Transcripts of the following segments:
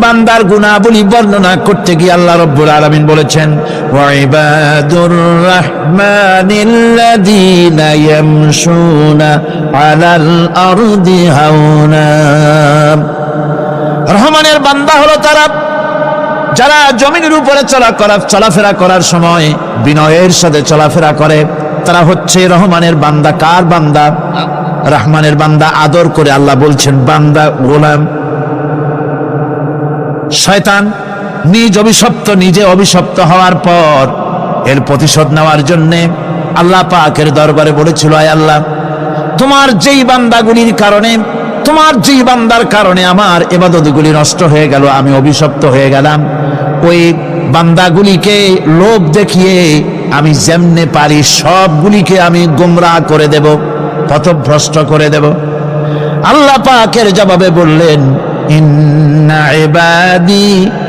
বান্দার গুনাহগুলি বর্ণনা করতে গিয়ে আল্লাহ রাব্বুল আলামিন বলেছেন, ওয়া ইবাদুর রাহমানিল্লাযীনা ইয়ামশুনা আলাল আরদি হাওনা। রহমানের বান্দা হলো তারা যারা জমিনের উপরে চলাফেরা করার সময় বিনয়ের সাথে চলাফেরা করে, তারা হচ্ছে রহমানের বান্দা। কার বান্দা? রহমানের বান্দা। আদর করে আল্লাহ বলছেন বান্দা, গোলাম। শয়তান নিজে অভিশপ্ত হওয়ার পর এর প্রতিশোধ নেওয়ার জন্য আল্লাহ পাকের দরবারে বলেছিল, আয় আল্লাহ, তোমার যেই বান্দার কারণে আমার ইবাদতগুলি নষ্ট হয়ে গেল, আমি অভিশপ্ত হয়ে গেলাম, ওই বান্দাগুলিকে লোভ দেখিয়ে আমি যেমনে পারি সবগুলিকে আমি গোমরাহ করে দেব, পথভ্রষ্ট করে দেব। আল্লাহ পাকের জবাবে বললেন, ইন্না ইবাদি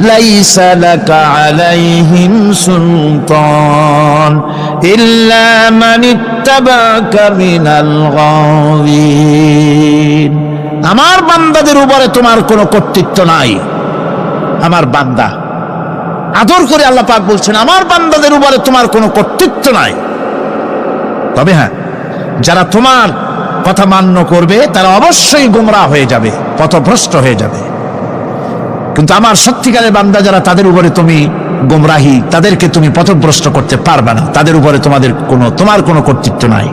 লাইসা লাকা আলাইহিম সুলতান ইল্লা মান ইত্তাবাকা মিনাল গাওয়িন। আমার বান্দাদের উপরে তোমার কোনো কর্তৃত্ব নাই। আমার বান্দা, আদর করে আল্লাহ পাক বলছেন, আমার বান্দাদের উপরে তোমার কোনো কর্তৃত্ব নাই। তবে হ্যাঁ, যারা তোমার কথা মান্য করবে তারা অবশ্যই গোমরাহ হয়ে যাবে, পথভ্রষ্ট হয়ে যাবে। কিন্তু আমার সত্যিকারের বান্দা যারা, তাদের উপরে তুমি গোমরাহি, তাদেরকে তুমি পথভ্রষ্ট করতে পারবে না। তাদের উপরে তোমার কোনো কর্তৃত্ব নাই।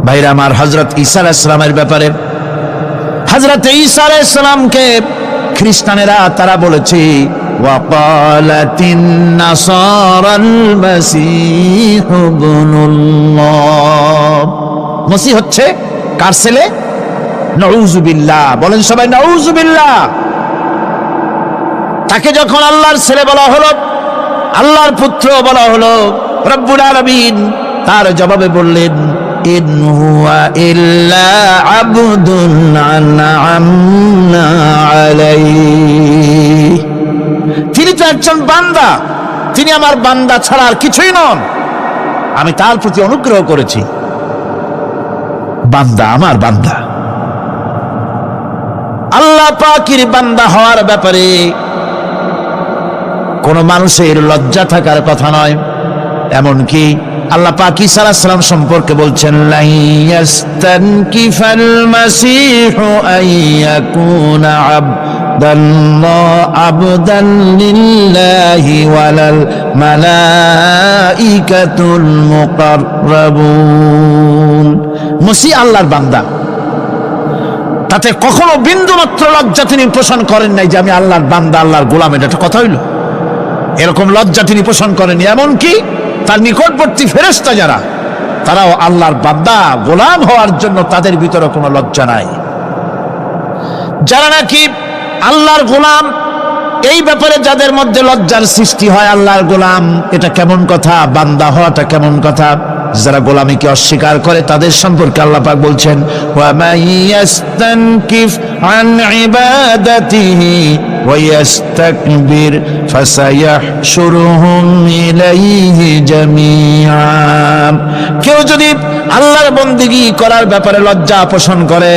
ভাইরা আমার, হযরত ঈসা আলাইহিস সালামের ব্যাপারে, হযরত ঈসা আলাইহিস সালামকে খ্রিস্টানেরা তারা বলেছে, ওয়াকালাতিন নাসারাল মাসীহ ইবনুল্লাহ। মসিহ হচ্ছে কার ছেলে? নাউযুবিল্লাহ। বলেন সবাই নাউযুবিল্লাহ। তাকে যখন আল্লাহর ছেলে বলা হলো, আল্লাহর পুত্র বলা হলো, রব্বুল আলামিন তার জবাবে বললেন, ইন হুয়া ইল্লা আবদুন আনআমনা আলাইহি। তিনি তো একজন বান্দা, তিনি আমার বান্দা ছাড়া আর কিছুই নন। আমি তার প্রতি অনুগ্রহ করেছি। বান্দা, আমার বান্দা। আল্লাহ পাকের বান্দা হওয়ার ব্যাপারে কোন মানুষের লজ্জা থাকার কথা নয়। এমনকি আল্লাহ পাক ঈসা আলাইহিস সালাম সম্পর্কে বলছেন, লা ইয়াস্তানকিফাল মাসীহু আইয়াকুনা আবদান লিল্লাহি ওয়ালাল মালাইকাতুল মুকাররাবুন। মসিহ আল্লাহর বান্দা, তাতে কখনো বিন্দু মাত্র লজ্জা তিনি পোষণ করেন নাই যে আমি আল্লাহর বান্দা, আল্লাহর গোলাম। এটা কথা হইল? এরকম লজ্জা তিনি পোষণ করেননি। এমনকি তার নিকটবর্তী ফেরেশতা যারা, তারাও আল্লাহর বান্দা, গোলাম হওয়ার জন্য তাদের ভিতরে কোনো লজ্জা নাই। যারা নাকি আল্লাহর গোলাম, এই ব্যাপারে যাদের মধ্যে লজ্জার সৃষ্টি হয়, আল্লাহর গোলাম এটা কেমন কথা, বান্দা হওয়াটা কেমন কথা। যারা গোলামীকে অস্বীকার করে তাদের সম্পর্কে আল্লাহ পাক বলছেন, ওয়া মাইয়াস্তানকিফ আন ইবাদাতিহি ওয়া ইয়াস্তাকবির ফাসায়াহশুরুহুম ইলাইহি জামিআ। কেউ যদি আল্লাহর বন্দেগী করার ব্যাপারে লজ্জা পোষণ করে,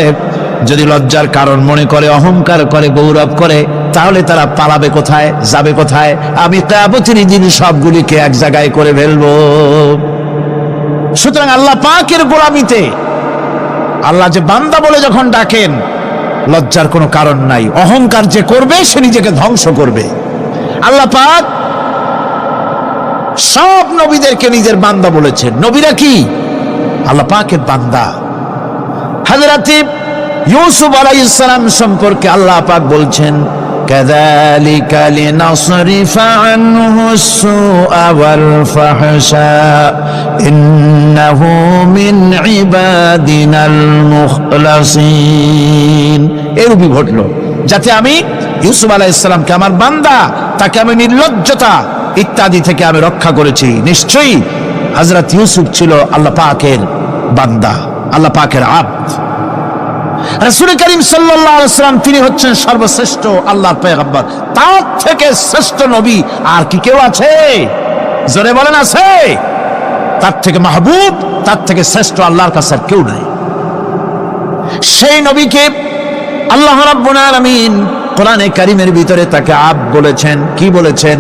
যদি লজ্জার কারণ মনে করে, অহংকার করে, গৌরব করে, তাহলে তারা পালাবে কোথায়, যাবে কোথায়? আমি কিয়ামতের দিন সবগুলিকে এক জায়গায় করে ফেলবো। সুতরাং আল্লাহ পাকের গোলামিতে আল্লাহ যে বান্দা বলে যখন ডাকেন, লজ্জার কোনো কারণ নাই। অহংকার যে করবে সে নিজেকে ধ্বংস করবে। আল্লাহ পাক সব নবীদেরকে নিজের বান্দা বলেছেন। নবীরা কি? আল্লাহ পাকের বান্দা। হযরত ইউসুফ আলাইহিস সালাম সম্পর্কে আল্লাহ পাক বলছেন, কাযালিকা লিনাসরিফা আনহু আস-সুআ ওয়াল ফাহশা ইন্নাহু মিন ইবাদিনাল মুখলাসিন। এরূপই ঘটল যাতে আমি ইউসুফ আলাইহিস সালামকে, আমার বান্দা, তাকে আমি নির্লজ্জতা ইত্যাদি থেকে আমি রক্ষা করেছি। নিশ্চয়ই হযরত ইউসুফ ছিল আল্লাহ পাকের বান্দা, আল্লাহ পাকের আব্দ। রাসূল করিম সাল্লাল্লাহু আলাইহি ওয়াসাল্লাম তিনি হচ্ছেন সর্বশ্রেষ্ঠ আল্লাহর পয়গম্বর। তার থেকে শ্রেষ্ঠ নবী আর কি কেউ আছে? জোরে বলেন, আছে? তার থেকে মাহবুব, তার থেকে শ্রেষ্ঠ আল্লাহর কাছে আর কেউ নাই। সেই নবীকে আল্লাহ রাব্বুল আলামিন কোরআনে কারীমের ভিতরে তাকে আব বলেছেন। কি বলেছেন?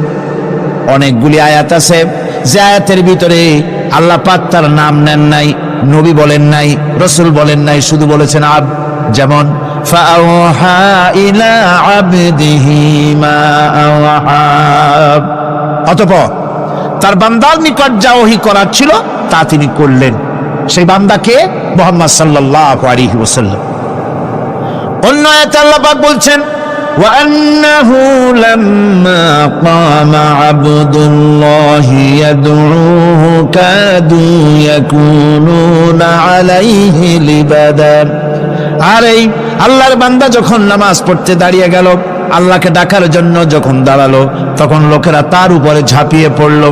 অনেকগুলি আয়াত আছে যে আয়াতের ভিতরে আল্লাহ পাক তার নাম নেন নাই, নবী বলেন নাই, রাসূল বলেন নাই, শুধু বলেছেন আব। যেমন ফাআওহা ইলা আবদিহি মা আওহা, অতঃপর তার বান্দার নিকট যা ওহী করার ছিল তা তিনি করলেন। সেই বান্দাকে মুহাম্মদ সাল্লাল্লাহু আলাইহি ওয়াসাল্লাম। অন্য আয়াতে আল্লাহ পাক বলছেন وأنه لما قام عبد الله يدعوه كادوا يكونون عليه لبدا। আর এই আল্লাহর বান্দা যখন নামাজ পড়তে দাঁড়িয়ে গেল, আল্লাহকে ডাকার জন্য যখন দাঁড়ালো, তখন লোকেরা তার উপরে ঝাঁপিয়ে পড়লো।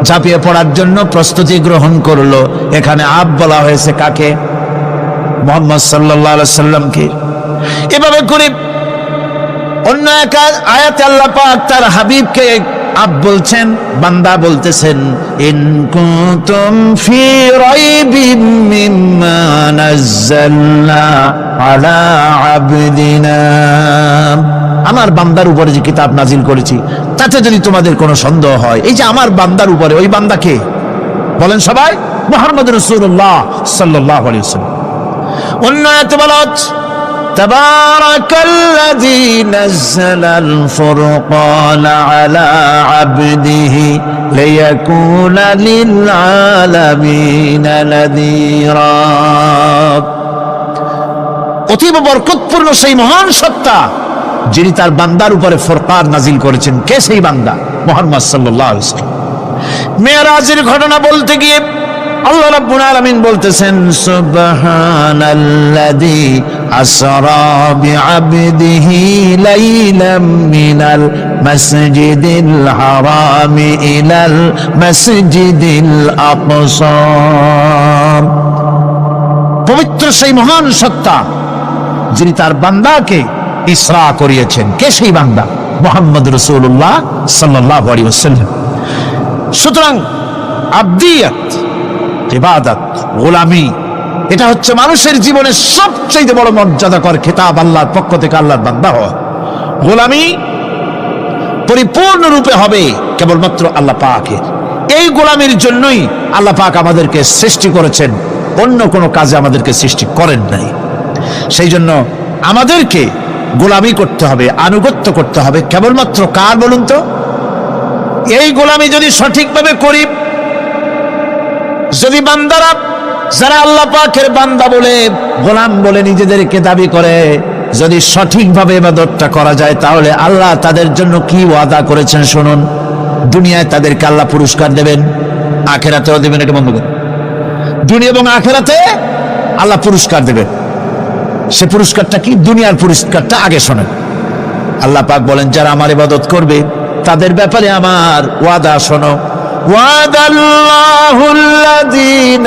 ঝাঁপিয়ে পড়ার জন্য প্রস্তুতি গ্রহণ করলো। এখানে আব বলা হয়েছে কাকে? মুহাম্মদ সাল্লাল্লাহু আলাইহি সাল্লামকে। এভাবে করে অন্য এক আয়াতে আল্লাহ পাক তার হাবিবকে আব বলছেন, বান্দা বলতেছেন ইন কুনতুম ফি রাইবিম মিম্মা নাযালনা আলা আবদিনা, আমার বান্দার উপরে যে কিতাব নাজিল করেছি তাতে যদি তোমাদের কোনো সন্দেহ হয়। এই যে আমার বান্দার উপরে, ওই বান্দা কে বলেন সবাই? মুহাম্মদ রাসূলুল্লাহ সাল্লাল্লাহু আলাইহি ওয়াসাল্লাম। অন্য আয়াতে বলা হচ্ছে تبارك الذي نزل الفرقان على عبده ليكون للعالمين نذيرا। অতীব বরকতপূর্ণ সেই মহান সত্তা যিনি তার বান্দার উপরে ফুরকান নাজিল করেছেন। কে সেই বান্দা? মুহাম্মদ সাল্লাল্লাহু আলাইহি ওয়াসাল্লাম। মেরাজের ঘটনা বলতে গিয়ে আল্লাহ রাব্বুল আলামিন বলতেছেন সুবহানাল্লাযী আসরা বিআবদিহি লাইলাম মিনাল মাসজিদিল হারামি ইলাল মাসজিদিল আকসা। পবিত্র সেই মহান সত্তা যিনি তার বান্দাকে ইসরা করিয়েছেন। কে সেই বান্দা? মুহাম্মদ রাসূলুল্লাহ সাল্লাল্লাহু আলাইহি ওয়াসাল্লাম। সুতরাং আবদিয়াত, ইবাদত, গোলামি, এটা হচ্ছে মানুষের জীবনের সবচেয়ে বড় মর্যাদাকর খেতাব আল্লাহর পক্ষ থেকে আল্লাহর বান্দা হওয়া। গোলামি পরিপূর্ণরূপে হবে কেবলমাত্র আল্লাহ পাকের। এই গোলামির জন্যই আল্লাহ পাক আমাদেরকে সৃষ্টি করেছেন, অন্য কোনো কাজে আমাদেরকে সৃষ্টি করেন নাই। সেই জন্য আমাদেরকে গোলামি করতে হবে, আনুগত্য করতে হবে কেবলমাত্র কার বলুন তো? এই গোলামি যদি সঠিকভাবে করি, যদি বান্দারা যারা আল্লাহ পাকের বান্দা বলে, গোলাম বলে নিজেদেরকে দাবি করে, যদি সঠিকভাবে ইবাদতটা করা যায়, তাহলে আল্লাহ তাদের জন্য কি ওয়াদা করেছেন শুনুন। দুনিয়ায় তাদেরকে আল্লাহ পুরস্কার দেবেন, আখিরাতেও দেবেন। এটা বন্ধ করুন। দুনিয়া এবং আখিরাতে আল্লাহ পুরস্কার দেবেন। সে পুরস্কারটা কি? দুনিয়ার পুরস্কারটা আগে শোনেন। আল্লাহ পাক বলেন যারা আমার ইবাদত করবে তাদের ব্যাপারে আমার ওয়াদা শোনো। وعد الله الذين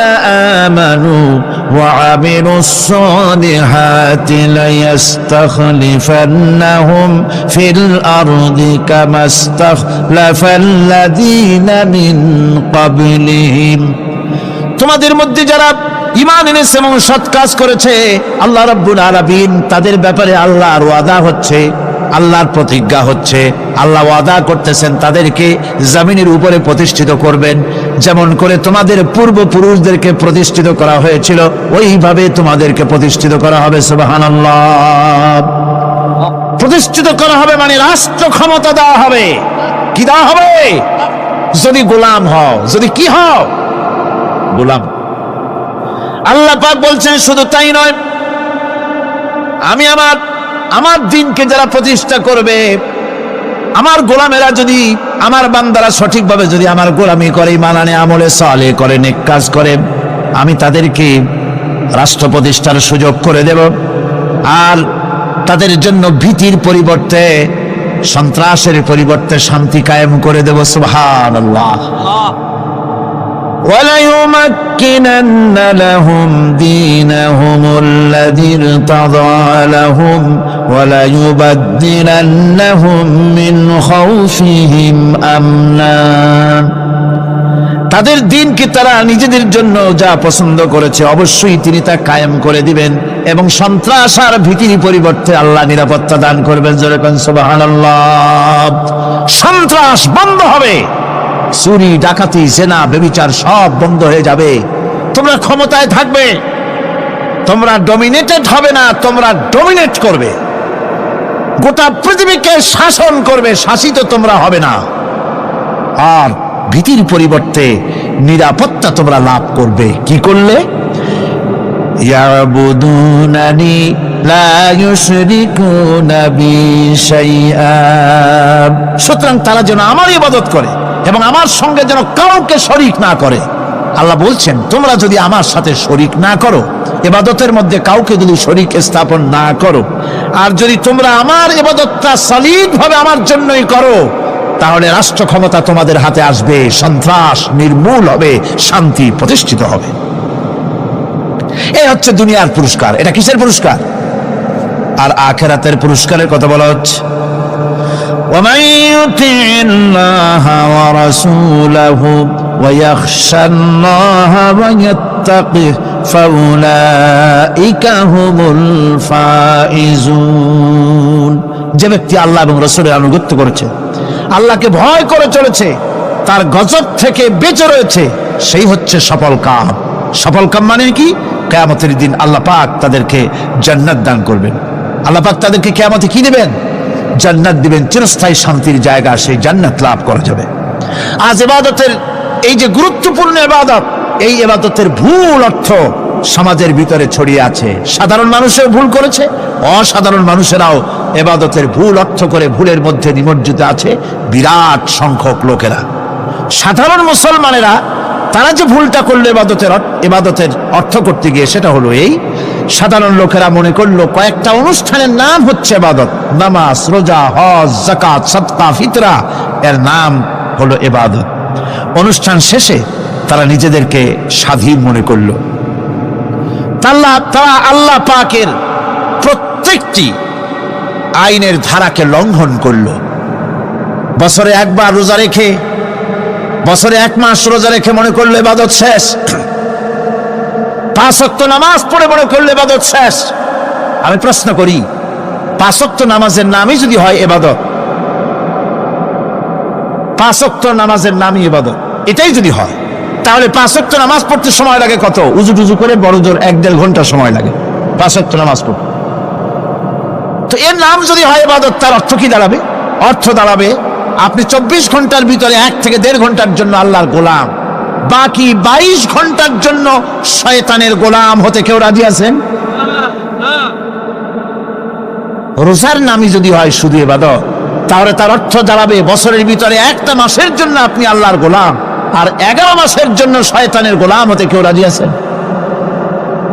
آمنوا وعملوا الصالحات ليستخلفنهم في الأرض كما استخلف الذين من قبلهم। তোমাদের মধ্যে যারা ঈমান এনেছে এবং সৎ কাজ করেছে, আল্লাহ রাব্বুল আলামিন তাদের ব্যাপারে আল্লাহর ওয়াদা হচ্ছে, আল্লাহর প্রতিজ্ঞা হচ্ছে, আল্লাহ ওয়াদা করতেছেন তাদেরকে জমিনের উপরে প্রতিষ্ঠিত করবেন। যেমন করে তোমাদের পূর্বপুরুষদেরকে প্রতিষ্ঠিত করা হয়েছিল, ওইভাবে তোমাদেরকে প্রতিষ্ঠিত করা হবে। সুবহানাল্লাহ। প্রতিষ্ঠিত করা হবে মানে রাষ্ট্র ক্ষমতা দেওয়া হবে। কি দেওয়া হবে? যদি গোলাম হও। যদি কি হও? গোলাম। আল্লাহ পাক বলছেন শুধু তাই নয়, আমি আমার দিনকে যারা প্রতিষ্ঠা করবে, আমার গোলামেরা যদি, আমার বান্দারা সঠিকভাবে যদি আমার গোলামি করে, ঈমান আনে, আমলে সালেহ করে, নেক কাজ করে, আমি তাদেরকে রাষ্ট্র প্রতিষ্ঠার সুযোগ করে দেব। আর তাদের জন্য ভীতির পরিবর্তে, সন্ত্রাসের পরিবর্তে শান্তি কায়েম করে দেব। সুবহানাল্লাহ। وَلَيُمَكِّنَنَّ لَهُمْ دِينَهُمُ الَّذِي ارْتَضَىٰ لَهُمْ وَلَيُبَدِّلَنَّهُم مِّنْ خَوْفِهِمْ أَمْنًا। তাদের দিনকে তারা নিজেদের জন্য যা পছন্দ করেছে অবশ্যই তিনি তা কায়েম করে দিবেন এবং সন্ত্রাস আর ভীতির পরিবর্তে আল্লাহ নিরাপত্তা দান করবেন। জোরে কোন সুবহানাল্লাহ। সন্ত্রাস বন্ধ হবে, চুরি ডাকাতি জেনা ব্যভিচার সব বন্ধ হয়ে যাবে। তোমরা ক্ষমতায় থাকবে, তোমরা ডমিনেটেড হবে না, তোমরা ডমিনেট করবে, গোটা পৃথিবীকে শাসন করবে, শাসিত তোমরা হবে না। আর ভীতির পরিবর্তে নিরাপত্তা তোমরা লাভ করবে। কি করলে? ইয়াবুদুনানি লা ইউশরিকুনা বি শাইআ। সুতরাং তারা যেন আমার ইবাদত করে এবং আমার সঙ্গে যেন কাউকে শরীক না করে। আল্লাহ বলছেন তোমরা যদি আমার সাথে শরীক না করো, ইবাদতের মধ্যে কাউকে যদি শরীক স্থাপন না করো, আর যদি তোমরা আমার ইবাদতটা সলিড ভাবে আমার জন্যই করো, তাহলে রাষ্ট্র ক্ষমতা তোমাদের হাতে আসবে, সন্ত্রাস নির্মূল হবে, শান্তি প্রতিষ্ঠিত হবে। এই হচ্ছে দুনিয়ার পুরস্কার। এটা কিসের পুরস্কার? আর আখিরাতের পুরস্কারের কথা বলা হচ্ছে وَمَن يُطِعِ اللَّهَ وَرَسُولَهُ وَيَخْشَ اللَّهَ وَيَتَّقِهِ فَأُولَئِكَ هُمُ الْفَائِزُونَ। যে ব্যক্তি আল্লাহ এবং রাসূলের আনুগত্য করেছে, আল্লাহকে ভয় করে চলেছে, তার গজব থেকে বেঁচে রয়েছে, সেই হচ্ছে সফল কাম। সফল কাম মানে কি? কিয়ামতের দিন আল্লাহ পাক তাদেরকে জান্নাত দান করবেন। আল্লাহ পাক তাদেরকে কিয়ামতে কি দিবেন? জান্নাত দিবেন, চিরস্থায়ী শান্তির জায়গা, সেই জান্নাত লাভ করা যাবে। আজ ইবাদতের এই যে গুরুত্বপূর্ণ ইবাদত, এই ইবাদতের ভুল অর্থ সমাজের ভিতরে ছড়িয়ে আছে। সাধারণ মানুষও ভুল করেছে, অসাধারণ মানুষেরাও ইবাদতের ভুল অর্থ করে ভুলের মধ্যে নিমজ্জিত আছে বিরাট সংখ্যক লোকেরা। সাধারণ মুসলমানেরা তারা যে ভুলটা করলো ইবাদতের অর্থ করতে গিয়ে, সেটা হলো এই, সাধারণ লোকেরা মনে করলো কয়েকটা অনুষ্ঠানের নাম হচ্ছে ইবাদত, নামাজ, রোজা, হজ, যাকাত, সাদকা, ফিতরা, এর নাম হলো ইবাদত। অনুষ্ঠান শেষে তারা নিজেদেরকে স্বাধীন মনে করলো। তারা আল্লাহ পাকের প্রত্যেকটি আইনের ধারাকে লঙ্ঘন করলো। বছরে একবার রোজা রেখে, বছরে এক মাস রোজা রেখে মনে করলো ইবাদত শেষ। 5 ওয়াক্ত নামাজ পড়ে মনে করলো ইবাদত শেষ। আমি প্রশ্ন করি, 5 ওয়াক্ত নামাজের নামই যদি হয় ইবাদত, 5 ওয়াক্ত নামাজের নামই ইবাদত, এটাই যদি হয়, তাহলে 5 ওয়াক্ত নামাজ পড়তে সময় লাগে কত? উজু টুজু করে বড় জোর 1-1.5 ঘন্টা সময় লাগে 5 ওয়াক্ত নামাজ পড়তে। তো এর নাম যদি হয় ইবাদত, তার অর্থ কি দাঁড়াবে? অর্থ দাঁড়াবে আপনি 24 ঘন্টার ভিতরে 1 থেকে 1.5 ঘন্টার জন্য আল্লাহর গোলাম, বাকি 22 ঘন্টার জন্য শয়তানের গোলাম হতে কেউ রাজি আছেন? রোজার নামই যদি হয় শুধু ইবাদত, তাহলে তার অর্থ দাঁড়াবে বছরের ভিতরে একটা মাসের জন্য আপনি আল্লাহর গোলাম, আর 11 মাসের জন্য শয়তানের গোলাম হতে কেউ রাজি আছেন?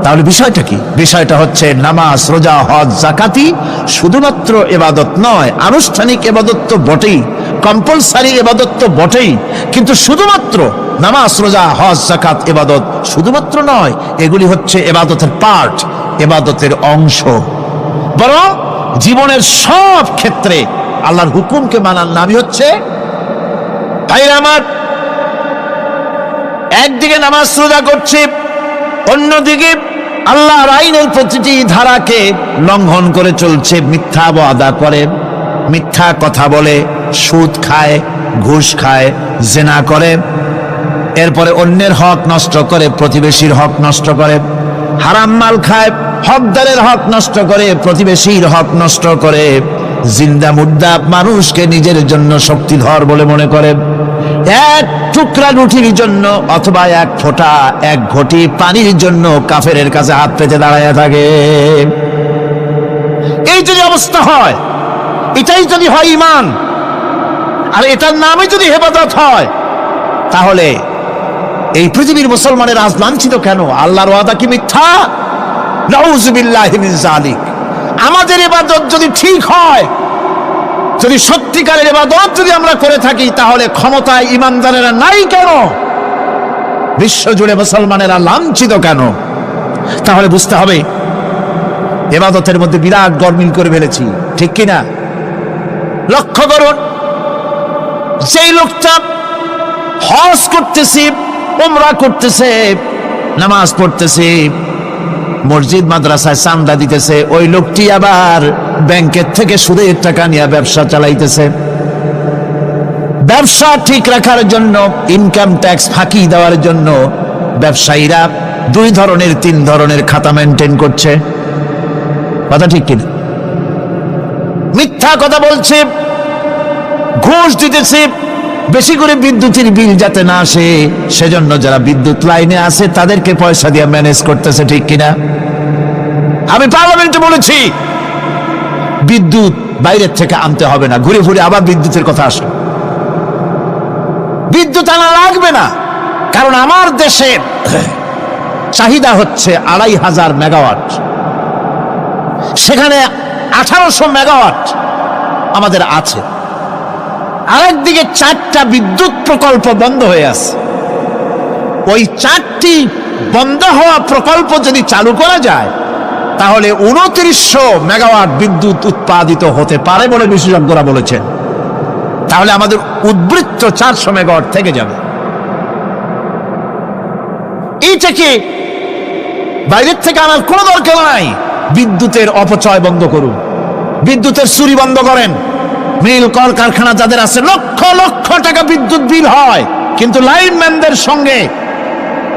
তাহলে বিষয়টা কি? বিষয়টা হচ্ছে নামাজ, রোজা, হজ, যাকাতি শুধুমাত্র ইবাদত নয়, আনুষ্ঠানিক ইবাদত তো বটেই, কম্পালসারি ইবাদত তো বটেই, কিন্তু শুধুমাত্র নামাজ, রোজা, হজ, যাকাত ইবাদত শুধুমাত্র নয়, এগুলি হচ্ছে ইবাদতের পার্ট, ইবাদতের অংশ। বরং জীবনের সব ক্ষেত্রে আল্লাহর হুকুমকে মানার নামই হচ্ছে, ভাইরা আমার, একদিকে নামাজ রোজা করছে, অন্যদিকে আল্লাহর আইনের প্রতিটি ধারাকে লঙ্ঘন করে চলছে, মিথ্যা ওয়াদা করে, মিথ্যা কথা বলে, সুদ খায়, ঘুষ খায়, জেনা করে, এরপরে অন্যের হক নষ্ট করে, প্রতিবেশীর হক নষ্ট করে, হারাম মাল খায়, হকদারের হক নষ্ট করে, প্রতিবেশীর হক নষ্ট করে, জিন্দা মুর্দা মানুষকে নিজের জন্য শক্তিধর বলে মনে করে, এক টুকরা রুটির জন্য অথবা এক ফোঁটা, এক ঘটি পানির জন্য কাফেরের কাছে হাত পেতে দাঁড়ায় থাকে। এই যদি অবস্থা হয়, এটাই যদি হয় ঈমান, আর এটার নামে যদি ইবাদত হয়, তাহলে এই পৃথিবীর মুসলমানের আজ লাঞ্ছিত কেন? আল্লাহর ওয়াদা কি মিথ্যা? নাউযুবিল্লাহি মিন যালিক। আমাদের ইবাদত যদি ঠিক হয়, যদি সত্যিকারের ইবাদত যদি আমরা করে থাকি, তাহলে ক্ষমতায় ইমানদারেরা নাই কেন? বিশ্বজুড়ে মুসলমানেরা লাঞ্ছিত কেন? তাহলে বুঝতে হবে ইবাদতের মধ্যে বিরাট গরমিল করে ফেলেছি, ঠিক কিনা? লক্ষ্য করুন, যেই লোকটা হজ করতেছি, উমরা করতেছে, নামাজ পড়তেছে, মসজিদ মাদ্রাসায় চান্দা দিতেছে, ওই লোকটি আবার ব্যাংকের থেকে সুদের টাকা নিয়ে ব্যবসা চালাইতেছে। ব্যবসা ঠিক রাখার জন্য, ইনকাম ট্যাক্স ফাঁকি দেওয়ার জন্য ব্যবসায়ীরা 2 ধরনের 3 ধরনের খাতা মেনটেন করছে। কথা ঠিক কিনা? মিথ্যা কথা বলছে, ঘুষ দিতেছে, বেশি করে বিদ্যুতের বিল যাতে না আসে সেজন্য যারা বিদ্যুৎ লাইনে আছে তাদেরকে পয়সা দিয়ে ম্যানেজ করতেছে। ঠিক কিনা? আমি পার্লামেন্টে বলেছি বিদ্যুৎ বাইরের থেকে আনতে হবে না, ঘুরে ঘুরে আবার বিদ্যুতের কথা আসে। বিদ্যুৎ আনা লাগবে না, কারণ আমার দেশে চাহিদা হচ্ছে 2500 মেগাওয়াট, সেখানে 1800 মেগাওয়াট আমাদের আছে। আরেকদিকে 4টা বিদ্যুৎ প্রকল্প বন্ধ হয়ে আছে। ওই 4টি বন্ধ হওয়া প্রকল্প যদি চালু করা যায় তাহলে 2900 মেগাওয়াট বিদ্যুৎ উৎপাদিত হতে পারে বলে বিশেষজ্ঞরা বলেছেন। তাহলে আমাদের উদ্বৃত্ত 400 মেগাওয়াট থেকে যাবে। এইটাকে বাইরের থেকে আনার কোনো দরকার নাই। বিদ্যুতের অপচয় বন্ধ করুন, বিদ্যুতের চুরি বন্ধ করেন। মিল কল কারখানা যাদের আছে লক্ষ লক্ষ টাকা বিদ্যুৎ বিল হয়, কিন্তু লাইনম্যানদের সঙ্গে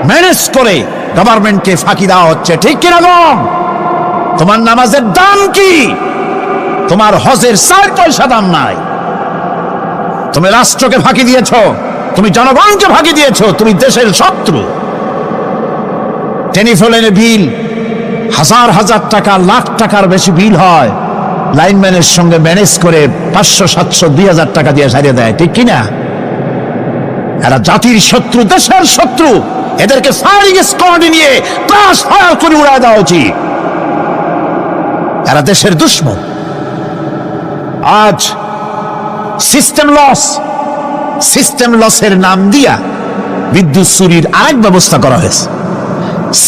ম্যানেজ করে গভর্নমেন্টকে ফাঁকি দেওয়া হচ্ছে। ঠিক কিনা গম? তোমার নামাজের দাম কি? তোমার হজের 4 পয়সা দাম নাই। তুমি রাষ্ট্রকে ফাঁকি দিয়েছ, তুমি জনগণকে ফাঁকি দিয়েছ, তুমি দেশের শত্রু। টেলিফোনের বিল 1000 হাজার টাকা, লাখ টাকার বেশি বিল হয়, লাইনম্যানের সঙ্গে ম্যানেজ করে 500, 700, 2000 টাকা দিয়ে সারিয়ে দেয়। ঠিক কিনা? এরা জাতির শত্রু, দেশের শত্রু। এদেরকে ফায়ারিং স্কোয়াডে নিয়ে ক্লাস ফায়ার করে উড়ায় দেওয়া উচিত। এরা দেশের দুশ্মন। আজ সিস্টেম লসের নাম দিয়া বিদ্যুৎ চুরির আরেক ব্যবস্থা করা হয়েছে।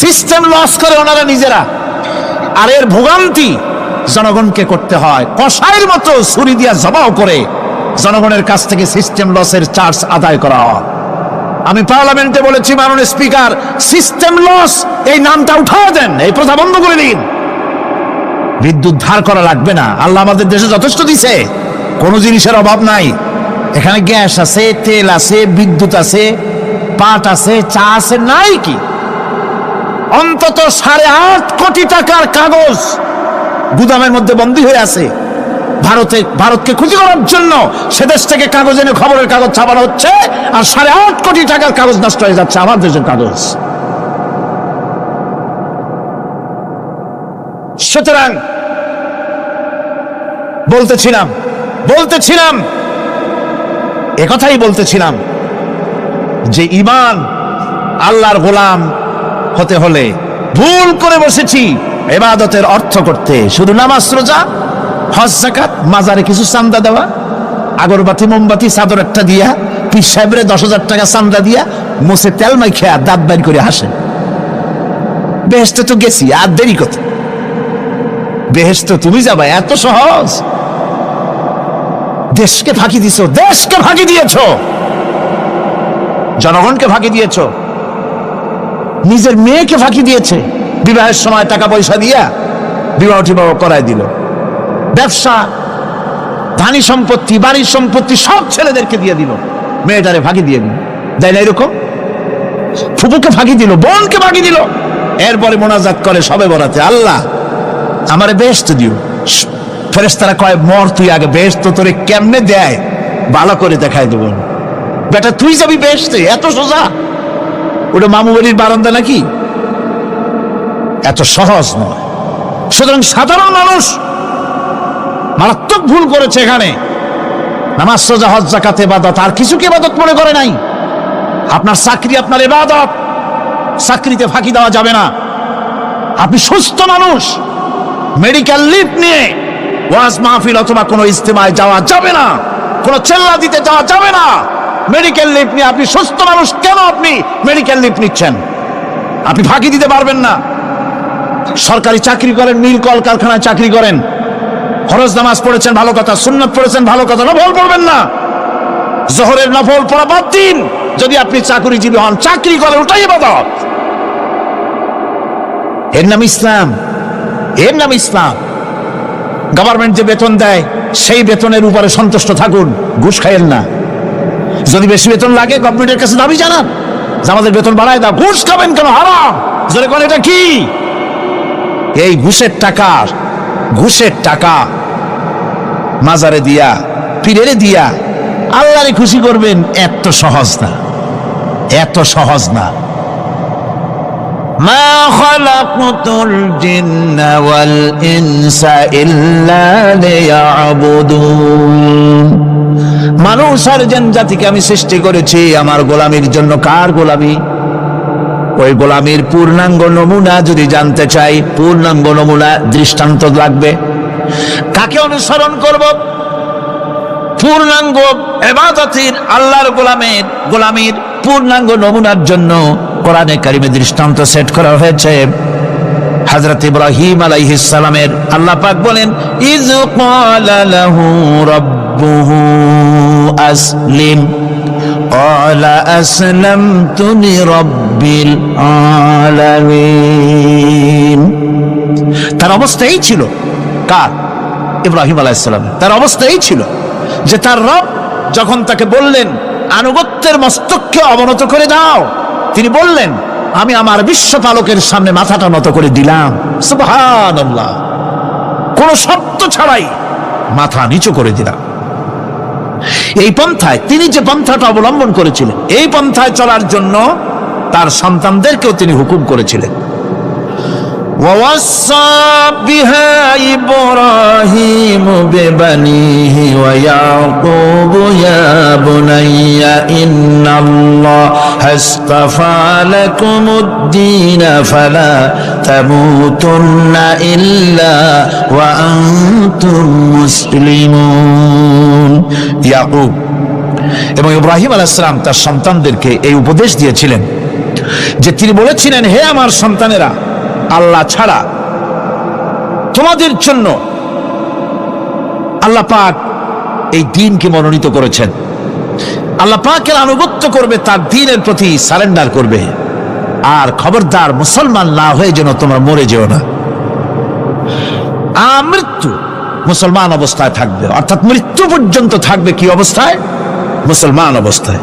সিস্টেম লস করে ওনারা নিজেরা, আর এর ভোগান্তি জনগণকে করতে হয়। কসাইয়ের মতো ছুরি দিয়া জবাও করে জনগণের কাছ থেকে সিস্টেম লসের চার্জ আদায় করা হয়। আমি পার্লামেন্টে বলেছি, মাননীয় স্পিকার, সিস্টেম লস এই নামটা উঠায় দেন, এই প্রথা বন্ধ করে দিন। বিদ্যুৎ ধার করা লাগবে না, আল্লাহ আমাদের দেশে যথেষ্ট দিছে, কোনো জিনিসের অভাব নাই। এখানে গ্যাস আছে, তেল আছে, বিদ্যুৎ আছে, পাট আছে, চা আছে, নাই কি? অন্তত 8.5 কোটি টাকার কাগজ গুদামের মধ্যে বন্দী হয়ে আছে। ভারতকে খুশি করার জন্য সে দেশ থেকে কাগজ এনে খবরের কাগজ ছাপানো হচ্ছে, আর 8.5 কোটি টাকার কাগজ নষ্ট হয়ে যাচ্ছে, আমার দেশের কাগজ। সুতরাং বলতেছিলাম একথাই বলতেছিলাম যে ঈমান আল্লাহর গোলাম হতে হলে ভুল করে বসেছি ইবাদতের অর্থ করতে। শুধু নামাজ, রোজা, হজ, যাকাত, মাজারে কিছু চান্দা দেওয়া, আগরবাতি, মোমবাতি, চাদর একটা দিয়া, পীর সাহেবরে 10,000 টাকা চান্দা দিয়া মুছে তেল মাইখা দাঁত বাইর করে হাসেন। বেহেশতে তো গেছি, আর দেরি কত? বেহেশতে তুমি যাবা, এত সহজ? দেশকে ফাঁকি দিছো, দেশকে ফাঁকি দিয়েছ, জনগণকে ফাঁকি দিয়েছ, নিজের মেয়েকে ফাঁকি দিয়েছে। বিবাহের সময় টাকা পয়সা দিয়া বিবাহ টিবাহ করাই দিল। ব্যবসা, ধানি সম্পত্তি, বাড়ির সম্পত্তি সব ছেলেদেরকে দিয়ে দিল, মেয়েটারে ফাঁকি দিয়ে দিল। তাই না? এরকম ফুপুকে ফাঁকি দিল, বোনকে ফাঁকি দিল। এরপরে মোনাজাত করে সবে বরাতে, আল্লাহ আমারে বেহেশত দিও। ফেরেশতারা কয়, মর তুই আগে, বেহেশত তোরে কেমনে দেয় ভালো করে দেখায় দেব। বেটা তুই যাবি বেহেশতে? এত সোজা? ওটা মামু বাড়ির বারান্দা নাকি? এত সহজ নয়। সুতরাং সাধারণ মানুষ মারাত্মক ভুল করেছে এখানে। নামাজ, রোজা, হজ, যাকাত ইবাদত, আর কিছু কি ইবাদত মনে করে নাই? আপনার চাকরি আপনার ইবাদত, চাকরিতে ফাঁকি দেওয়া যাবে না। আপনি সুস্থ মানুষ, মেডিকেল লিভ নিয়ে ওয়াজ মাহফিল অথবা কোনো ইজতেমায় যাওয়া যাবে না, কোনো চেল্লা দিতে যাওয়া যাবে না। মেডিকেল লিভ নিয়ে আপনি সুস্থ মানুষ, কেন আপনি মেডিকেল লিভ নিচ্ছেন? আপনি ফাঁকি দিতে পারবেন না। সরকারি চাকরি করেন, মিল কল কারখানায় চাকরি করেন, ফরজ নামাজ পড়েছেন ভালো কথা, সুন্নাত পড়েছেন ভালো কথা, নফল পড়বেন না। জোহরের নফল পড়া বাদ দিন, যদি আপনি চাকরিজীবী হন, চাকরি করে, ওটাই ইবাদত। এর নাম ইসলাম, এর নাম ইসলাম। গভর্নমেন্ট যে বেতন দেয় সেই বেতনের উপরে সন্তুষ্ট থাকুন, ঘুষ খাইয়েন না। যদি বেশি বেতন লাগে গভর্নমেন্টের কাছে দাবি জানান যে আমাদের বেতন বাড়ায় দাও। ঘুষ খাবেন কেন? হারাম। জোরে বলেন এটা কি? এই ঘুষের টাকা মাজারে দিয়া, পীরেরে দিয়া আল্লাহরে খুশি করবেন, এত সহজ না, এত সহজ না। মা খালাকতুল জিন্না ওয়াল ইনসা ইল্লা লিয়াবুদুন। মানুষ আর জিন জাতিকে আমি সৃষ্টি করেছি আমার গোলামির জন্য। কার গোলামি? ওই গোলামির পূর্ণাঙ্গ নমুনা যদি জানতে চাই, পূর্ণাঙ্গ নমুনা দৃষ্টান্ত লাগবে। কাকে অনুসরণ করব? পূর্ণাঙ্গ ইবাদতের আল্লাহর গোলামির পূর্ণাঙ্গ নমুনার জন্য কোরআনে কারিমে দৃষ্টান্ত সেট করা হয়েছে। হযরত ইব্রাহিম আলাইহিস সালামের আল্লাহ পাক বলেন, ইয ক্বালা লাহু রাব্বুহু আসলিম ক্বালা আসলামতু লিরাব্বিল আলামিন। তার অবস্থা এই ছিল। কার? ইব্রাহিম আলাইহিস সালাম। তার অবস্থা এই ছিল যে তার রব যখন তাকে বললেন আনুগত্যের মস্তককে অবনত করে দাও, তিনি বললেন আমি আমার বিশ্বপালকের সামনে মাথাটা নত করে দিলাম। সুবহানাল্লাহ, কোন শব্দ ছাড়াই মাথা নিচু করে দিলাম। এই পন্থায়, তিনি যে পন্থাটা অবলম্বন করেছিলেন, এই পন্থায় চলার জন্য তার সন্তানদেরকেও তিনি হুকুম করেছিলেন। ووصى بها إبراهيم ببنيه ويعقوب يا بني إن الله اصطفى لكم الدين فلا تموتن إلا وأنتم مسلمون। ইয়াকুব এবং ইব্রাহিম আলাইহিস সালাম তার সন্তানদেরকে এই উপদেশ দিয়েছিলেন যে তিনি বলেছিলেন, হে আমার সন্তানেরা, আল্লাহ ছাড়া তোমাদের জন্য আল্লাহ পাক এই দ্বীনকে মনোনীত করেছেন। আল্লাহ পাকের আনুগত্য করবে, তার দ্বীনের প্রতি সারেন্ডার করবে। আর খবরদার মুসলমান না হয়ে যেন তোমরা মরে যেও না। মৃত্যু মুসলমান অবস্থায় থাকবে, অর্থাৎ মৃত্যু পর্যন্ত থাকবে কি অবস্থায়? মুসলমান অবস্থায়।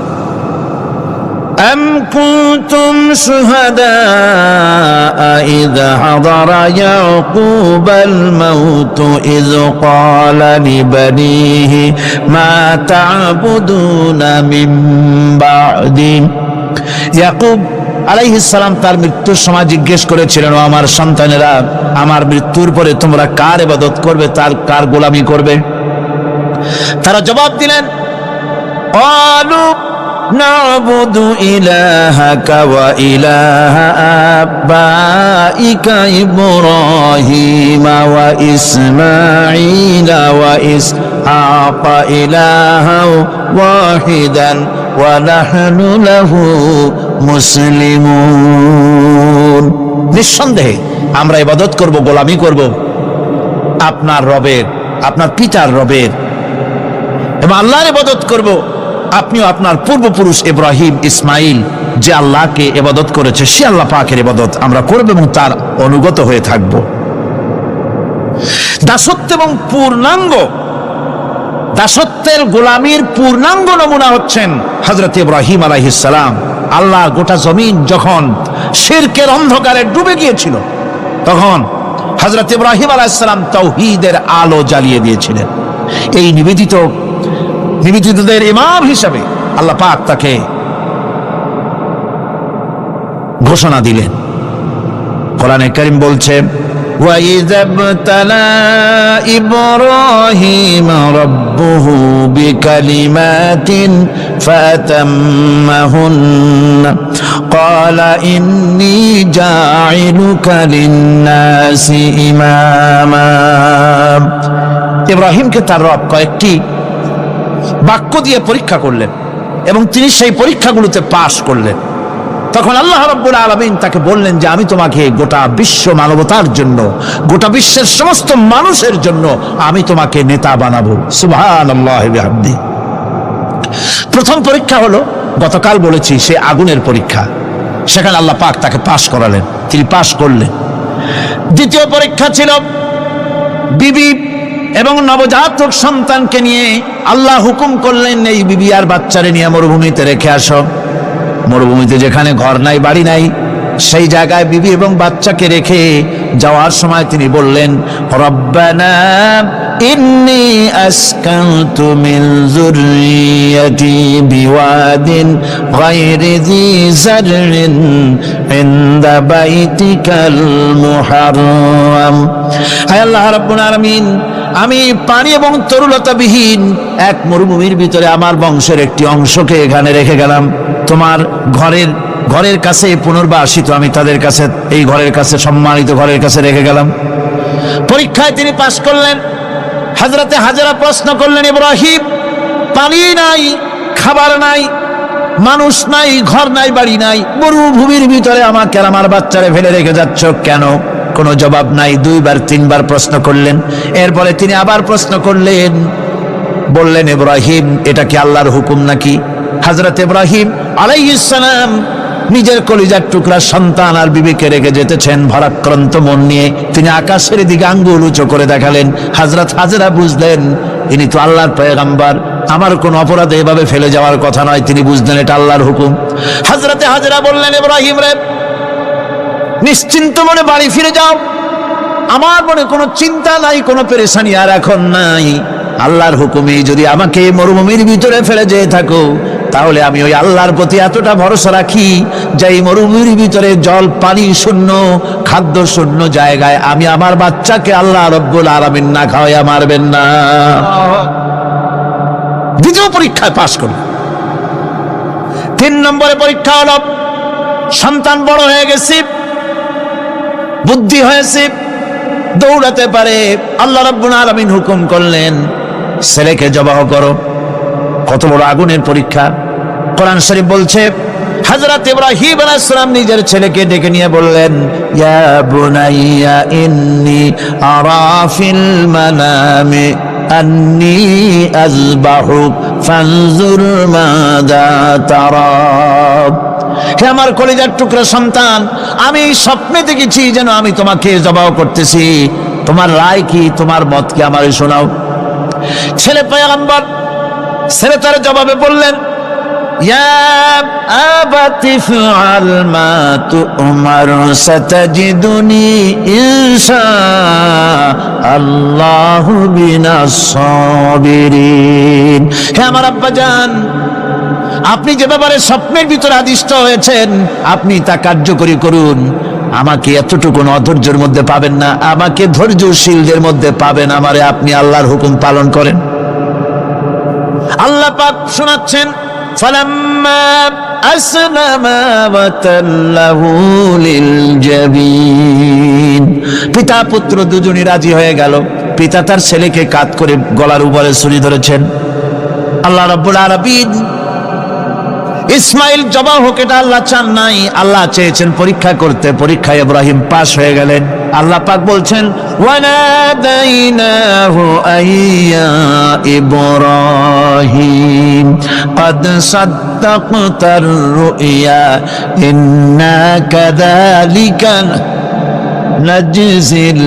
أم كنتم شهداء إذ حضر يعقوب الموت إذ قال لبنيه ما تعبدون من بعدي। ইয়াকুব আলাইহিস সালাম তার মৃত্যুর সময় জিজ্ঞেস করেছিলেন, ও আমার সন্তানেরা, আমার মৃত্যুর পরে তোমরা কার ইবাদত করবে, কার গোলামি করবে? তারা জবাব দিলেন, قالوا نعبد إلهك وإله آبائك إبراهيم وإسماعيل وإسحاق إلها واحدا ونحن له মুসলিমুন। নিঃসন্দেহে আমরা ইবাদত করব, গোলামি করব আপনার রবের, আপনার পিতার রবের, এবং আল্লাহর ইবাদত করব। আপনিও আপনার পূর্বপুরুষ ইব্রাহিম, ইসমাইল যে আল্লাহকে ইবাদত করেছে, সে আল্লাহ পাকের ইবাদত আমরা করব এবং তার অনুগত হয়ে থাকব। দাসত্ব এবং দাসত্বের গোলামির পূর্ণাঙ্গ নমুনা হচ্ছেন হযরত ইব্রাহিম আলাইহিস সালাম। আল্লাহর গোটা জমিন যখন শিরকের অন্ধকারে ডুবে গিয়েছিল, তখন হযরত ইব্রাহিম আলাইহিস সালাম তাওহীদের আলো জ্বালিয়ে দিয়েছিলেন। এই নিবেদিতদের ইমাম হিসাবে আল্লাহ পাক তাকে ঘোষণা দিলেন। কোরআনে কারীম বলছে, وَإِذَا ابْتَلَى إِبْرَاهِيمَ رَبُّهُ بِكَلِمَاتٍ فَأَتَمَّهُنَّ قَالَ إِنِّي جَاعِلُكَ لِلنَّاسِ إِمَامًا। ইব্রাহিমকে তার রব কয়েকটি বাক্য দিয়ে পরীক্ষা করলেন এবং তিনি সেই পরীক্ষাগুলোতে পাশ করলেন। তখন আল্লাহ রাব্বুল আলামিন তাকে বললেন যে আমি তোমাকে গোটা বিশ্ব মানবতার জন্য, গোটা বিশ্বের সমস্ত মানুষের জন্য আমি তোমাকে নেতা বানাবো। সুবহানাল্লাহি বিহামদি। প্রথম পরীক্ষা হলো গতকাল বলেছি সে আগুনের পরীক্ষা, সেখানে আল্লাহ পাক তাকে পাশ করালেন, তিনি পাশ করলেন। দ্বিতীয় পরীক্ষা ছিল বিবি এবং নবজাতক সন্তানকে নিয়ে আল্লাহ হুকুম করলেন, এই বিবি আর বাচ্চারে নিয়ে মরুভূমিতে রেখে আসো। মরুভূমিতে যেখানে ঘর নাই বাড়ি নাই, সেই জায়গায় বিবি এবং বাচ্চাকে রেখে যাওয়ার সময় তিনি বললেন, রব্বানা ইন্নী আসকানতু মিন যুররিয়্যাতি বিওয়াদিন গায়রি যী যাররিন ইনদা বাইতিকাল মুহাররাম। হে আল্লাহ রাব্বুল আলামিন, আমি পানি এবং তরুলতাবিহীন এক মরুভূমির ভিতরে আমার বংশের একটি অংশকে এখানে রেখে গেলাম, তোমার ঘরের কাছে পুনর্বাসিত, আমি তাদের কাছে, এই ঘরের কাছে, সম্মানিত ঘরের কাছে রেখে গেলাম। পরীক্ষায় তিনি পাশ করলেন। হযরতে হাজেরা প্রশ্ন করলেন, ইব্রাহিম, পানি নাই, খাবার নাই, মানুষ নাই, ঘর নাই, বাড়ি নাই, মরুভূমির ভিতরে আমাকে আর আমার বাচ্চারে ফেলে রেখে যাচ্ছ কেন? কোনো জবাব নাই। 2 বার 3 বার প্রশ্ন করলেন। এরপরে তিনি আবার প্রশ্ন করলেন, বললেন, ইব্রাহিম, এটা কি আল্লাহর হুকুম নাকি? হযরত ইব্রাহিম আলাইহিস সালাম নিজের কলিজার টুকরা সন্তান আর বিবিকে রেখে যেতেছেন ভারাক্রান্ত মন নিয়ে। তিনি আকাশের দিকে আঙ্গুল উঁচু করে দেখালেন। হযরত হাজেরা বুঝলেন ইনি তো আল্লাহর পয়গম্বর, আমার কোন অপরাধে এভাবে ফেলে যাওয়ার কথা নয়। তিনি বুঝলেন এটা আল্লাহর হুকুম। হযরতে হাজেরা বললেন, ইব্রাহিম রে, নিশ্চিন্ত মনে বাড়ি ফিরে যাও, আমার মনে কোনো চিন্তা নাই, কোনো পেরেশানি আর এখন নাই। আল্লাহর হুকুমে যদি আমাকে মরুভূমির ভিতরে ফেলে যেয়ে থাকো, তাহলে আমি ওই আল্লাহর প্রতি এতটা ভরসা রাখি যে এই মরুভূমির ভিতরে জল পানি শূন্য, খাদ্য শূন্য জায়গায় আমি আমার বাচ্চাকে আল্লাহ রব্বুল আলামিন না খাওয়াইয়া মারবেন না। দ্বিতীয় পরীক্ষায় পাশ করল। 3 নম্বরে পরীক্ষা হলো, সন্তান বড় হয়ে গেছে, বুদ্ধি হয়েছে, দৌড়াতে পারে। আল্লাহ রাব্বুল আলামিন হুকুম করলেন, ছেলেকে জবাহ করো। কত বড় আগুনের পরীক্ষা! কোরআন শরীফ বলছে, হযরত ইব্রাহিম আলাইহিস সালাম নিজের ছেলেকে ডেকে নিয়ে বললেন, ইয়া বুনাইয়া ইন্নী আরা ফিল মানামি আন্নী আযবাহুক ফানজুর মাযা তারা। হে আমার কলিজার টুকরা সন্তান, আমি স্বপ্নে দেখেছি যেন আমি তোমাকে জবাহ করতেছি, তোমার রায় কি, তোমার মত কি, আমারে শোনাও। ছেলে পয়গম্বর, ছেলে তার জবাবে বললেন, ইয়া আবাতি ফাআল মা তু'মার সাতাজিদুনি ইনশাআল্লাহু মিনাস সাবিরিন। হে আমার আব্বাজান, আপনি যে ব্যাপারে স্বপ্নের ভিতরে আদিষ্ট হয়েছেন, আপনি তা কার্যকরী করুন। আমাকে এতটুকু অধৈর্যের মধ্যে পাবেন না, আমাকে ধৈর্যশীলদের মধ্যে পাবেন। আমারে আপনি আল্লাহর হুকুম পালন করেন। আল্লাহ পাক শোনাচ্ছেন, ফালাম্মা আসলামা ওয়া তাল্লাহু লিল জাবিন। পিতা পুত্র দুজনই রাজি হয়ে গেল। পিতা তার ছেলেকে কাঁধ করে গলার উপরে ছুরি ধরেছেন। আল্লাহ রাব্বুল আলামিন ইসমাইল জবাহ হোক, এটা আল্লাহ চান নাই, আল্লাহ চেয়েছেন পরীক্ষা করতে। পরীক্ষায় ইব্রাহিম পাশ হয়ে গেলেন। আল্লাহ পাক বলছেন, ওয়ানাদাইনাহু আইয়া ইব্রাহিম ক্বাদ সাদ্দাকতার রুইয়া ইন্না কাযালিকা নাজজিল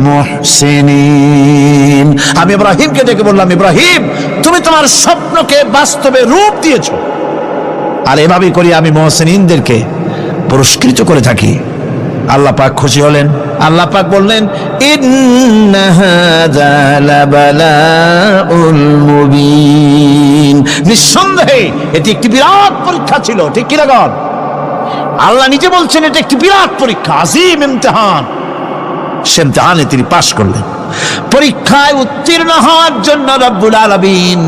মুহসিনিন। আমি ইব্রাহিমকে ডেকে বললাম, ইব্রাহিম, তুমি তোমার স্বপ্নকে বাস্তবে রূপ দিয়েছো, আর এভাবেই করি আমি মুহসিনিনদেরকে পুরস্কৃত করে থাকি। আল্লাহ পাক খুশি হলেন। আল্লাহ পাক বললেন, ইন্না হাযা লাবালাউল মুবিন। নিঃসন্দেহে এটি একটি বিরাট পরীক্ষা ছিল, ঠিক কি না? আল্লাহ নিজে বলছেন এটা একটি বিরাট পরীক্ষা, আজিম ইমতিহান। সে ইমতিহানে তিনি পাশ করলেন। পরীক্ষায় উত্তীর্ণ হওয়ার জন্য রব্বুল আলামিন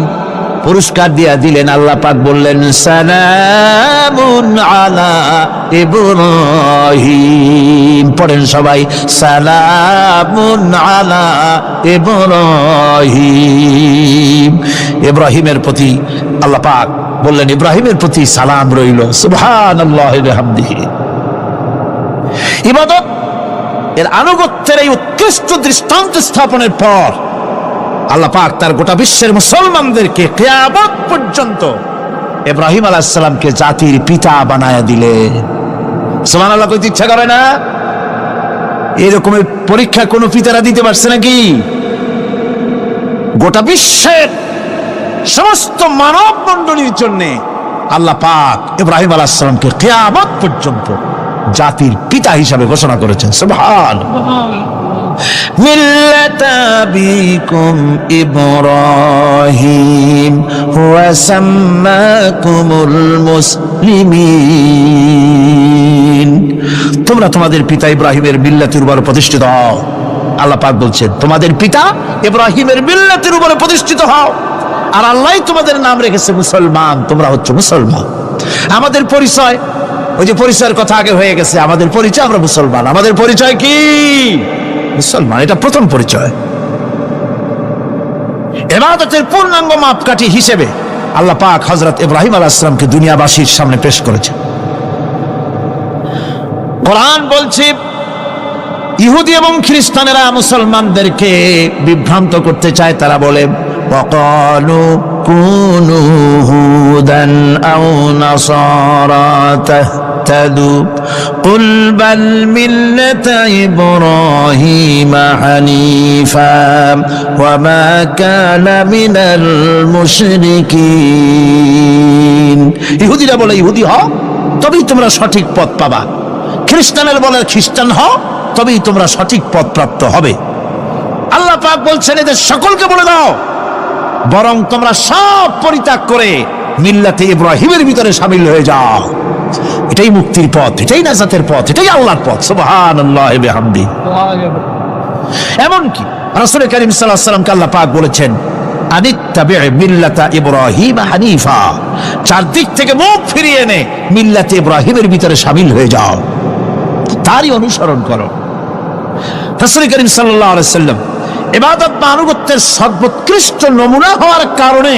পুরস্কার দিয়া দিলেন। আল্লাহ পাক বললেন, সালামুন আলা ইব্রাহিম। পড়েন সবাই, সালামুন আলা ইব্রাহিম। ইব্রাহিমের প্রতি আল্লাহ পাক বললেন, ইব্রাহিমের প্রতি সালাম রইল। সুবহানাল্লাহি ওয়া বিহামদিহি। ইবাদত এর আনুগত্যের এই উৎকৃষ্ট দৃষ্টান্ত স্থাপনের পর আল্লাহ পাক তার গোটা বিশ্বের মুসলমানদেরকে কিয়ামত পর্যন্ত ইব্রাহিম আলাইহিস সালামকে জাতির পিতা বানায়া দিলেন। সুবহানাল্লাহ কইতে ইচ্ছা করে না? এরকমের পরীক্ষা কোন পিতারা দিতে পারছে নাকি? গোটা বিশ্বের সমস্ত মানব মণ্ডলীর জন্য আল্লাহ পাক ইব্রাহিম আলাইহিস সালামকে কিয়ামত পর্যন্ত জাতির পিতা হিসাবে ঘোষণা করেছেন। সুবহানাল্লাহ। মিল্লাতা আবিকুম ইব্রাহিম হুয়া সাম্মাকুমুল মুসলিমিন। তোমরা তোমাদের পিতা ইব্রাহিমের মিল্লাতের উপর প্রতিষ্ঠিত হও। আল্লাহ পাক বলছেন তোমাদের পিতা ইব্রাহিমের মিল্লাতের উপরে প্রতিষ্ঠিত হও, আর আল্লাহ তোমাদের নাম রেখেছে মুসলমান, তোমরা হচ্ছে মুসলমান। আমাদের পরিচয়, ওই যে পরিচয়ের কথা আগে হয়ে গেছে, আমাদের পরিচয় আমরা মুসলমান। আমাদের পরিচয় কি? মুসলমান। এটা প্রথম পরিচয়। ইবাদতের পূর্ণাঙ্গ মাপকাঠি হিসেবে আল্লাহ পাক হযরত ইব্রাহিম আলাইহিস সালামকে দুনিয়াবাসীর সামনে পেশ করেছেন। কোরআন বলছে ইহুদি এবং খ্রিস্টানেরা মুসলমানদেরকে বিভ্রান্ত করতে চায়। তারা বলে وقالوا كونوا هودا أو نصارى تهتدوا قل بل ملة إبراهيم حنيفا وما كان من المشركين। ইহুদিরা বলে ইহুদি হও তবেই তোমরা সঠিক পথ পাবা, খ্রিস্টানের বলে খ্রিস্টান হও তবেই তোমরা সঠিক পথ প্রাপ্ত হবে। আল্লাহ পাক বলছেন এদের সকলকে বলে দাও বরং তোমরা সব পরিত্যাগ করে মিল্লাতে ইব্রাহিমের ভিতরে শামিল হয়ে যাও। এটাই মুক্তির পথ, এটাই নাজাতের পথ, এটাই আল্লাহর পথ। সুবহানাল্লাহি ওয়া বিহামদিহি। এমনকি রাসূল কারীম সাল্লাল্লাহু আলাইহি ওয়াসাল্লামকে আল্লাহ পাক বলেছেন আনিত্তাবি মিল্লাতা ইব্রাহিম হানিফা, চারদিক থেকে মুখ ফিরিয়ে এনে মিল্লাতে ইব্রাহিমের ভিতরে শামিল হয়ে যাও, তারই অনুসরণ করো। রাসূল কারীম সাল্লাল্লাহু আলাইহি ওয়াসাল্লাম ইবাদত বা আনুগত্যের সর্বোৎকৃষ্ট নমুনা হওয়ার কারণে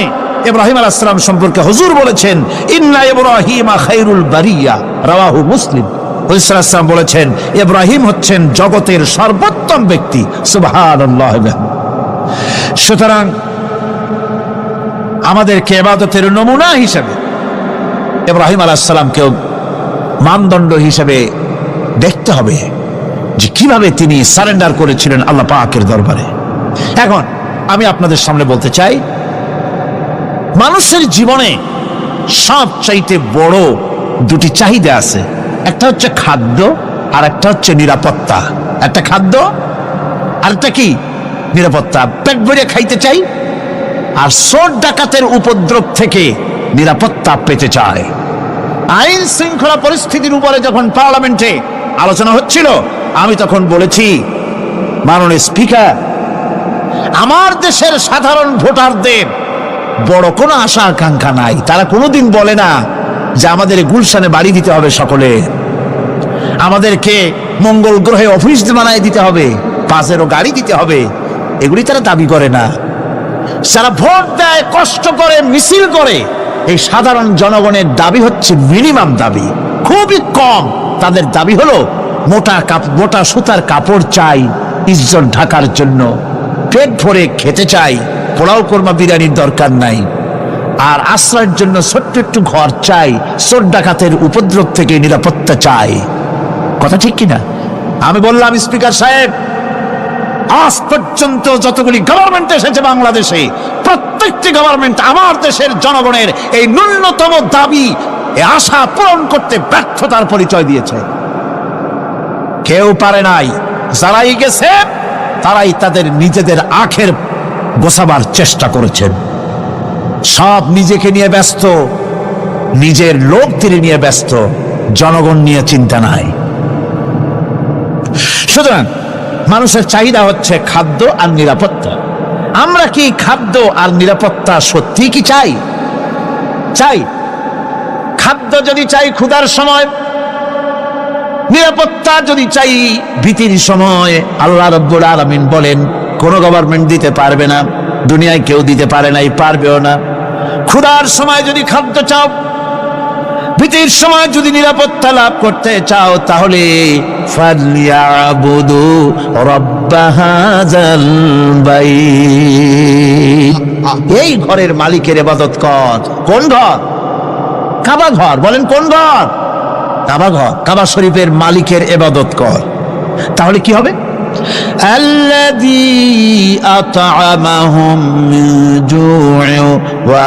ইব্রাহিম আলাইহিস সালাম সম্পর্কে হুজুর বলেছেন ইন্না ইব্রাহিমা খায়রুল বারিয়া, রাওয়াহু মুসলিম। রাসূল সাল্লাল্লাহু আলাইহি ওয়াসাল্লাম বলেছেন ইব্রাহিম হচ্ছেন জগতের সর্বোত্তম ব্যক্তি। সুবহানাল্লাহ। সুতরাং আমাদেরকে ইবাদতের নমুনা হিসেবে ইব্রাহিম আলাইহিস সালামকে মানদণ্ড হিসেবে দেখতে হবে যে কিভাবে তিনি সারেন্ডার করেছিলেন আল্লাহ পাকের দরবারে। এখন আমি আপনাদের সামনে বলতে চাই মানুষের জীবনে সবচাইতে বড় দুটি চাহিদা আছে, একটা হচ্ছে খাদ্য আর একটা হচ্ছে নিরাপত্তা। একটা খাদ্য আর একটা কি? নিরাপত্তা। পেট ভরে খাইতে চাই আর চোর ডাকাতের উপদ্রব থেকে নিরাপত্তা পেতে চায়। আইন শৃঙ্খলা পরিস্থিতির উপরে যখন পার্লামেন্টে আলোচনা হচ্ছিল আমি তখন বলেছি মাননীয় স্পিকার, আমার দেশের সাধারণ ভোটারদের বড় কোনো আশা আকাঙ্ক্ষা নাই। তারা কোনোদিন বলে না যে আমাদের গুলশানে বাড়ি দিতে হবে সকলে, আমাদেরকে মঙ্গল গ্রহে অফিস বানায় দিতে হবে, পাঁচেরও গাড়ি দিতে হবে, এগুলি তারা দাবি করে না। যারা ভোট দেয়, কষ্ট করে, মিছিল করে, এই সাধারণ জনগণের দাবি হচ্ছে মিনিমাম দাবি, খুবই কম। তাদের দাবি হলো মোটা সুতার কাপড় চাই ইজ্জত ঢাকার জন্য, পেট ভরে খেতে চাই, পোলাও কোরমা বিরিয়ানির দরকার নাই, আর আশ্রয়ের জন্য ছোট্ট একটু ঘর চাই, চোর ডাকাতের উপদ্রব থেকে নিরাপত্তা চাই। কথা ঠিক কিনা? আমি বললাম স্পিকার সাহেব, আজ পর্যন্ত যতগুলি গভর্নমেন্ট এসেছে বাংলাদেশে, প্রত্যেকটি গভর্নমেন্ট আমার দেশের জনগণের এই ন্যূনতম দাবি, এই আশা পূরণ করতে ব্যর্থতার পরিচয় দিয়েছে। কেউ পারে নাই। যারাই গেছে তারাই তাদের নিজেদের আখের গোছাবার চেষ্টা করেছেন। সব নিজেকে নিয়ে ব্যস্ত, নিজের লোকদের নিয়ে ব্যস্ত, জনগণ নিয়ে চিন্তা নাই। সুতরাং মানুষের চাহিদা হচ্ছে খাদ্য আর নিরাপত্তা। আমরা কি খাদ্য আর নিরাপত্তা সত্যি কি চাই? চাই। খাদ্য যদি চাই ক্ষুধার সময়, নিরাপত্তা যদি চাই ভীতির সময়, আল্লাহ রাব্বুল আলামিন বলেন কোন গভর্নমেন্ট দিতে পারবে না, দুনিয়ায় কেউ দিতে পারে নাই, পারবেও না। ক্ষুধার সময় যদি খাদ্য চাও, ভীতির সময় যদি নিরাপত্তা লাভ করতে চাও, তাহলে ফালিয়াবুদু রাব্ব হাযাল বাইত, এই ঘরের মালিকের ইবাদত কর। কোন ঘর? কাবা ঘর, বলেন কোন ঘর? কাবা ঘর। কাবা শরীফের মালিকের ইবাদত কর, তাহলে কি হবে? আল্লাযী আত'আমাহুম মিন জু'ই ওয়া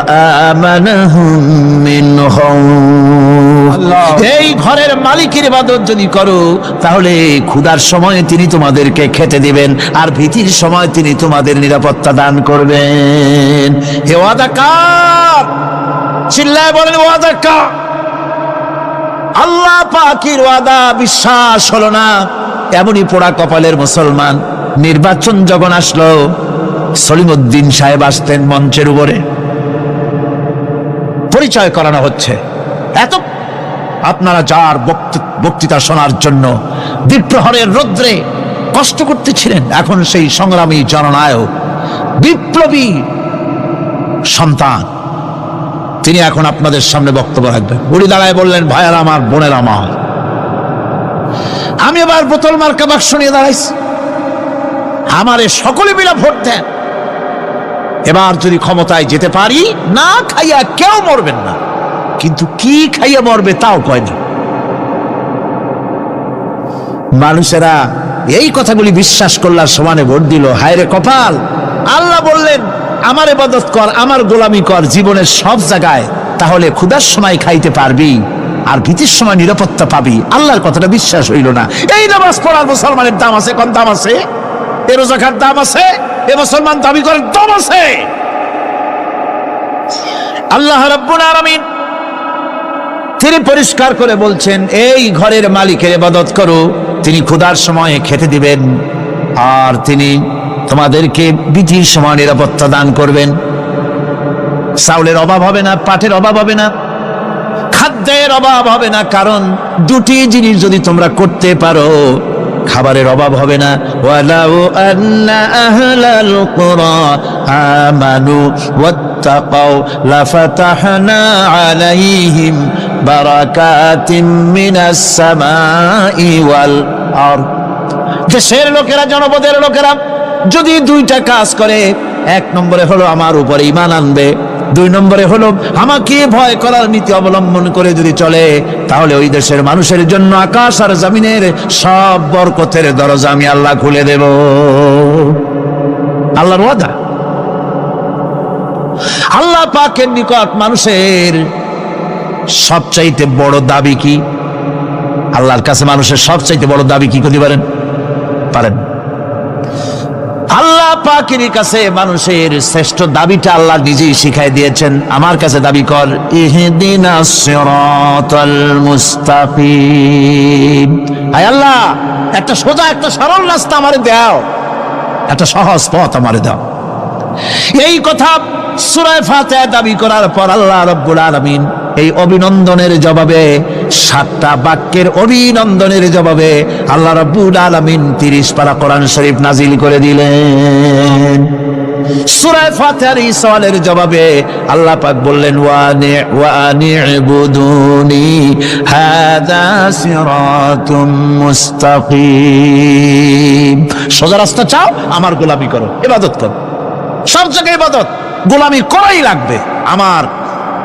আমানাহুম মিন খাউফ। এই ঘরের মালিকের ইবাদত যদি করো তাহলে ক্ষুধার সময় তিনি তোমাদেরকে খেতে দিবেন, আর ভীতির সময় তিনি তোমাদের নিরাপত্তা দান করবেন। হে ওয়াদা কার? চিল্লায় বলেন ওয়াদা কার? আল্লাহ পাকের ওয়াদা বিশ্বাস হলো না, এমনই পোড়া কপালের মুসলমান। নির্বাচন যখন আসলো, সলিমউদ্দিন সাহেব আসতেন মঞ্চের উপরে, পরিচয় করানো হচ্ছে। এত আপনারা যার বক্তৃতা শোনার জন্য দ্বীপ্রহরের রৌদ্রে কষ্ট করতেছিলেন, এখন সেই সংগ্রামী জননায়ক বিপ্লবী সন্তান, তিনি এখন আপনাদের সামনে বক্তব্য রাখবেন। বুড়ি দাঁড়ায় বললেন, ভাইয়ারা আমার, বোনেরা আমার, আমি এবার বোতল মার্কা বাক্স নিয়ে দাঁড়াইছি, আমারে সকলে মিলে ভোট দেন। এবার যদি ক্ষমতায় যেতে পারি, না খাইয়া কেউ মরবেন না, কিন্তু কি খাইয়া মরবে তাও কয় না। মানুষেরা এই কথাগুলি বিশ্বাস করলার সমানে ভোট দিল। হায় রে কপাল! আল্লাহ বললেন, আমার ইবাদত কর, আমার গোলামি কর জীবনের সব জায়গায়, তাহলে ক্ষুধার সময় খাইতে পারবি আর ভীতির সময় নিরাপত্তা পাবি। আল্লাহর কথাটা বিশ্বাস হইল না। এই নামাজ পড়ার মুসলমানের দাম আছে, কোন দাম আছে? এ রোজা খাওয়ার দাম আছে, এ মুসলমান দাবি করার দাম আছে। আল্লাহ রাব্বুল আলামিন তিনি পরিষ্কার করে বলছেন, এই ঘরের মালিকের ইবাদত করো, তিনি ক্ষুধার সময়ে খেতে দিবেন, আর তিনি তোমাদেরকে ভীতির সময় নিরাপত্তা দান করবেন। চাউলের অভাব হবে না, পাটের অভাব হবে না, খাদ্যের অভাব হবে না, কারণ দুটি জিনিস যদি তোমরা করতে পারো, খাবারের অভাব হবে না। ওয়ালাউ আন্না আহলাল কুরা আমানু ওয়াত্তাকাউ লাফাতাহনা আলাইহিম বারাকাতিম মিনাস সামাই ওয়াল আরদ। দেশের লোকেরা, জনপদের লোকেরা যদি দুইটা কাজ করে, এক নম্বরে হলো আমার উপরে ঈমান আনবে, দুই নম্বরে হলো আমাকে ভয় করার নীতি অবলম্বন করে যদি চলে, তাহলে ওই দেশের মানুষের জন্য আকাশ আর জমিনের সব বরকতের দরজা আমি আল্লাহ খুলে দেব। আল্লাহর ওয়াদা। আল্লাহ পাকের নিকট মানুষের সবচাইতে বড় দাবি কি? আল্লাহর কাছে মানুষের সবচাইতে বড় দাবি কি করতে পারেন? আল্লাহ পাকের কাছে মানুষের শ্রেষ্ঠ দাবিটা আল্লাহ নিজেই শিখাই দিয়েছেন। আমার কাছে দাবি কর, ইহদিনাস সিরাতাল মুস্তাকিম। আয় আল্লাহ, একটা সোজা, একটা সরল রাস্তা আমারে দাও, একটা সহজ পথ আমারে দাও। এই কথা সূরা ফাতিহা দাবি করার পর আল্লাহ রাব্বুল আলামিন এই অভিনন্দনের জবাবে, 7টা বাক্যের অভিনন্দনের জবাবে আল্লাহ রাব্বুল আলামিন 30 পারা কোরআন শরীফ নাজিল করে দিলেন। সূরা ফাতিহার এই সওয়ালের জবাবে আল্লাহ পাক বললেন, ওয়া আনি'বুদুনি হাযা সিরাতুম মুস্তাকিম। সোজা রাস্তা চাও, আমার গোলামি করো, ইবাদত করো। সব জায়গায় ইবাদত, গোলামি করাই লাগবে। আমার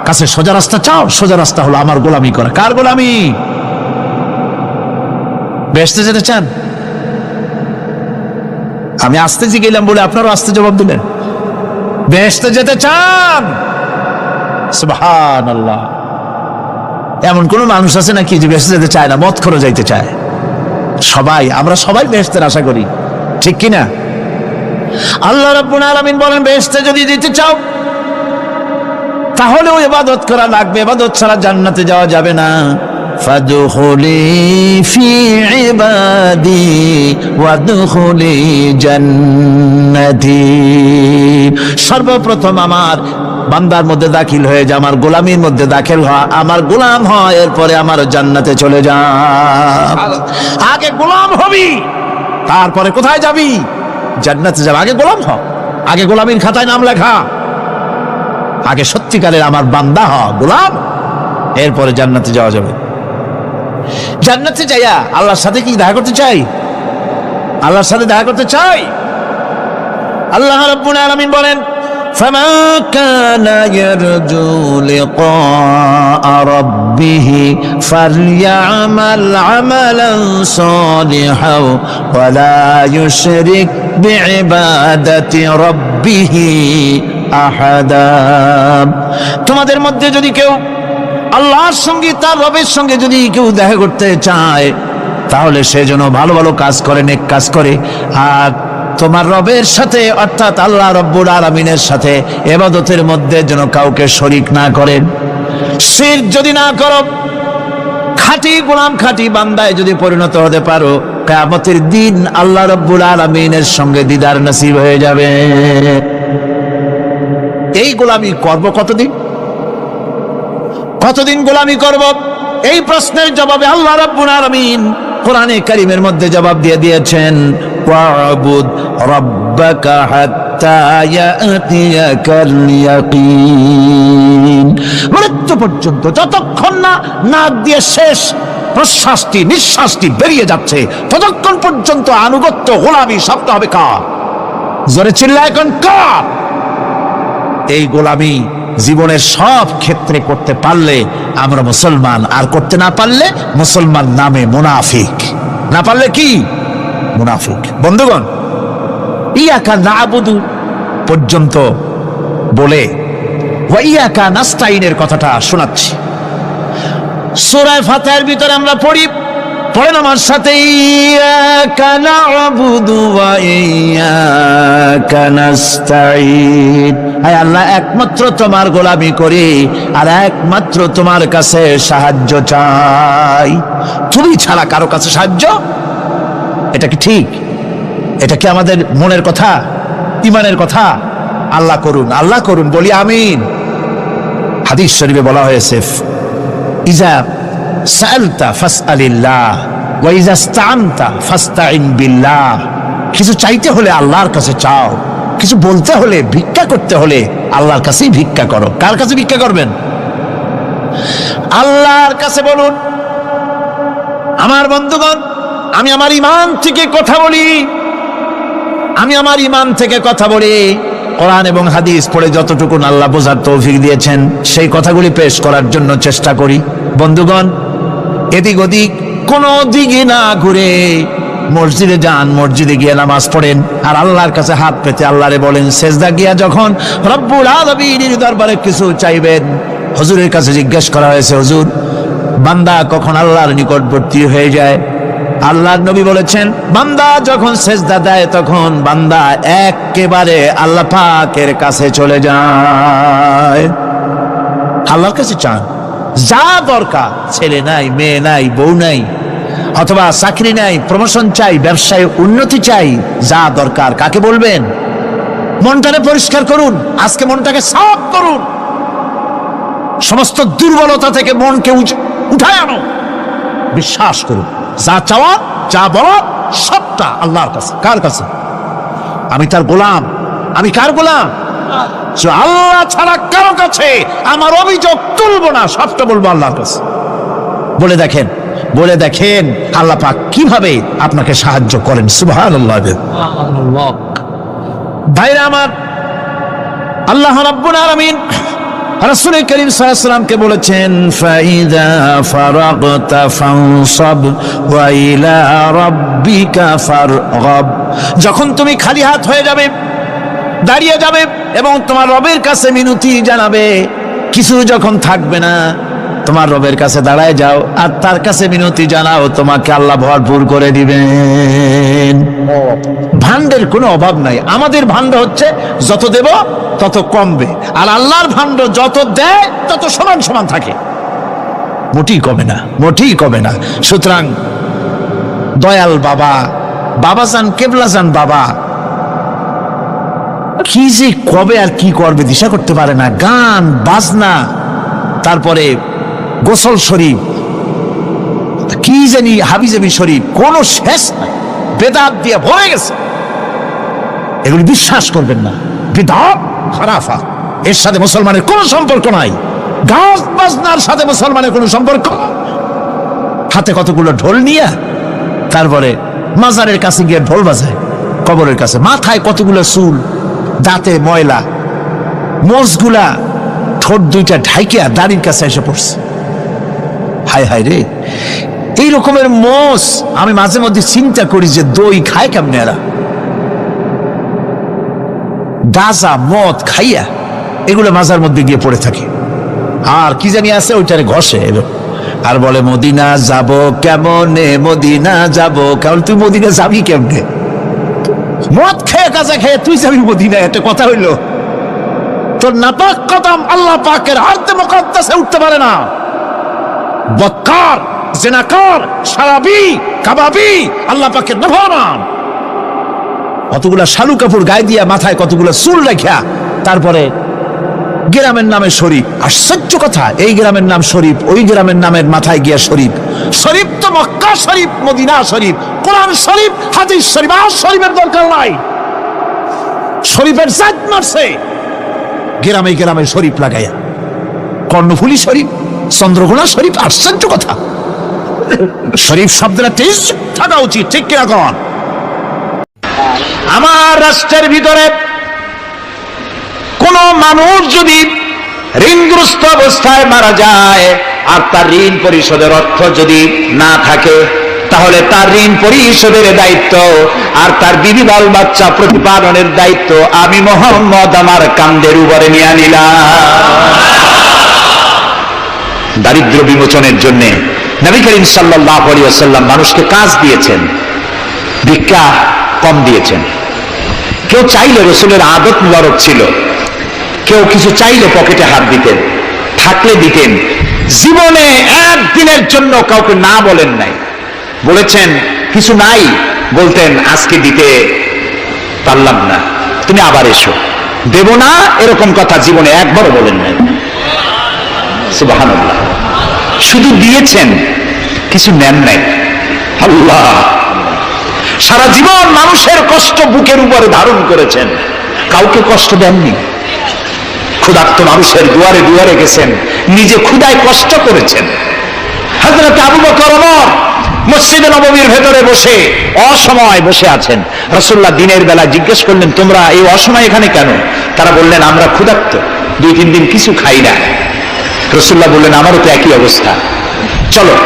কাছে সোজা রাস্তা চাও, সোজা রাস্তা হলো আমার গোলামি করা। কার গোলামি? বেহেশতে যেতে চান? আমি আস্তে গেলাম বলে আপনারও আস্তে জবাব দিলেন। বেহেশতে যেতে চান? সুবহানাল্লাহ। এমন কোন মানুষ আছে নাকি যে বেহেশতে যেতে চায় না? মদ খোর যাইতে চায়। সবাই, আমরা সবাই বেহেশতের আশা করি, ঠিক কিনা? আল্লাহ রাব্বুল আলামিন বলেন, বেহেশতে যদি যেতে চাও তাহলেও ইবাদত করা লাগবে, ইবাদত ছাড়া জান্নাতে যাওয়া যাবে না। ফাদখুলি ফি ইবাদি ওয়াদখুলি জান্নাতি। সর্বপ্রথম আমার বান্দার মধ্যে দাখিল হয়ে যা, আমার গোলামির মধ্যে দাখিল হ, আমার গোলাম হয়, এরপরে আমার জান্নাতে চলে যা। আগে গোলাম হবি, তারপরে কোথায় যাবি? জান্নাতে যাবে। আগে গোলাম হ, আগে গোলামির খাতায় নাম লেখা, আগে সত্যিকারের আমার বান্দা হ, গোলাম, এরপরে জান্নাতে যাওয়া যাবে। জান্নাতে যাইয়া আল্লাহর সাথে কি দেখা করতে চাই? আল্লাহর সাথে দেখা করতে চাই। আল্লাহ রাব্বুল আলামিন বলেন, فمن كان يرجو لقاء ربه فليعمل عملا صالحا ولا يشرك بعبادة ربه أحدا। তোমাদের মধ্যে যদি কেউ আল্লাহর সঙ্গে তার রবের সঙ্গে যদি কেউ দেখা করতে চায় তাহলে সে যেন ভালো ভালো কাজ করে, নেক কাজ করে, আর তোমার রবের সাথে অর্থাৎ আল্লাহ রব্বুল আলামিনের সাথে ইবাদতের মধ্যে যেন কাউকে শরীক না করেন। শিরক যদি না করো, খাঁটি গোলাম খাঁটি বান্দায় যদি পরিণত হতে পারো, কিয়ামতের দিন আল্লাহ রব্বুল আলামিনের সঙ্গে দিদার নসিব হয়ে যাবে। এই গোলামি করব কতদিন? কতদিন গোলামি করব? এই প্রশ্নের জবাবে আল্লাহ রাব্বুল আলামিন কোরআনে কারীমের মধ্যে জবাব দিয়ে দিয়েছেন, ওয়া'বুদ রাব্বাকা হাত্তা ইয়াতিয়াকাল ইয়াকিন। মৃত্যু পর্যন্ত যতক্ষণ না নাক দিয়ে শেষ প্রশ্বাসটি নিঃশ্বাসটি বেরিয়ে যাচ্ছে ততক্ষণ পর্যন্ত আনুগত্য গোলামি শব্দ হবে কার? জোরে চিল্লায় এখন কার? এই গোলামি জীবনের সব ক্ষেত্রে করতে পারলে আমরা মুসলমান, আর করতে না পারলে মুসলমান নামে মুনাফিক। না পারলে কি? মুনাফিক। বন্ধুগণ, ইয়াকা না'বুদু পর্যন্ত বলে ওয়া ইয়াকা নাস্তাইনের কথাটা শোনাচ্ছি। সূরা ফাতিহার ভিতরে আমরা পড়ি, পড়েন আমার সাথে, ইয়াকা না'বুদু ওয়া ইয়াকা নাস্তাইন। হায় আল্লাহ, একমাত্র তোমার গোলামি করি আর একমাত্র তোমার কাছে সাহায্য চাই। তুমি ছাড়া কারো কাছে সাহায্য? এটা কি ঠিক? এটা কি আমাদের মনের কথা, ইমানের কথা? আল্লাহ করুন, আল্লাহ করুন, বলি আমিন। হাদিস শরীফে বলা হয়েছে, ইজা সাআলতা ফাসআলিল্লাহ ওয়া ইজা ইসতাআনতা ফাসতাইন বিল্লাহ। কিছু চাইতে হলে আল্লাহর কাছে চাও, কিছু বলতে হলে, ভিক্ষা করতে হলে আল্লাহর কাছেই ভিক্ষা করো। কার কাছে ভিক্ষা করবেন? আল্লাহর কাছে বলুন। আমার বন্ধুগণ, আমি আমার ঈমান থেকে কথা বলি, আমি আমার ঈমান থেকে কথা বলি। কোরআন এবং হাদিস পড়ে যতটুকু আল্লাহ বোঝার তৌফিক দিয়েছেন সেই কথাগুলি পেশ করার জন্য চেষ্টা করি। বন্ধুগণ, এদিক ওদিক কোনো দিকে না ঘুরে মসজিদে যান, মসজিদে গিয়ে নামাজ পড়েন আর আল্লাহর কাছে হাত পেতে আল্লাহরে বলেন। সেজদা গিয়া যখন রব্বুল আলামিনের দরবারে কিছু চাইবেন, হুজুরের কাছে জিজ্ঞেস করা হয়েছে, হুজুর, বান্দা কখন আল্লাহর নিকটবর্তী হয়ে যায়? আল্লাহর নবী বলেছেন, বান্দা যখন সেজদা দেয় তখন বান্দা একেবারে আল্লাহ পাকের কাছে চলে যায়। আল্লাহর কাছে চান যা দরকার, ছেলে নাই, মেয়ে নাই, বউ নাই, অথবা চাকরি নাই, প্রমোশন চাই, ব্যবসায় উন্নতি চাই, যা দরকার কাকে বলবেন? মনটাকে পরিষ্কার করুন, আজকে মনটাকে সাফ করুন, সমস্ত দুর্বলতা থেকে মনকে উঠায় আনো, বিশ্বাস করুন, যা চাওয়া যা বলা সবটা আল্লাহর কাছে। কার কাছে? আমি তার গোলাম। আমি কার গোলাম? আল্লাহ ছাড়া কারো কাছে আমার অভিযোগ তুলবো না, সবটা বলবো আল্লাহর কাছে। বলে দেখেন, বলে দেখেন আল্লাহ পাক কিভাবে আপনাকে সাহায্য করেন। সুবহানাল্লাহ। ভাইরা আমার, আল্লাহ রাব্বুল আলামিন রাসূল করিম সাল্লাল্লাহু আলাইহি ওয়াসাল্লামকে বলেছেন, ফাইদা ফারাগতা ফানসাব ওয়া ইলা রাব্বিকা ফারগাব। যখন তুমি খালি হাত হয়ে যাবে, দাঁড়িয়ে যাবে এবং তোমার রবের কাছে মিনতি জানাবে, কিছু যখন থাকবে না, তোমার রবের কাছে দাঁড়ায় যাও আর তার কাছে মিনতি জানাও, তোমাকে আল্লাহ ভরপুর করে দিবেন। ভান্ডের কোনো অভাব নাই। আমাদের ভান্ড হচ্ছে যত দেব তত কমবে, আর আল্লাহর ভান্ড যত দেয় তত সমান সমান থাকে, মোটেই কমে না, মোটেই কমে না। সুতরাং দয়াল বাবা, বাবাজান, কেবলাজান বাবা কি যে কবে আর কি করবে দিশা করতে পারে না। গান বাজনা, তারপরে গোসল শরীফ, কি জানি হাবিজাবি শরীফ, কোনো শেষ নাই, বেদাত দিয়ে ভরে গেছে। এগুলি বিশ্বাস করবেন না, বিদআত খারাফা, এর সাথে মুসলমানের কোনো সম্পর্ক নাই। গান বাজনার সাথে মুসলমানের কোনো সম্পর্ক। হাতে কতগুলো ঢোল নিয়ে তারপরে মাজারের কাছে গিয়ে ঢোল বাজায়, কবরের কাছে, মাথায় কতগুলো চুল, দাঁতে ময়লা, মোষগুলা ঠোঁট দুইটা ঢাইকিয়া দাড়ির কাছে এসে পড়ছে। হায় হায় রে, এই রকমের মোষ আমি মাঝে মধ্যে চিন্তা করি যে দই খায় কেমনে এরা, গাঁজা মদ খাইয়া এগুলো মাজার মধ্যে গিয়ে পড়ে থাকে। আর কি জানি আছে ওইটারে ঘষে আর বলে মদিনা যাব কেমনে, মদিনা যাব কেমন। তুই মদিনা যাবি কেমনে? মদ খেয়ে গাঁজা খেয়ে তুই যাবি মদিনা? একটা কথা হইল? তোর নাপাক কদম আল্লাহ পাকের আরদে মুকদ্দাসে উঠতে পারে না। বদকার, জিনাকার, শারাবি, কাবাবি আল্লাহ পাকের নাফরমান। কতগুলা শালু কাপড় গায়ে দিয়া মাথায় কতগুলা চুল রাখিয়া তারপরে গ্রামের নামে শরীফ। আশ্চর্য কথা, এই গ্রামের নাম শরীফ, ওই গ্রামের নামের মাথায় গিয়া শরীফ। শরীফ তো মক্কা শরীফ, মদিনা শরীফ, কোরআন শরীফ, হাদিস শরীফ। আর শরীফের দরকার নাই। শরীফের জাত মারছে গ্রামে গ্রামে শরীফ লাগাইয়া। কর্ণফুলী শরীফ, চন্দ্রকোনা শরীফ। আশ্চর্য কথা, শরীফ শব্দটা তেজ থাকা উচিত, ঠিক কিনা কন? আমার রাষ্ট্রের ভিতরে কোন মানুষ যদি ঋণগ্রস্ত অবস্থায় মারা যায় আর তার ঋণ পরিশোধের অর্থ যদি না থাকে, তাহলে তার ঋণ পরিশোধের দায়িত্ব আর তার বিবি বাল বাচ্চা প্রতিপালনের দায়িত্ব আমি মোহাম্মদ আমার কাঁধের উপরে নিয়ে নিলাম। দারিদ্র বিমোচনের জন্য নবী করিম সাল্লাল্লাহু আলাইহি ওয়াসাল্লাম মানুষকে কাজ দিয়েছেন, ভিক্ষা কম দিয়েছেন। কেউ চাইলে, রাসূলের আদত মুবারক ছিল, কেউ কিছু চাইলে পকেটে হাত দিতেন, থাকলে দিতেন। জীবনে একদিনের জন্য কাউকে না বলেন নাই। বলেছেন কিছু নাই, বলতেন আজকে দিতে পারলাম না, তুমি আবার এসো, দেব না, এরকম কথা জীবনে একবারও বলেন নাই। সুবহানাল্লাহ। শুধু দিয়েছেন, কিছু নেন নাই। আল্লাহ, সারা জীবন মানুষের কষ্ট বুকের উপরে ধারণ করেছেন, কাউকে কষ্ট দেননি। ক্ষুধার্ত মানুষের দুয়ারে দুয়ারে গেছেন, নিজে ক্ষুধায় কষ্ট করেছেন। হযরত আবু বকর ওমর মসজিদে নববীর ভেতরে বসে অসময় বসে আছেন। রাসূলুল্লাহ দিনের বেলা জিজ্ঞেস করলেন, তোমরা এই অসময় এখানে কেন? তারা বললেন, আমরা ক্ষুধার্ত, 2-3 দিন কিছু খাই না। রাসূলুল্লাহ বললেন, আমারও তো একই অবস্থা, চলো।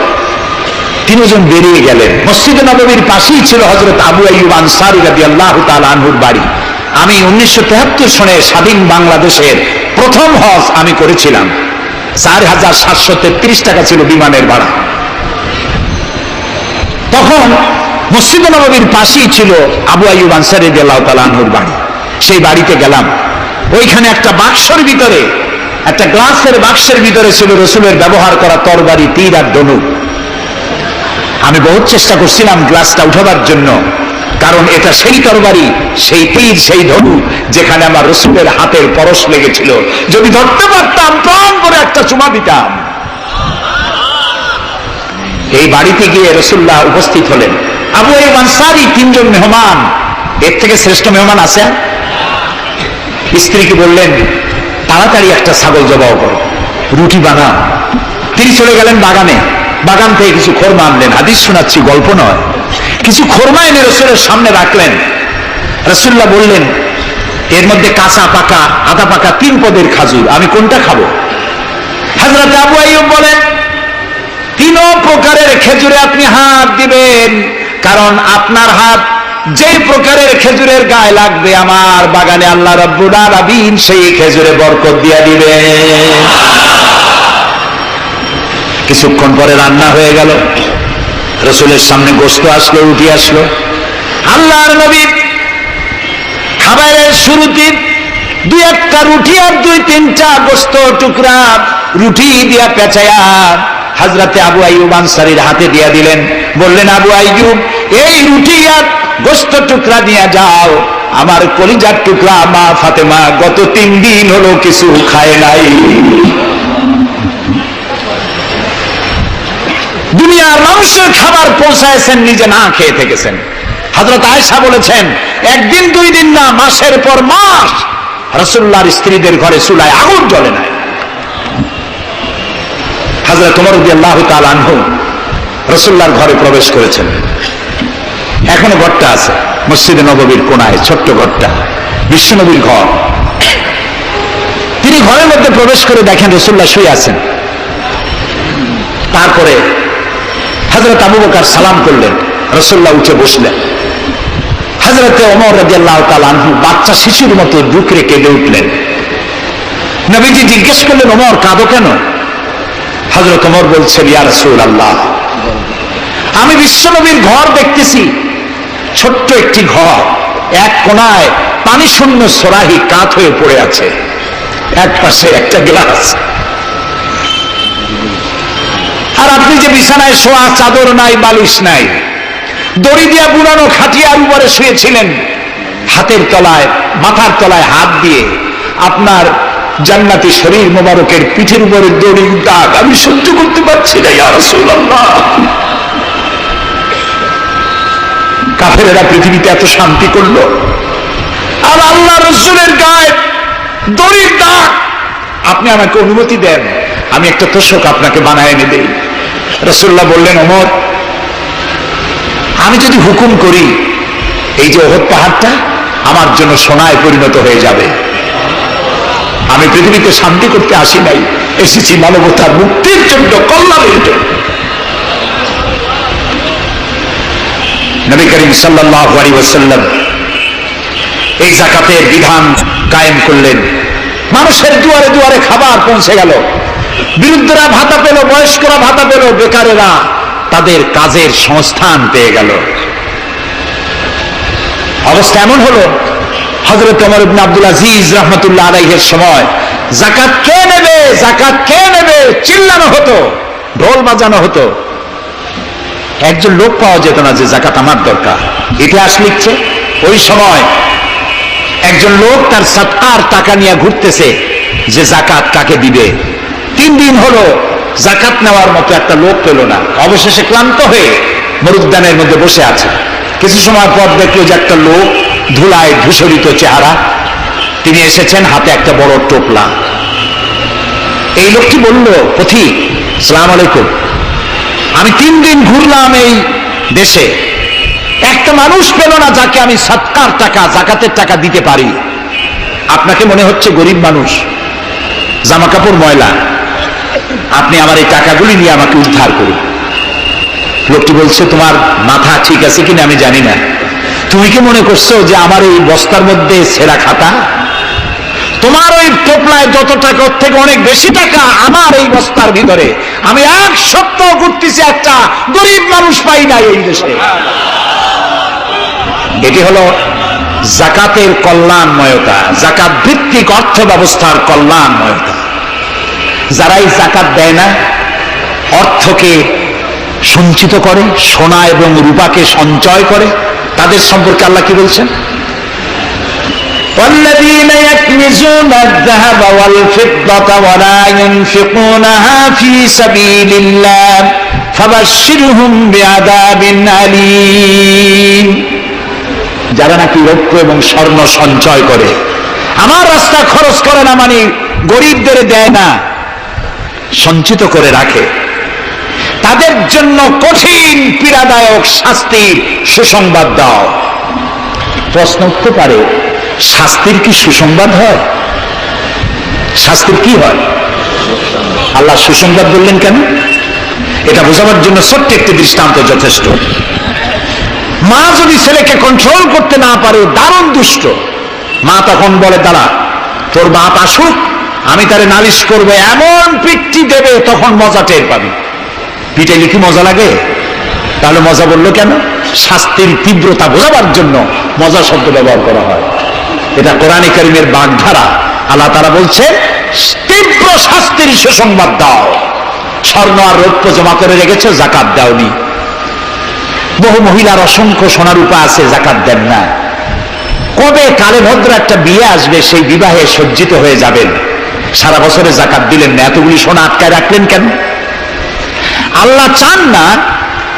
3 জন বেরিয়ে গেলেন। মসজিদে নববীর পাশেই ছিল হযরত আবু আইয়ুব আনসারী রাদিয়াল্লাহু তাআলা আনহুর বাড়ি। আমি 1973 সনে স্বাধীন বাংলাদেশের প্রথম হজ আমি করেছিলাম। 4733 টাকা ছিল বিমানের ভাড়া। তখন মসজিদে নববীর পাশেই ছিল আবু আইয়ুব আনসারী রাদিয়াল্লাহু তাআলা আনহুর বাড়ি। সেই বাড়িতে গেলাম। ওইখানে একটা বাক্সের ভিতরে, একটা গ্লাসের বাক্সের ভিতরে ছিল রাসূলের ব্যবহার করা তরবারি, তীর আর ধনুক। আমি বহুত চেষ্টা করছিলাম গ্লাসটা উঠাবার জন্য, কারণ এটা সেই তরবারি, সেই তীর, সেই ধনুক যেখানে আমার রাসূলের হাতের পরশ লেগেছিল। যদি ধরতে পারতাম প্রাণ করে একটা চুমা দিতাম। এই বাড়িতে গিয়ে রাসূলুল্লাহ উপস্থিত হলেন। আবু আইয়ুব আনসারী 3 জন মেহমান, এর থেকে শ্রেষ্ঠ মেহমান আছে? স্ত্রীকে বললেন, তাড়াতাড়ি একটা ছাগল জবাই করো, রুটি বানাও। তিনি চলে গেলেন বাগানে। বাগান থেকে কিছু খোরমা আনলেন। হাদিস শোনাচ্ছি, গল্প নয়। কিছু খোরমা এনে রাসূলের সামনে রাখলেন। রাসূলুল্লাহ বললেন, এর মধ্যে কাঁচা পাকা, আধা পাকা 3 পদের খাজুর, আমি কোনটা খাবো? হযরত আবু আইয়ুব বলেন, 3 প্রকারের খেজুরে আপনি হাত দিবেন, কারণ আপনার হাত যে প্রকারের খেজুরের গায়ে লাগবে আমার বাগানে আল্লাহ রাব্বুল আলামিন সেই খেজুরে বরকত দিয়ে দিবে। কিছুক্ষণ পরে রান্না হয়ে গেল। রাসূলের সামনে গোশত আসলো, রুটি আসলো। আল্লাহর নবী খাবারের শুরুতে 2-1টা রুটি আর 2-3টা গোশত টুকরা রুটি দিয়া পেঁচায়া হযরতে আবু আইয়ুব আনসারীর হাতে দিয়া দিলেন। বললেন, আবু আইয়ুব, এই রুটি আর গোশত টুকরা নিয়ে যাও, আমার কলিজার টুকরা মা ফাতেমা গত 3 দিন হলো কিছু খায় নাই। দুনিয়ার মানুষের খাবার পৌঁছায়ছেন, নিজে না খেয়ে থেকেছেন। হযরত আয়েশা বলেছেন, 1 দিন 2 দিন না, মাসের পর মাস রাসূলুল্লাহর স্ত্রীদের ঘরে চুলায় আগুন জ্বলে নাই। হযরত ওমর রাদিয়াল্লাহু তাআলা আনহু রাসূলুল্লাহর ঘরে প্রবেশ করেছেন। এখনো ঘরটা আছে মসজিদে নববীর কোনায়, ছোট্ট ঘরটা, বিশ্বনবীর ঘর। তিনি ঘরের মধ্যে প্রবেশ করে দেখেন রাসূলুল্লাহ শুয়ে আছেন। তারপরে হযরত আবু বকর সালাম করলেন, রাসূলুল্লাহ উঠে বসলেন। হযরত ওমর রাদিয়াল্লাহু তাআলা আনহু বাচ্চা শিশুর মতো বুক রেখে কেঁদে উঠলেন। নবীজি জিজ্ঞেস করলেন, ওমর কাঁদো কেন? হযরত ওমর বলছেন, ইয়া রাসূলুল্লাহ, আমি বিশ্বনবীর ঘর দেখতেছি, ছোট্ট একটি ঘর, এক কোণায় পানি শূন্য সোরাহি কাত হয়ে পড়ে আছে, এক পাশে একটা গ্লাস, আর আপনি যে বিছানায় শোয়া, চাদর নাই, বালিশ নাই, দড়ি দিয়া বুড়ানো খাটিয়ার উপরে শুয়েছিলেন, হাতের তলায়, মাথার তলায় হাত দিয়ে আপনার জান্নাতি শরীর মোবারকের পিঠের উপরে দড়ির দাগ আমি সহ্য করতে পারছি না ইয়া রাসূলুল্লাহ। কাফেরেরা পৃথিবীতে এত শান্তি করলো, আর আল্লাহ রাসূলের গায়ে দড়ির দাগ, আপনি আমাকে অনুমতি দেন, আমি একটা তোষক আপনাকে বানায় এনে দেই। রাসূলুল্লাহ বললেন, ওমর, আমি যদি হুকুম করি, এই যে উহুদ পাহাড়টা আমার জন্য সোনায় পরিণত হয়ে যাবে। আমি পৃথিবীতে শান্তি করতে আসি নাই, এসেছি মানবতার মুক্তির জন্য, কল্যাণের জন্য। নবী করিম সাল্লাল্লাহু আলাইহি ওয়াসাল্লাম এই যাকাতের বিধান কায়েম করলেন। মানুষের দুয়ারে দুয়ারে খাবার পৌঁছে গেল, বৃদ্ধরা ভাতা পেল, বয়স্করা ভাতা পেল, বেকারেরা তাদের কাজের সংস্থান পেয়ে গেল। অবস্থা এমন হলো, হযরত ওমর ইবনে আব্দুল আজিজ রাহমাতুল্লাহ আলাইহির সময় যাকাত কে নেবে, যাকাত কে নেবে চিল্লানো হতো, ঢোল বাজানো হতো। একজন লোক পাওয়া যেত না যে যাকাত আমার দরকার। ইতিহাস লিখছে, ওই সময় একজন লোক তার সাদকার টাকা নিয়ে ঘুরতেছে যে যাকাত কাকে দিবে। 3 দিন হলো যাকাত নেওয়ার মতো একটা লোক পেল না। অবশেষে ক্লান্ত হয়ে মরুদ্যানের মধ্যে বসে আছে। কিছু সময় পর দেখলো যে একটা লোক, ধুলায় ধূসরিত চেহারা, তিনি এসেছেন, হাতে একটা বড় টোপলা। এই লোকটি বলল, পথিক, আসসালামু আলাইকুম, আমি 3 দিন ঘুরলাম এই দেশে, একটা মানুষ পেল না যাকে আমি সাদকার টাকা, যাকাতের টাকা দিতে পারি। আপনাকে মনে হচ্ছে গরিব মানুষ, জামা কাপড় ময়লা, আপনি আমার এই টাকাগুলি নিয়ে আমাকে উদ্ধার করুন। লোকটি বলছে, তোমার মাথা ঠিক আছে কিনা আমি জানি না, তুমি কি মনে করছো যে আমার এই বস্তার মধ্যে ছেঁড়া খাতা? তোমার ওই টোপলায় যত টাকা, ওর থেকে অনেক বেশি টাকা আমার এই বস্তার ভিতরে। আমি 1 সপ্তাহ ঘুরতেছি, একটা গরিব মানুষ পাই না এই দেশে। এটি হলো যাকাতের কল্যাণময়তা, যাকাত ভিত্তিক অর্থ ব্যবস্থার কল্যাণময়তা। যারা এই যাকাত দেয় না, অর্থকে সঞ্চিত করে, সোনা এবং রূপাকে সঞ্চয় করে, তাদের সম্পর্কে আল্লাহ কি বলছেন? والذين يكنزون الذهب والفضة ولا ينفقونها في سبيل الله فبشرهم بعذاب أليم। যারা নাকি রৌপ্য এবং স্বর্ণ সঞ্চয় করে, আমার রাস্তা খরচ করে না, মানে গরিবদের দেয় না, সঞ্চিত করে রাখে, তাদের জন্য কঠিন পীড়াদায়ক শাস্তির সুসংবাদ দাও। প্রশ্ন উঠতে পারে, শাস্তির কি সুসংবাদ হয়? শাস্তির কি হয়? আল্লাহ সুসংবাদ বললেন কেন? এটা বোঝাবার জন্য ছোট্ট একটি দৃষ্টান্ত যথেষ্ট। মা যদি ছেলেকে কন্ট্রোল করতে না পারে, দারুণ দুষ্ট, মা তখন বলে, দাঁড়া, তোর বাপ আসুক, আমি তারে নালিশ করবো, এমন পিটটি দেবে, তখন মজা টের পাবি। পিটাইলে কি মজা লাগে? তাহলে মজা বললো কেন? শাস্তির তীব্রতা বোঝাবার জন্য মজা শব্দ ব্যবহার করা হয়। এটা কোরআনে কারীমের বাগধারা। আল্লাহ তাআলা বলছেন, তীব্র শাস্তির সুসংবাদ দাও। স্বর্ণ আর রৌপ্য জমা করে রেখেছো, যাকাত দাওনি। বহু মহিলার অসংখ্য সোনা রূপা আছে, যাকাত দেন না। কবে কালে ভদ্র একটা বিয়ে আসবে, সেই বিবাহে সজ্জিত হয়ে যাবেন, সারা বছরে যাকাত দিলেন না, এতগুলি সোনা আটকায় রাখলেন কেন? আল্লাহ চান না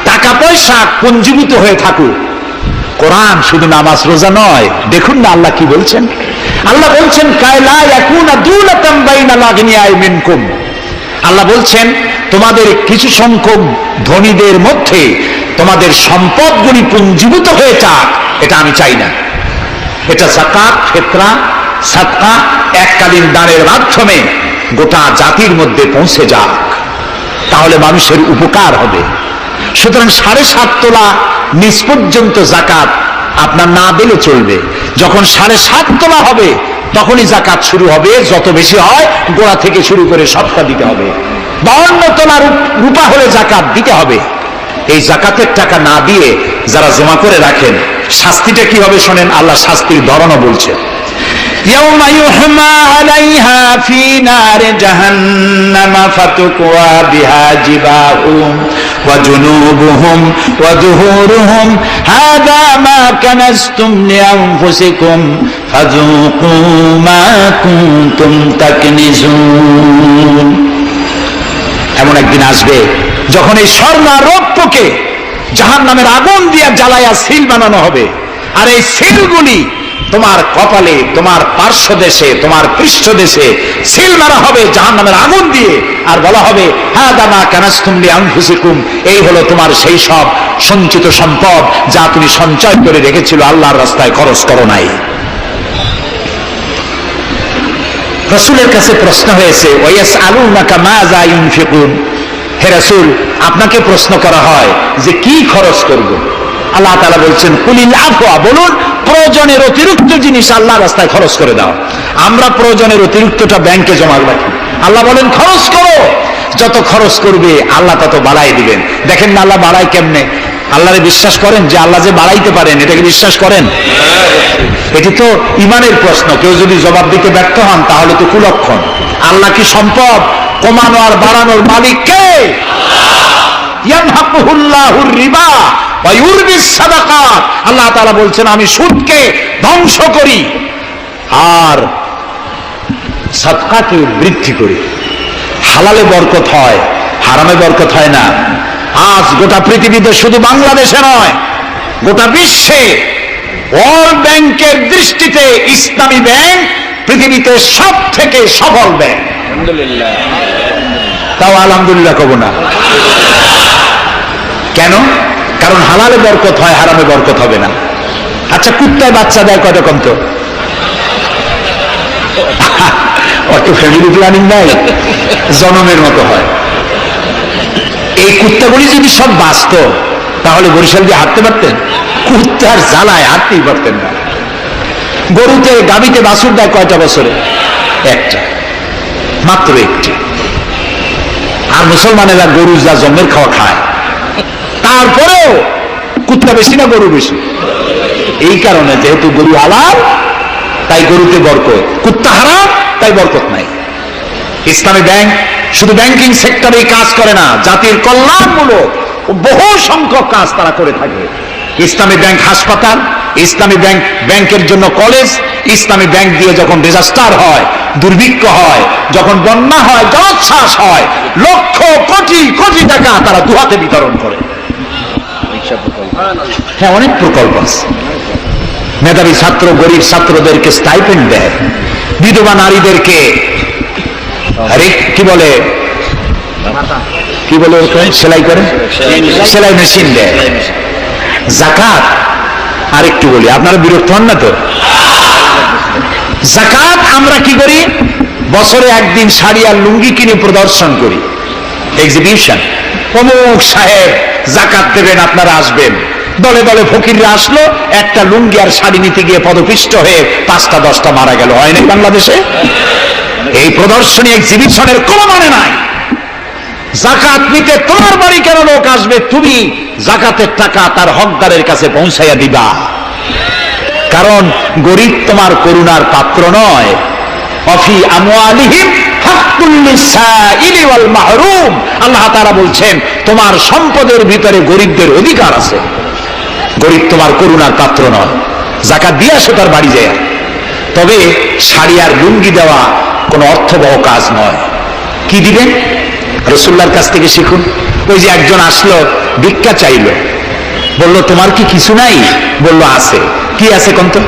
টাকা পয়সা পুঞ্জীভূত হয়ে থাকুক। কোরআন শুধু নামাজ রোজা নয়, দেখুন না আল্লাহ কি বলছেন। আল্লাহ বলছেন, কায়লা ইয়াকুনা দুলাতাম বাইনাল আগনিয়াই মিনকুম। আল্লাহ বলছেন, তোমাদের কিছু সংখ্যক ধনীদের মধ্যে তোমাদের সম্পদগুলি পুঞ্জীভূত হয়ে যাক, এটা আমি চাই না। এটা যাকাত, ফিতরা, সাদকা এককালীন দানের মাধ্যমে গোটা জাতির মধ্যে পৌঁছে যাক, তাহলে মানুষের উপকার হবে। সুতরাং 7.5 তোলা নিচ পর্যন্ত জাকাত আপনার না দিলে চলবে। যখন 7.5 তোলা হবে তখনই জাকাত শুরু হবে। যত বেশি হয় গোড়া থেকে শুরু করে সবটা দিতে হবে। 52 তোলা রূপা হলে জাকাত দিতে হবে। এই জাকাতের টাকা না দিয়ে যারা জমা করে রাখেন, শাস্তিটা কি হবে শোনেন। আল্লাহ শাস্তির ধরনও বলছে, يوم يحمى عليها في نار جهنم فتكوى بها جباههم وجنوبهم وظهورهم هذا ما كنزتم لأنفسكم فذوقوا ما كنتم تكنزون। এমন একদিন আসবে যখন এই স্বর্ণা রৌপ্যকে জাহান্নামের আগুন দিয়ে জ্বালায়া সিল বানানো হবে, আর এই সিলগুলি তোমার কপালে, তোমার পার্শ্বদেশে, তোমার পৃষ্ঠদেশে সিল মারা হবে জাহান্নামের আগুন দিয়ে, আর বলা হবে হাদা মা কানাসতুম লিআনফুসিকুম, এই হলো তোমার সেই সব সঞ্চিত সম্পদ যা তুমি সঞ্চয় করে রেখেছিল, আল্লাহর রাস্তায় খরচ করো নাই। রাসূলের কাছে প্রশ্ন হয়েছে ওয়ায়াসআলুনাকা মাযা ইউনফিকুন, হে রাসূল আপনাকে প্রশ্ন করা হয় যে কি খরচ করব। আল্লাহ তাআলা বলছেন কুলিল আফওয়া, বলুন প্রয়োজনের অতিরিক্ত জিনিস আল্লাহর রাস্তায় খরচ করে দাও। আমরা প্রয়োজনের অতিরিক্তটা ব্যাংকে জমা রাখি, আল্লাহ বলেন খরচ করো। যত খরচ করবে আল্লাহ তত বাড়াই দিবেন। দেখেন না আল্লাহ বাড়ায় কেমনে। আল্লাহরে বিশ্বাস করেন যে আল্লাহ যে বাড়াইতে পারেন, এটাকে বিশ্বাস করেন? এটি তো ইমানের প্রশ্ন। কেউ যদি জবাব দিতে ব্যর্থ হন তাহলে তো কুলক্ষণ। আল্লাহ কি সম্পদ কমানো আর বাড়ানোর মালিক কে? ইয়ামহাকুহুল্লাহুর রিবা ওয়া ইউরবিস সাদাকাত। আল্লাহ তাআলা বলছেন আমি সুদকে ধ্বংস করি আর সাদকাকে বৃদ্ধি করি। হালালে বরকত হয়, হারামে বরকত হয় না। আজ গোটা পৃথিবীতে, শুধু বাংলাদেশে নয়, গোটা বিশ্বে ওয়ার্ল্ড ব্যাংকের দৃষ্টিতে ইসলামী ব্যাংক পৃথিবীতে সব থেকে সফল ব্যাংক। আলহামদুলিল্লাহ। তাও আলহামদুলিল্লাহ কব না কেন? কারণ হালালে বরকত হয়, হারামে বরকত হবে না। আচ্ছা কুত্তায় বাচ্চা দেয় কয়টা কম তো? অত ফ্যামিলি প্ল্যানিং নাই, জনমের মতো হয়। এই কুত্তাগুলি যদি সব বাঁচত তাহলে বরিশাল দিয়ে হাঁটতে পারতেন? কুত্তার জ্বালায় হাঁটতেই পারতেন না। গরুতে, গাভীতে বাছুর দেয় কয়টা বছরে? একটা, মাত্র একটি। আর মুসলমানেরা গরু যা জন্মের খাওয়া খায়, তারপরেও কুত্তা বেশি না গরু বেশি? এই কারণে যেহেতু গরু হালাল তাই গরুতে বরকত, কুত্তা হারাম তাই বরকত নাই। ইসলামী ব্যাংক শুধু ব্যাংকিং সেক্টরেই কাজ করে না, জাতির কল্যাণমূলক বহু সংখ্যক কাজ তারা করে থাকে। ইসলামী ব্যাংক হাসপাতাল, ইসলামী ব্যাংক ব্যাংকের জন্য কলেজ, ইসলামী ব্যাংক দিয়ে যখন ডিজাস্টার হয়, দুর্ভিক্ষ হয়, যখন বন্যা হয়, জলোচ্ছ্বাস হয়, লক্ষ কোটি কোটি টাকা তারা দুহাতে বিতরণ করে। হ্যাঁ, অনেক প্রকল্প আছে। মেধাবী ছাত্র, গরিব ছাত্রদেরকে স্টাইপেন্ড দেয়, বিধবা নারীদেরকে কি বলে সেলাই করে, সেলাই মেশিন দেয়। যাকাত আরেকটু বলি, আপনারা বিরক্ত হন না তো? যাকাত আমরা কি করি? বছরে একদিন শাড়ি আর লুঙ্গি কিনে প্রদর্শন করি, এক্সিবিশন। অমুক সাহেব যাকাত দেবেন, আপনারা আসবেন। দলে দলে ফকিররা আসলো, একটা লুঙ্গি আর শাড়ি নিতে গিয়ে পদপিষ্ট হয়ে 5টা 10টা মারা গেল। হয় নাই বাংলাদেশে? এই প্রদর্শনী এক্সিবিশনের কোনো মানে নাই। যাকাত নিতে তোমার বাড়ি কেন লোক আসবে? তুমি যাকাতের টাকা তার হকদারের কাছে পৌঁছাইয়া দিবা। কারণ গরিব তোমার করুণার পাত্র নয়। অফি আমওয়ালিহিম হাক্কুল লিসাইলি ওয়াল মাহরুম। আল্লাহ তাআলা বলছেন তোমার সম্পদের ভিতরে গরিবদের অধিকার আছে। গরিব তোমার করুণার পাত্র নয়। যাকাত দিয়ে আসো তার বাড়ি যায়। তবে শাড়ি আর লুঙ্গি দেওয়া কোনো অর্থবহ কাজ নয়। কি দিবেন? রাসূলুল্লাহর কাছ থেকে শিখুন। ওই যে একজন আসলো, ভিক্ষা চাইলো, বলল তোমার কি কিছু নাই? বলল আছে। কি আছে কোন তো?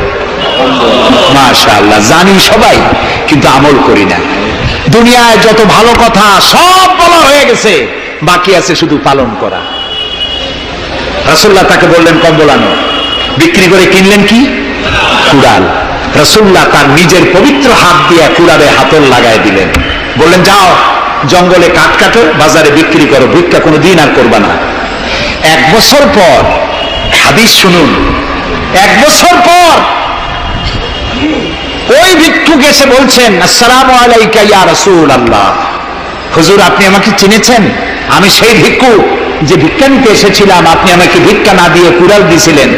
মাশাআল্লাহ, জানি সবাই কিন্তু আমল করি না। দুনিয়ায় যত ভালো কথা সব বলা হয়ে গেছে, বাকি আছে শুধু পালন করা। রাসূলুল্লাহ তাকে বললেন কম্বল আনো। বিক্রি করে কিনলেন কি? কুড়াল। রাসূলুল্লাহ তার নিজের পবিত্র হাত দিয়ে কুড়ালে হাতল লাগাই দিলেন, বললেন যাও জঙ্গলে কাঠ কাটো, বাজারে বিক্রি করো, ভিক্ষা কোনো দিন আর করবা না। 1 বছর পর, হাদিস শুনুন, 1 বছর পর ওই ভিক্ষুক এসে বলছেন, আসসালামু আলাইকা ইয়া রাসূলুল্লাহ, হুজুর আপনি আমাকে চিনেছেন? আমি সেই ভিক্ষুক যে ভিক্ষা নিতে এসেছিলাম, আপনি আমাকে ভিক্ষা না দিয়ে কুড়াল দিয়েছিলেন,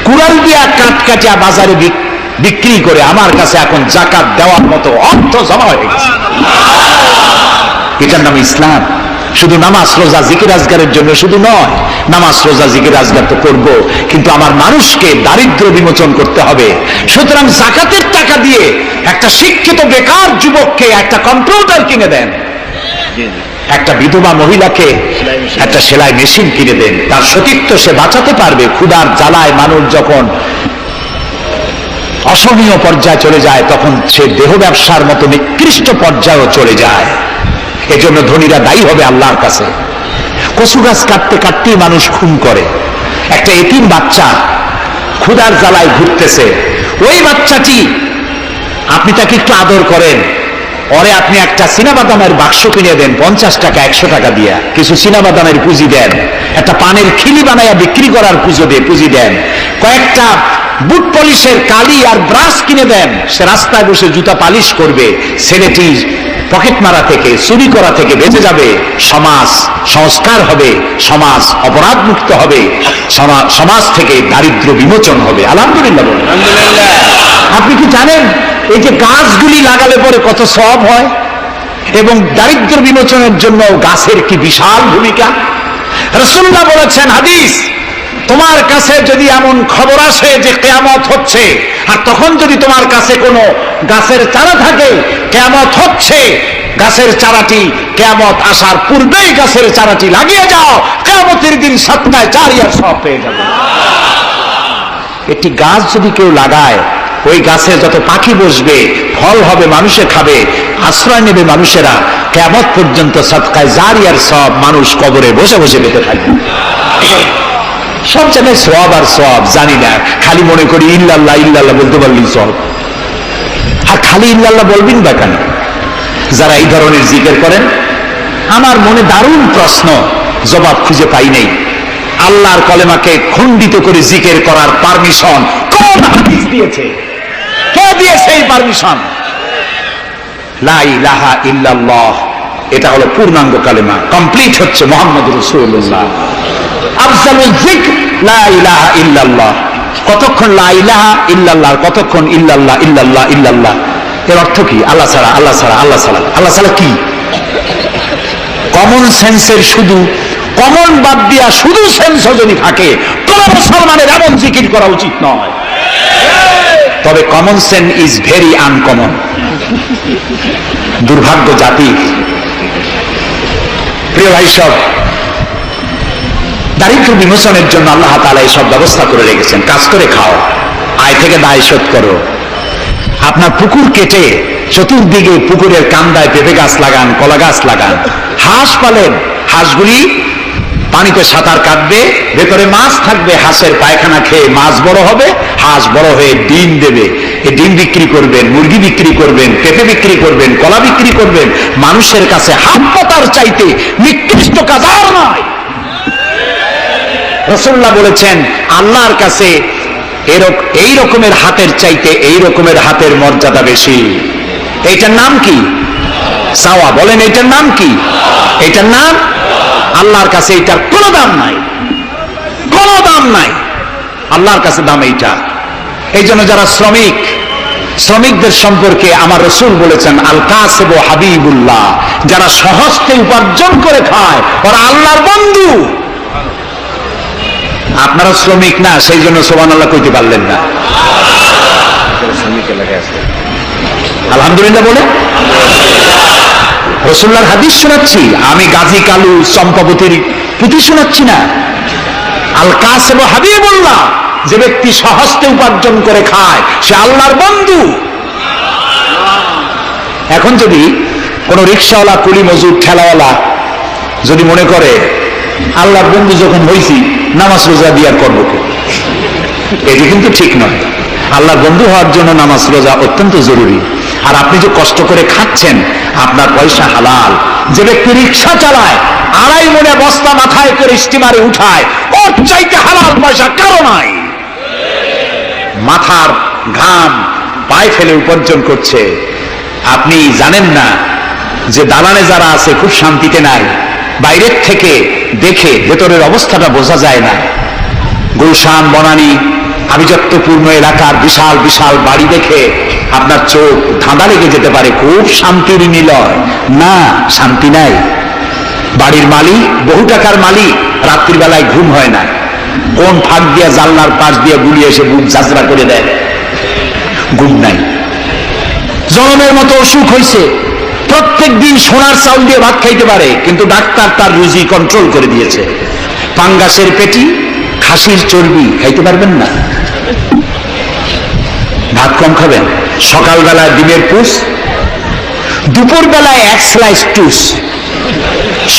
কুড়াল দিয়া কাঠ কাটিয়া বাজারে বিক্রি করে আমার কাছে এখন যাকাত দেওয়ার মতো অর্থ জমা হয়ে গেছে। এটার নাম ইসলাম। শুধু নামাজ রোজা জিকির আজগারের জন্য শুধু নয়, নামাজ রোজা জিকির আজগার তো করবো, কিন্তু আমার মানুষকে দারিদ্র বিমোচন করতে হবে। সুতরাং যাকাতের টাকা দিয়ে একটা শিক্ষিত বেকার যুবককে একটা কম্পিউটার কিনে দেন, একটা বিধবা মহিলাকে একটা সেলাই মেশিন কিনে দেন, তার সতীত্ব সে বাঁচাতে পারবে। ক্ষুধার জ্বালায় মানুষ যখন অসহনীয় পর্যায়ে চলে যায়, তখন সে দেহ ব্যবসার মতো নিকৃষ্ট পর্যায়েও চলে যায়। এজন্য ধনীরা দায়ী হবে আল্লাহর কাছে। কচু গাছ কাটতে কাটতেই মানুষ খুন করে। একটা এতিম বাচ্চা ক্ষুধার জ্বালায় ঘুরতেছে, ওই বাচ্চাটি আপনি তাকে একটু আদর করেন, ওরে আপনি একটা চীনাবাদামের বাক্স কিনে দেন 50 টাকা 100 টাকা দিয়া, কিছু চীনাবাদামের পুঁজি দেন, একটা পানের খিলি বানাইয়া বিক্রি করার পুঁজি দেন, কয়েকটা বুট পলিশের কালি আর ব্রাশ কিনে দেন, সে রাস্তায় বসে জুতা পালিশ করবে, ছেলেটি পকেট মারা থেকে চুরি করা থেকে বেঁচে যাবে, সমাজ সংস্কার হবে, সমাজ অপরাধ মুক্ত হবে, সমাজ থেকে দারিদ্র বিমোচন হবে। আলহামদুলিল্লাহ বলুন। আপনি কি জানেন এই যে গাছগুলি লাগালে পরে কত সওয়াব হয়, এবং দারিদ্র বিমোচনের জন্য গাছের কি বিশাল ভূমিকা। রাসূলুল্লাহ বলেছেন, হাদিস, তোমার কাছে যদি এমন খবর আসে যে কিয়ামত হচ্ছে, আর তখন যদি তোমার কাছে কোনো গাছের চারা থাকে, কিয়ামত হচ্ছে, গাছের চারাটি কিয়ামত আসার পূর্বেই গাছের চারাটি লাগিয়ে যাও, কিয়ামতের দিন সৎকায় জারিয়ার সব পেয়ে যাবে। একটি গাছ যদি কেউ লাগায়, ওই গাছে যত পাখি বসবে, ফল হবে, মানুষে খাবে, আশ্রয় নেবে মানুষেরা, কিয়ামত পর্যন্ত সৎকায় জারিয়ার সব মানুষ কবরে বসে বসে পেতে থাকবে। সব জায়গায় সওয়াব আর সওয়াব জানি না, খালি মনে করি ইল্লাল্লাহ ইল্লাল্লাহ বলতে পারলেই সওয়াব। আর খালি ইল্লাল্লাহ বলবেন বা কেন? যারা এই ধরনের জিকির করেন, আমার মনে দারুণ প্রশ্ন, জবাব খুঁজে পাই নাই। আল্লাহর কলেমাকে খণ্ডিত করে জিকির করার পারমিশন কোন হাদিস দিয়েছে? কে দিয়েছে এই পারমিশন? লা ইলাহা ইল্লাল্লাহ, এটা হলো পূর্ণাঙ্গ কালেমা, কমপ্লিট হচ্ছে মুহাম্মদুর রাসূলুল্লাহ। আফজালুল যিকর লা ইলাহা ইল্লাল্লাহ। কতক্ষণ লা ইলাহা ইল্লাল্লাহ, কতক্ষণ ইল্লাল্লাহ ইল্লাল্লাহ ইল্লাল্লাহ। এর অর্থ কি? আল্লাহ ছাড়া, আল্লাহ ছাড়া, আল্লাহ ছাড়া। আল্লাহ ছাড়া কি? কমন সেন্সের শুধু কমন বাদ দিয়া শুধু সেন্স যদি থাকে, কোন মুসলমানের এমন জিকির করা উচিত নয়। তবে common sense is very uncommon. দুর্ভাগ্য জাতি। প্রিয় ভাই সব, দারিদ্র বিমোচনের জন্য আল্লাহ তাআলা এইসব ব্যবস্থা করে রেখেছেন। কাজ করে খাও, আয় থেকে দায় শোধ করো। আপনার পুকুর কেটে চতুর্দিকে পুকুরের কান্দায় পেঁপে গাছ লাগান, কলা গাছ লাগান, হাঁস পালেন, হাঁসগুলি পানিতে সাঁতার কাটবে, ভেতরে মাছ থাকবে, হাঁসের পায়খানা খেয়ে মাছ বড় হবে, হাঁস বড় হয়ে ডিম দেবে, এই ডিম বিক্রি করবেন, মুরগি বিক্রি করবেন, পেঁপে বিক্রি করবেন, কলা বিক্রি করবেন। মানুষের কাছে হাত পাতার চাইতে নিকৃষ্ট কাজ আর নয়। রাসূলুল্লাহ বলেছেন, আল্লাহর কাছে এই রকমের হাতের চাইতে এই রকমের হাতের মর্যাদা বেশি। এইটার নাম কি? চাওয়া। বলেন এইটার নাম কি? এইটার নাম আল্লাহর কাছে এইটার কোনো দাম নাই, কোনো দাম নাই। আল্লাহর কাছে দাম এইটা। এই জন্য যারা শ্রমিকদের সম্পর্কে আমার রাসূল বলেছেন, আল কাসিবু হাবিবুল্লাহ, যারা সহজে উপার্জন করে খায় ওরা আল্লাহর বন্ধু। আপনারা শ্রমিক না, সেই জন্য সুবহানাল্লাহ কইতে পারলেন না। আলহামদুলিল্লাহ বলে রাসূলুল্লাহর হাদিস শোনাচ্ছি, আমি গাজী কালু চম্পাবতীর পুঁথি শোনাচ্ছি না। আল কাসিবু হাবিবুল্লাহ, যে ব্যক্তি সহজে উপার্জন করে খায় সে আল্লাহর বন্ধু। এখন যদি কোন রিকশাওয়ালা, কুলি মজুর, ঠেলাওয়ালা যদি মনে করে আল্লাহর বন্ধু যখন হইছি নামাজ রোজা দিয়ে আর করবো, এটি কিন্তু ঠিক নয়। আল্লাহর বন্ধু হওয়ার জন্য নামাজ রোজা অত্যন্ত জরুরি। আর আপনি যে কষ্ট করে খাচ্ছেন, আপনার পয়সা হালাল। যে ব্যক্তি রিক্সা চালায়, 2.5 মনে বস্তা মাথায় করে স্টিমারে উঠায়, ওর চাইতে হালাল পয়সা কারো নাই। মাথার ঘাম পায়ে ফেলে উপার্জন করছে। আপনি জানেন না যে দালানে যারা আছে খুব শান্তিতে নাই। বাইরের থেকে দেখে ভেতরের অবস্থাটা বোঝা যায় না। গুলশান, বনানী, আভিজাত্যপূর্ণ এলাকার বিশাল বিশাল বাড়ি দেখে আপনার চোখ ধাঁধা লেগে যেতে পারে, খুব শান্তির নিলয়। না, শান্তি নাই। বাড়ির মালিক, বহু টাকার মালিক, রাত্রিবেলায় ঘুম হয় না। কোন ফাঁক দিয়া জানলার পাশ দিয়ে গুলিয়ে এসে বুক ঝাঁঝরা করে দেয়, ঘুম নাই। জনমের মতো অসুখ হয়েছে, প্রত্যেক দিন সোনার চাউল দিয়ে ভাত খাইতে পারে, কিন্তু ডাক্তার তার রুজি কন্ট্রোল করে দিয়েছে। পাঙ্গাসের পেটি, খাসির চর্বি খাইতে পারবেন না, ভাত কম খাবেন। সকালবেলায় ডিমের পুষ, দুপুর বেলায় 1 স্লাইস টুস,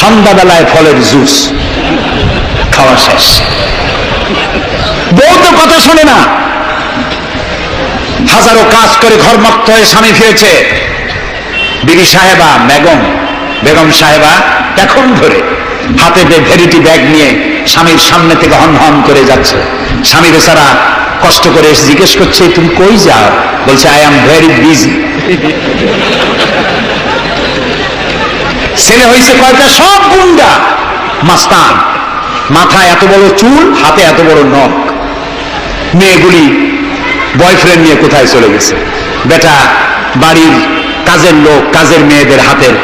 সন্ধ্যাবেলায় ফলের জুস, খাওয়া শেষ। বউ তো কথা শোনে না। হাজারো কাজ করে ঘরমুক্ত হয়ে স্বামী ফিরেছে। বিবি সাহেবা, বেগম সাহেবা এখন ধরে হাতে ভেরিটি ব্যাগ নিয়ে স্বামীর সামনে থেকে হন হন করে যাচ্ছে। স্বামী বেচারা কষ্ট করে এসে জিজ্ঞেস করছে, তুমি কই যাও? বলছে, আই এম ভেরি বিজি। ছেলে হয়েছে কয়টা? সব গুন্ডা, মাস্তান। মাথায় এত বড় চুল, হাতে এত বড় নখ। মেয়েগুলি বয়ফ্রেন্ড নিয়ে কোথায় চলে গেছে। বেটা বাড়ির কাজের লোক, কাজের মেয়েদের হাতের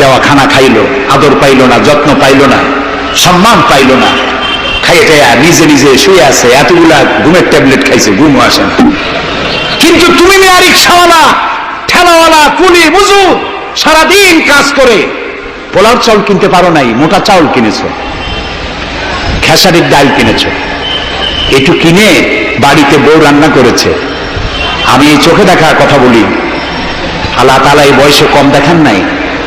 দেওয়া খানা খাইলো, আদর পাইল না, যত্ন পাইল না, সম্মান পাইল না। খাইয়ে টাইয়া নিজে নিজে শুয়ে আছে, এতগুলা ঘুমের ট্যাবলেট খাইছে, ঘুম আসে না। কিন্তু তুমি মেয়ে রিক্সাওয়ালা, ঠেলাওয়ালা, কুলি, মজুর, সারাদিন কাজ করে পোলার চাউল কিনতে পারো নাই, মোটা চাউল কিনেছো, খেসারির ডাল কিনেছো। একটু কিনে বাড়িতে বউ রান্না করেছে। আমি এই চোখে দেখা কথা বলি, আল্লাহ তাআলা এই বয়সে কম দেখান নাই।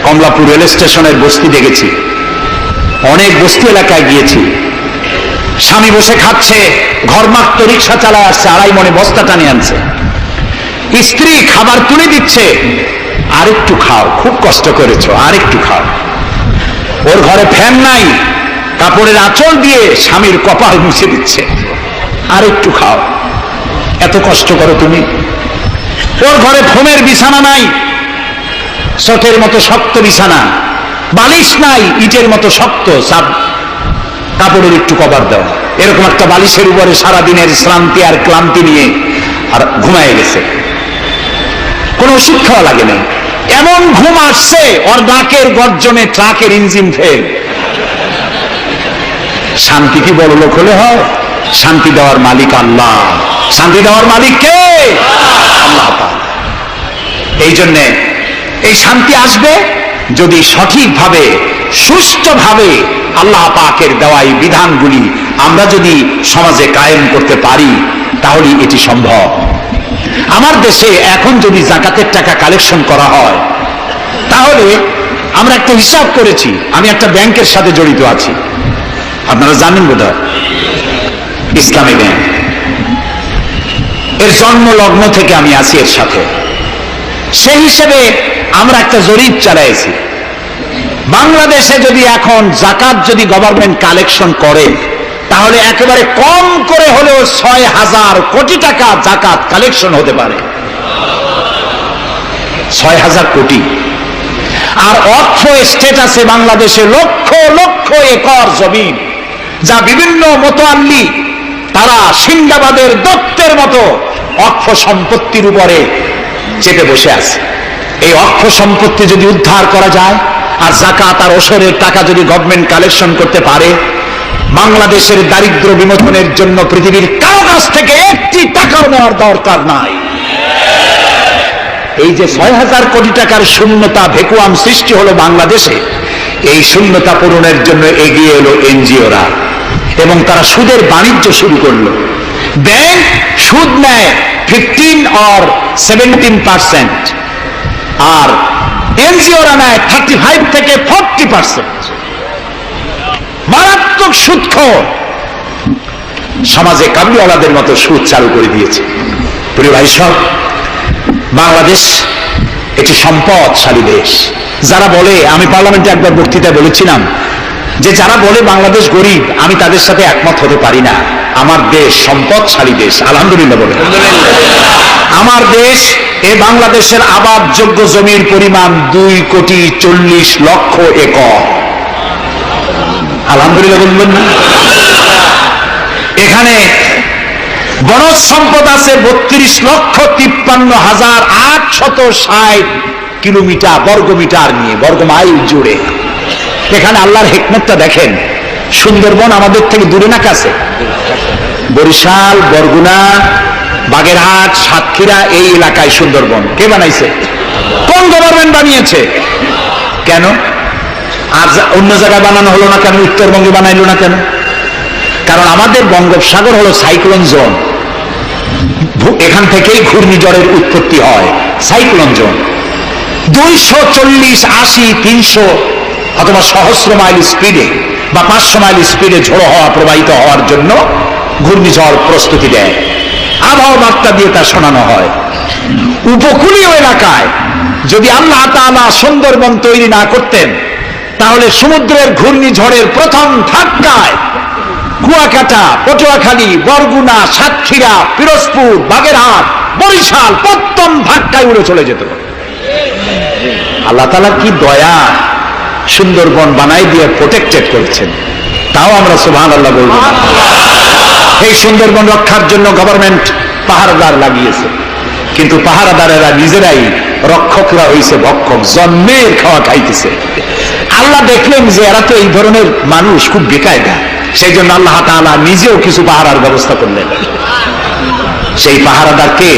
কমলাপুর রেল স্টেশনের বস্তি দেখেছি, অনেক বস্তি এলাকায় গিয়েছি। স্বামী বসে খাচ্ছে, ঘরমাক্ত রিক্সা চালায় আসছে, 2.5 মনে বস্তা টানে আনছে। স্ত্রী খাবার তুলে দিচ্ছে, আরেকটু খাও, খুব কষ্ট করেছো, আরেকটু খাও। ওর ঘরে ফ্যান নাই, কাপড়ের আঁচল দিয়ে স্বামীর কপাল মুছে দিচ্ছে, আরেকটু খাও, এত কষ্ট করো তুমি। ওর ঘরে ফোমের বিছানা নাই, চটের মতো শক্ত বিছানা, বালিশ নাই, ইটের মতো শক্ত, কাপড়ের একটু কভার দাও। এরকম একটা বালিশের উপরে সারাদিনের শ্রান্তি আর ক্লান্তি নিয়ে আর ঘুমায় গেছে। কোন ওষুধ খাওয়া লাগে না, এমন ঘুম আসছে ওর নাকের গর্জনে ট্রাকের ইঞ্জিন ফেল। শান্তি কি বড় লোক হলে হয়? শান্তি দেওয়ার মালিক আল্লাহ। শান্তি দেওয়ার মালিক কে? আল্লাহ তাআলা। এই জন্যে এই শান্তি আসবে যদি সঠিকভাবে, সুষ্ঠুভাবে আল্লাহ পাকের দেওয়া এই বিধানগুলি আমরা যদি সমাজে কায়েম করতে পারি, তাহলে এটি সম্ভব। আমার দেশে এখন যদি যাকাতের টাকা কালেকশন করা হয়, তাহলে আমরা একটা হিসাব করেছি। আমি একটা ব্যাংকের সাথে জড়িত আছি, আপনারা জানেন বোধহয়, ইসলামী ব্যাংক। এর জন্ম লগ্ন থেকে আমি আছি এর সাথে। সেই হিসেবে আমরা একটা জরিপ চালাইছি। বাংলাদেশে যদি এখন যাকাত যদি গভর্নমেন্ট কালেকশন করে, তাহলে একেবারে কম করে হলেও 6,000 কোটি টাকা যাকাত কালেকশন হতে পারে। 6,000 কোটি। আর অক্ষ স্টেট আছে বাংলাদেশে, লক্ষ লক্ষ একর জমিন, যা বিভিন্ন মোতাল্লি তারা সিন্দাবাদের দত্তের মতো অক্ষ সম্পত্তির উপরে চেপে বসে আছে। এই অক্ষ সম্পত্তি যদি উদ্ধার করা যায়, আর যাকাত আর ওশরের টাকা যদি গভর্নমেন্ট কালেকশন করতে পারে, বাংলাদেশের দারিদ্র বিমোচনের জন্য পৃথিবীর কারো কাছ থেকে একটি টাকাও নেওয়ার দরকার নাই। এই যে 6,000 কোটি টাকার শূন্যতা, ভ্যাকুয়াম সৃষ্টি হলো বাংলাদেশে, এই শূন্যতা পূরণের জন্য এগিয়ে এলো এনজিওরা, এবং তারা সুদের বাণিজ্য শুরু করলো। ব্যাংক সুদ নেয় 15 or 17%, আর এনজিওরা নেয় 35 থেকে 40%। মারাত্মক সুদখোর। সমাজে কাবুলিওয়ালাদের মতো সুদ চালু করে দিয়েছে। প্রিয় ভাই সব, বাংলাদেশ একটি সম্পদশালী দেশ। যারা বলে, আমি পার্লামেন্টে একবার বক্তৃতায় বলেছিলাম যে যারা বলে বাংলাদেশ গরিব, আমি তাদের সাথে একমত হতে পারি না। আমার দেশ সম্পদশালী দেশ, আলহামদুলিল্লাহ বলে। আমার দেশ, বাংলাদেশের আবাদযোগ্য জমির পরিমাণ 2,40,00,000 একর। আলহামদুলিল্লাহ বলবেন না? এখানে বনজ সম্পদ আছে 32,53,860 কিলোমিটার বর্গমিটার নিয়ে, বর্গমাইল জুড়ে। এখানে আল্লাহর হিকমতটা দেখেন। সুন্দরবন আমাদের থেকে দূরে না কাছে? বরিশাল, বরগুনা, বাগেরহাট, সাতক্ষীরা, এই এলাকায় সুন্দরবন কে বানাইছে? কোন গভর্নমেন্ট বানিয়েছে? কেন আর অন্য জায়গায় বানানো হলো না কেন? উত্তরবঙ্গে বানাইলো না কেন? কারণ আমাদের বঙ্গোপসাগর হলো সাইক্লোন জোন। এখান থেকেই ঘূর্ণিঝড়ের উৎপত্তি হয়, সাইক্লোন জোন। 240, 80, 300 অথবা সহস্র মাইল স্পিডে বা 500 মাইল স্পিডে ঝোড়ো হওয়া প্রবাহিত হওয়ার জন্য ঘূর্ণিঝড় প্রস্তুতি দেয়। আবহাওয়া বার্তা দিয়ে তা শোনানো হয়। উপকূলীয় এলাকায় যদি আল্লাহ তাআলা সুন্দরবন তৈরি না করতেন, তাহলে সমুদ্রের ঘূর্ণিঝড়ের প্রথম ধাক্কায় কুয়াকাটা, পটুয়াখালী, বরগুনা, সাতক্ষীরা, পিরোজপুর, বাগেরহাট, বরিশাল প্রথম ধাক্কায় উড়ে চলে যেত। আল্লাহ তাআলা কি দয়া, সুন্দরবন বানাই দিয়ে প্রোটেক্টেড করেছেন। তাও আমরা সুবহানাল্লাহ বলবো। এই সুন্দরবন রক্ষার জন্য গভর্নমেন্ট পাহারাদার লাগিয়েছে, কিন্তু পাহারাদারেরা নিজেরাই রক্ষকরা হয়েছে ভক্ষক, জন্মের খাওয়া খাইতেছে। আল্লাহ দেখলেন যে এরা তো এই ধরনের মানুষ খুব বেকায়দা, সেই জন্য আল্লাহ তাআলা নিজেও কিছু পাহারার ব্যবস্থা করলেন। সেই পাহারাদারকে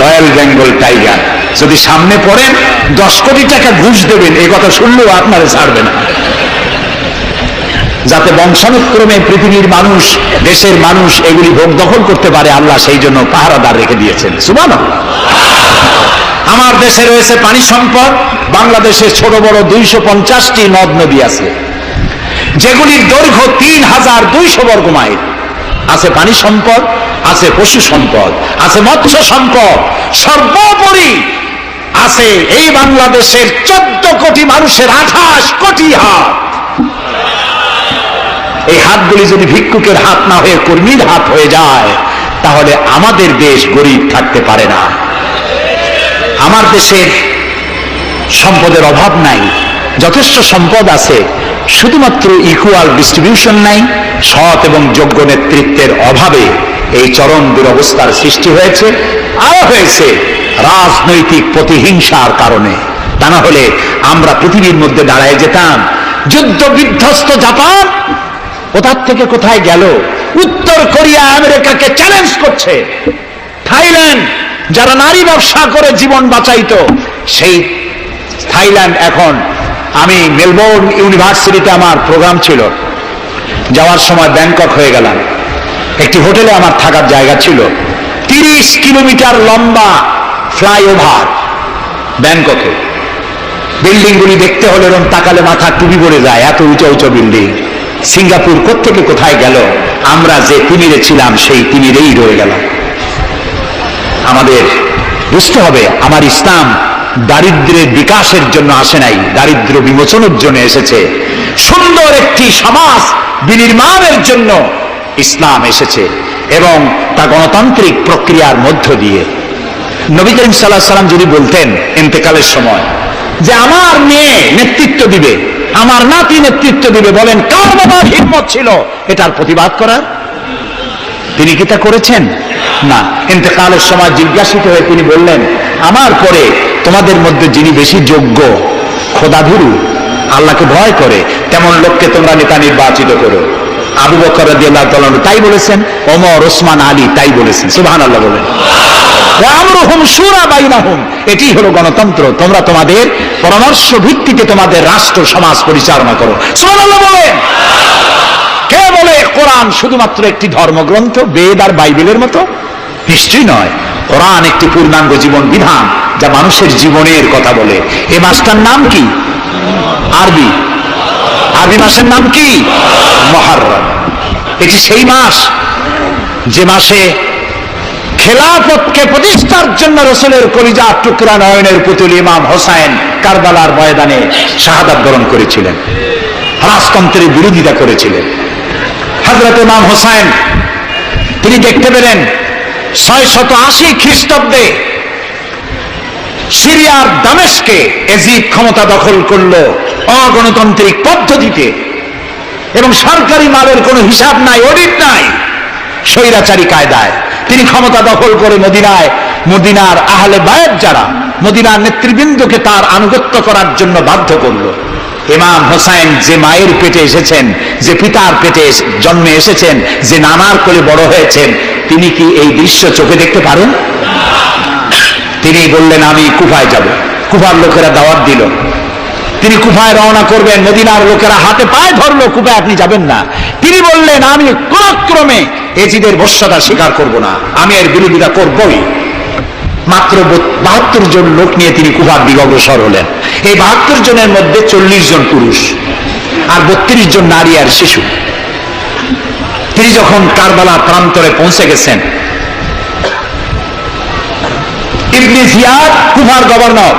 রয়্যাল বেঙ্গল টাইগার। যদি সামনে পড়েন 10 কোটি টাকা ঘুষ দেবেন, এই কথা শুনলেও আপনারা ছাড়বে না। যাতে বংশানুক্রমে পৃথিবীর মানুষ, দেশের মানুষ এগুলি ভোগ দখল করতে পারে, আল্লাহ সেই জন্য পাহারাদার রেখে দিয়েছেন। সুবহানাল্লাহ। আমার দেশে রয়েছে পানি সম্পদ। বাংলাদেশে ছোট বড় 250টি নদ নদী আছে, যেগুলির দৈর্ঘ্য 3,200 বর্গ মাইল। আছে পানি সম্পদ, আছে পশু সম্পদ, আছে মৎস্য সম্পদ, সর্বোপরি আছে এই বাংলাদেশের 14 কোটি মানুষের 28 কোটি হাত। এই হাতগুলি যদি ভিক্ষুকের হাত না হয়ে কর্মীর হাত হয়ে যায়, তাহলে আমাদের দেশ গরিব থাকতে পারে না। আমার দেশের সম্পদের অভাব নাই, যথেষ্ট সম্পদ আছে, শুধুমাত্র ইকুয়াল ডিস্ট্রিবিউশন নাই। সৎ এবং যোগ্য নেতৃত্বের অভাবে এই চরম দুরবস্থার সৃষ্টি হয়েছে। আরো হয়েছে রাজনৈতিক প্রতিহিংসার কারণে। তা না হলে আমরা পৃথিবীর মধ্যে দাঁড়ায় যেতাম। যুদ্ধ বিধ্বস্ত জাপান কোথার থেকে কোথায় গেল? উত্তর কোরিয়া আমেরিকাকে চ্যালেঞ্জ করছে। থাইল্যান্ড, যারা নারী ব্যবসা করে জীবন বাঁচাইতো, সেই থাইল্যান্ড এখন, আমি মেলবোর্ন ইউনিভার্সিটিতে আমার প্রোগ্রাম ছিল, যাওয়ার সময় ব্যাংকক হয়ে গেলাম। একটি হোটেলে আমার থাকার জায়গা ছিল। 30 কিলোমিটার লম্বা ফ্লাইওভার ব্যাংককে। বিল্ডিংগুলি দেখতে হলে এরকম তাকালে মাথা টুপি পড়ে যায়, এত উঁচু উঁচু বিল্ডিং। সিঙ্গাপুর কোত্থেকে কোথায় গেল, আমরা যে তিমিরে ছিলাম সেই তিমিরেই রয়ে গেলাম। আমাদের বুঝতে হবে, আমার ইসলাম দারিদ্র্যের বিকাশের জন্য আসে নাই, দারিদ্র্য বিমোচনের জন্য এসেছে। সুন্দর একটি সমাজ বিনির্মাণের জন্য ইসলাম এসেছে, এবং তা গণতান্ত্রিক প্রক্রিয়ার মধ্য দিয়ে। নবী করিম সাল্লাল্লাহু আলাইহি ওয়াসাল্লাম যদি বলতেন ইন্তেকালের সময় যে আমার মেয়ে নেতৃত্ব দিবে, আমার নাতি নেতৃত্ব দিবে, বলেন কার বাবার হিম্মত ছিল এটার প্রতিবাদ করার? তিনি কি তা করেছেন? না। ইন্তেকালের সময় জিজ্ঞাসিত হয়ে তিনি বললেন, আমার পরে তোমাদের মধ্যে যিনি বেশি যোগ্য, খোদাভীরু, আল্লাহকে ভয় করে, তেমন লোককে তোমরা নেতা নির্বাচিত করো। আবু বকর রাদিয়াল্লাহু তাআলা তাই বলেছেন, ওমর, ওসমান, আলী তাই বলেছেন। সুবহানাল্লাহ বলেন। ওয়া আমরুহুম শুরা বাইনাহুম, এটি হলো গণতন্ত্র। তোমরা তোমাদের পরামর্শ ভিত্তিতে তোমাদের রাষ্ট্র সমাজ পরিচালনা করো। সুবহানাল্লাহ বলেন। কে বলে কোরআন শুধুমাত্র একটি ধর্মগ্রন্থ, বেদ আর বাইবেলের মতো? নিশ্চয়ই নয়। কোরআন একটি পূর্ণাঙ্গ জীবন বিধান, যা মানুষের জীবনের কথা বলে। এই মাসটার নাম কি? আরবি মাসের নাম কি? মুহররম। এটি সেই মাস যে মাসে খেলাফতকে প্রতিষ্ঠার জন্য রাসূলের কলিজা টুকরা নয়নের পুতুল ইমাম হোসেন কারবালার ময়দানে শাহাদাত বরণ করেছিলেন, রাজতন্ত্রের বিরোধিতা করেছিলেন। হযরত ইমাম হোসেন তিনি দেখতে পেলেন 680 খ্রিস্টাব্দে সিরিয়ার দামেস্কে এজিদ ক্ষমতা দখল করলো অগণতান্ত্রিক পদ্ধতিতে, এবং সরকারি মালের কোনো হিসাব নাই, অডিট নাই, স্বৈরাচারী কায়দায় তিনি ক্ষমতা দখল করে মদিনার আহলে বায়েত যারা মদিনার নেতৃবৃন্দকে তার আনুগত্য করার জন্য বাধ্য করলো। ইমাম হোসেন যে মায়ের পেটে এসেছেন, যে পিতার পেটে জন্মে এসেছেন, যে নানার কোলে বড় হয়েছেন, তিনি কি এই দৃশ্য চোখে দেখতে পারেন? তিনি বললেন আমি কুফায় যাব। কুফার লোকেরা দাওয়াত দিল, তিনি কুফায় রওনা করবেন। মদিনার লোকেরা হাতে পায়ে ধরলো, কুফায় আপনি যাবেন না। তিনি বললেন আমি কোন ক্রমে এজিদের বর্ষতা স্বীকার করব না, আমি এর বিরোধিতা করবই। মাত্র 72 জন লোক নিয়ে তিনি কুফার দিকে অগ্রসর হলেন। এই 72 জনের মধ্যে 40 জন পুরুষ আর 32 জন নারী আর শিশু। তিনি যখন কারবালা প্রান্তরে পৌঁছে গেছেন, ইবনে জিয়াদ কুফার গভর্নর,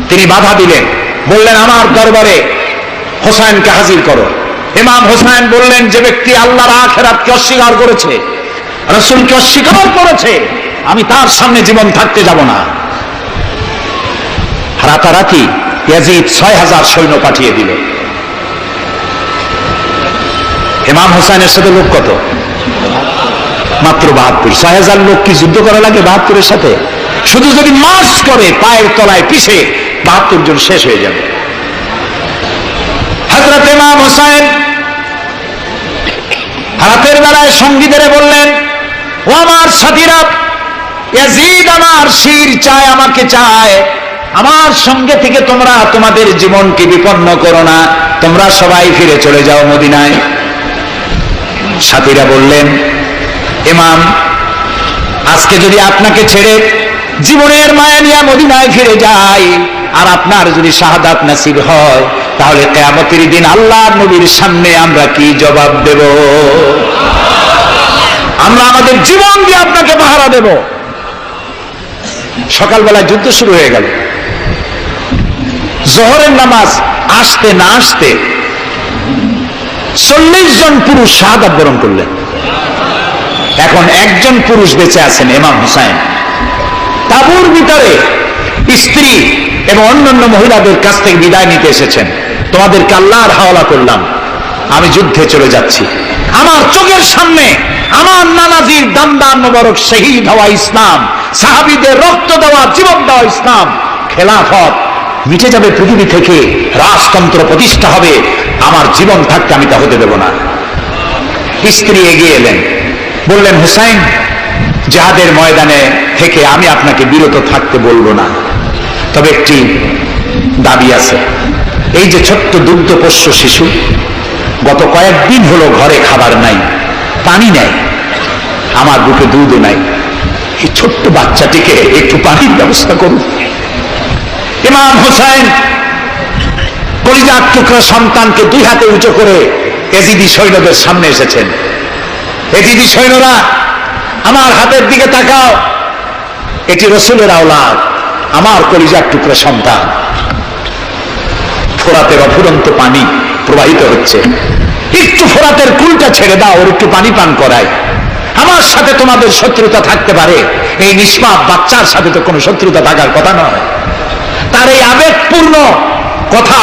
তিনি বাধা দিলেন, বললেন আমার দরবারে হোসেনকে হাজির করো। ইমাম হোসেন বললেন যে ব্যক্তি আল্লাহর আখিরাতকে অস্বীকার করেছে, রাসূলকে অস্বীকার করেছে, আমি তার সামনে জীবন থাকতে যাব না। রাতারাতি ইয়াজিদ 6000 সৈন্য পাঠিয়ে দিল। ইমাম হোসেনের সাথে লোক কত? মাত্র 72। 6000 লোক কি যুদ্ধ করা লাগে 72-এর সাথে? শুধু যদি মার্চ করে পায়ের তলায় পিছে 72 জন শেষ হয়ে যাবে। হযরত ইমাম হোসেন রাতের বেলায় সঙ্গীদের বললেন, ও আমার সাথীরা, ইয়াজিদ আমার শির চায়, আমাকে চায়, আমার সঙ্গে থেকে তোমরা তোমাদের জীবনকে বিপন্ন করো না, তোমরা সবাই ফিরে চলে যাও মদিনায়। সাথীরা বললেন, ইমাম আজকে যদি আপনাকে ছেড়ে জীবনের মায়া নিয়ে মদিনায় ফিরে যাই আর আপনার যদি শাহাদাত নসিব হয়, তাহলে কিয়ামতের দিন আল্লাহর নবীর সামনে আমরা কি জবাব দেব? আমরা আমাদের জীবন দিয়ে আপনাকে পাহারা দেব। সকালবেলা যুদ্ধ শুরু হয়ে গেল। জোহরের নামাজ আসতে না আসতে 40 জন পুরুষ শাহাদাত বরণ করলেন। এখন একজন পুরুষ বেঁচে আছেন, ইমাম হোসেন। তাঁবুর ভিতরে স্ত্রী এবং অন্যান্য মহিলাদের কাছ থেকে বিদায় নিতে এসেছেন। তোমাদেরকে আল্লাহর হাওলা করলাম, আমি যুদ্ধে চলে যাচ্ছি। আমার চোখের সামনে আমার নানাজির দান্দান মোবারক শহীদ হওয়া ইসলাম, সাহাবীদের রক্ত দেওয়া, জীবন দেওয়া ইসলাম, খেলাফত মিটে যাবে পৃথিবী থেকে, রাজতন্ত্র প্রতিষ্ঠা হবে, আমার জীবন থাকতে আমি তা হতে দেব না। স্ত্রী এগিয়ে এলেন, বললেন, হুসাইন, জিহাদের ময়দানে থেকে আমি আপনাকে বিরত থাকতে বলবো না, তবে একটি দাবি আছে। এই যে ছোট্ট দুগ্ধপোষ্য শিশু, গত কয়েকদিন হলো ঘরে খাবার নাই, পানি নাই, আমার বুকে দুধও নাই, এই ছোট্ট বাচ্চাটিকে একটু পানির ব্যবস্থা করুন। ইমাম হোসেন কলিজার টুকরা সন্তানকে 2 হাতে উঁচু করে এজিদি সৈন্যদের সামনে এসেছেন। এজিদি সৈন্যরা, আমার হাতের দিকে তাকাও, এটি রাসূলের আওলাদ, আমার কলিজার টুকরা সন্তান। ফোরাতের অফুরন্ত পানি প্রবাহিত হচ্ছে, একটু ফোরাতের কুলটা ছেড়ে দাও, ওর একটু পানি পান করাই। আমার সাথে তোমাদের শত্রুতা থাকতে পারে, এই নিষ্পাপ বাচ্চার সাথে তো কোনো শত্রুতা থাকার কথা নয়। তার এই আবেগপূর্ণ কথা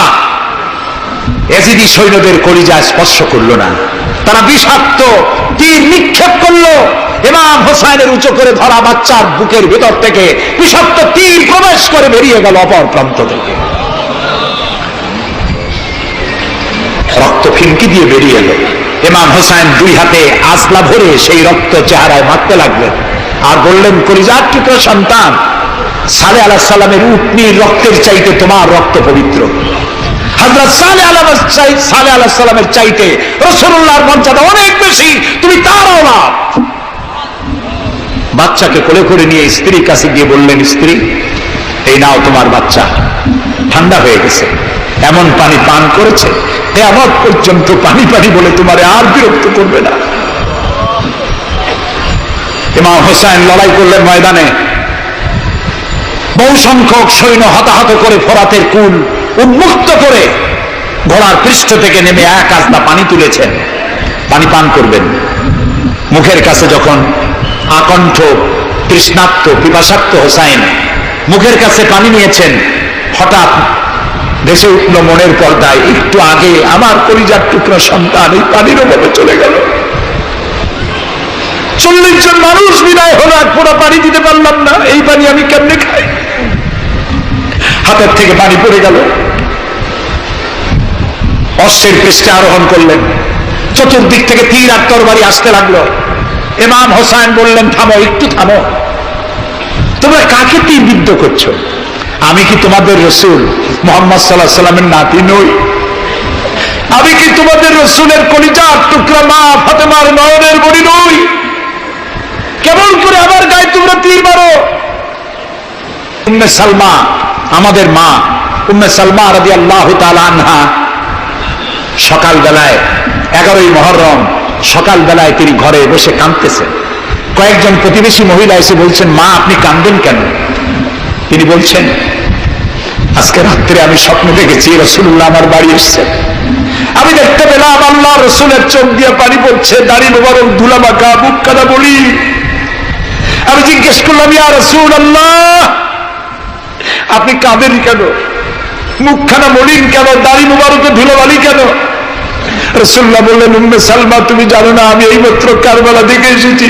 এজিদি সৈন্যদের কলিজায় স্পর্শ করলো না। তারা বিষাক্ত তীর নিক্ষেপ করলো। ইমাম হোসেনের উঁচু করে ধরা বাচ্চার বুকের ভিতর থেকে বিষাক্ত তীর প্রবেশ করে বেরিয়ে গেল অপর প্রান্ত থেকে, রক্ত ফিনকি দিয়ে বেরিয়ে এলো। ইমাম হোসেন 2 হাতে আসলা ভরে সেই রক্ত চেহারায় মারতে লাগলেন আর বললেন, কলিজার টুকরা সন্তান, সালেহ আলাইহিস সালামের উটনির রক্তের চাইতে তোমার রক্ত পবিত্র। হযরত সালেহ আলাইহিস সালামের চাইতে রাসূলুল্লাহর মর্যাদা অনেক বেশি, তুমি তার আওলাদ। বাচ্চাকে কোলে করে নিয়ে স্ত্রীর কাছে গিয়ে বললেন, স্ত্রী, এই নাও তোমার বাচ্চা, ঠান্ডা হয়ে গেছে, এমন পানি পান করেছে কিয়ামত পর্যন্ত পানি পানি বলে তোমারে আর বিরক্ত করবে না। ইমাম হোসেন লড়াই করলেন ময়দানে, বহু সংখ্যক সৈন্য হতাহত করে ফোরাতের কুল উন্মুক্ত করে ঘোড়ার পৃষ্ঠ থেকে নেমে এক আস্তা পানি তুলেছেন, পানি পান করবেন। মুখের কাছে যখন আকণ্ঠ তৃষ্ণার্ত পিপাসার্ত হোসাইন মুখের কাছে পানি নিয়েছেন, হঠাৎ ভেসে উঠল মনের পর্দায়, একটু আগে আমার কলিজার টুকরা সন্তান এই পানির অভাবে চলে গেল। 40 জন মানুষ বিদায় হলো, এক ফোঁটা পানি দিতে পারলাম না, এই পানি আমি কেমনে খাই? হাতের থেকে পানি পড়ে গেল। অশ্বের পৃষ্ঠে আরোহণ করলেন, চতুর্দিক থেকে তীর আর তরবারি আসতে লাগলো। ইমাম হোসেন বললেন, থামো, একটু থামো, তোমরা কাকে তীর বিদ্ধ করছো? আমি কি তোমাদের রসুল মুহাম্মদ সাল্লাল্লাহু আলাইহি সাল্লামের নাতি নই? আমি কি তোমাদের রসুলের কলিজার টুকরা মা ফাতেমার নয়নের মণি নই? কেমন করে আমার গায়ে তোমরা তীর মারো? উম্মে সালমা, আমাদের মা উম্মে সালমা রাদিয়াল্লাহু তাআলা আনহা, সকালবেলায় 11ই মুহররম সকালবেলায় তিনি ঘরে বসে কাঁদতেছেন। কয়েকজন প্রতিবেশী মহিলা এসে বলছেন, মা আপনি কাঁদেন কেন? তিনি বলছেন, আজকে রাত্রে আমি স্বপ্ন দেখেছি রাসূলুল্লাহ আমার বাড়ি এসেছেন। আমি দেখতে পেলাম আল্লাহ রসুলের চোখ দিয়ে পানি পড়ছে, দাড়ি মোবারক ধুলা মাখা, বুক কাদা বলি। আমি জিজ্ঞেস করলাম, ইয়া রাসূলুল্লাহ আপনি কাঁদেন কেন? মুখখানা মলিন কেন? দাড়ি মোবারকে ধুলোবালি কেন? রাসূলুল্লাহ বললেন, উম্মে সালমা তুমি জানো না আমি এইমাত্র কারবালা থেকে এসেছি।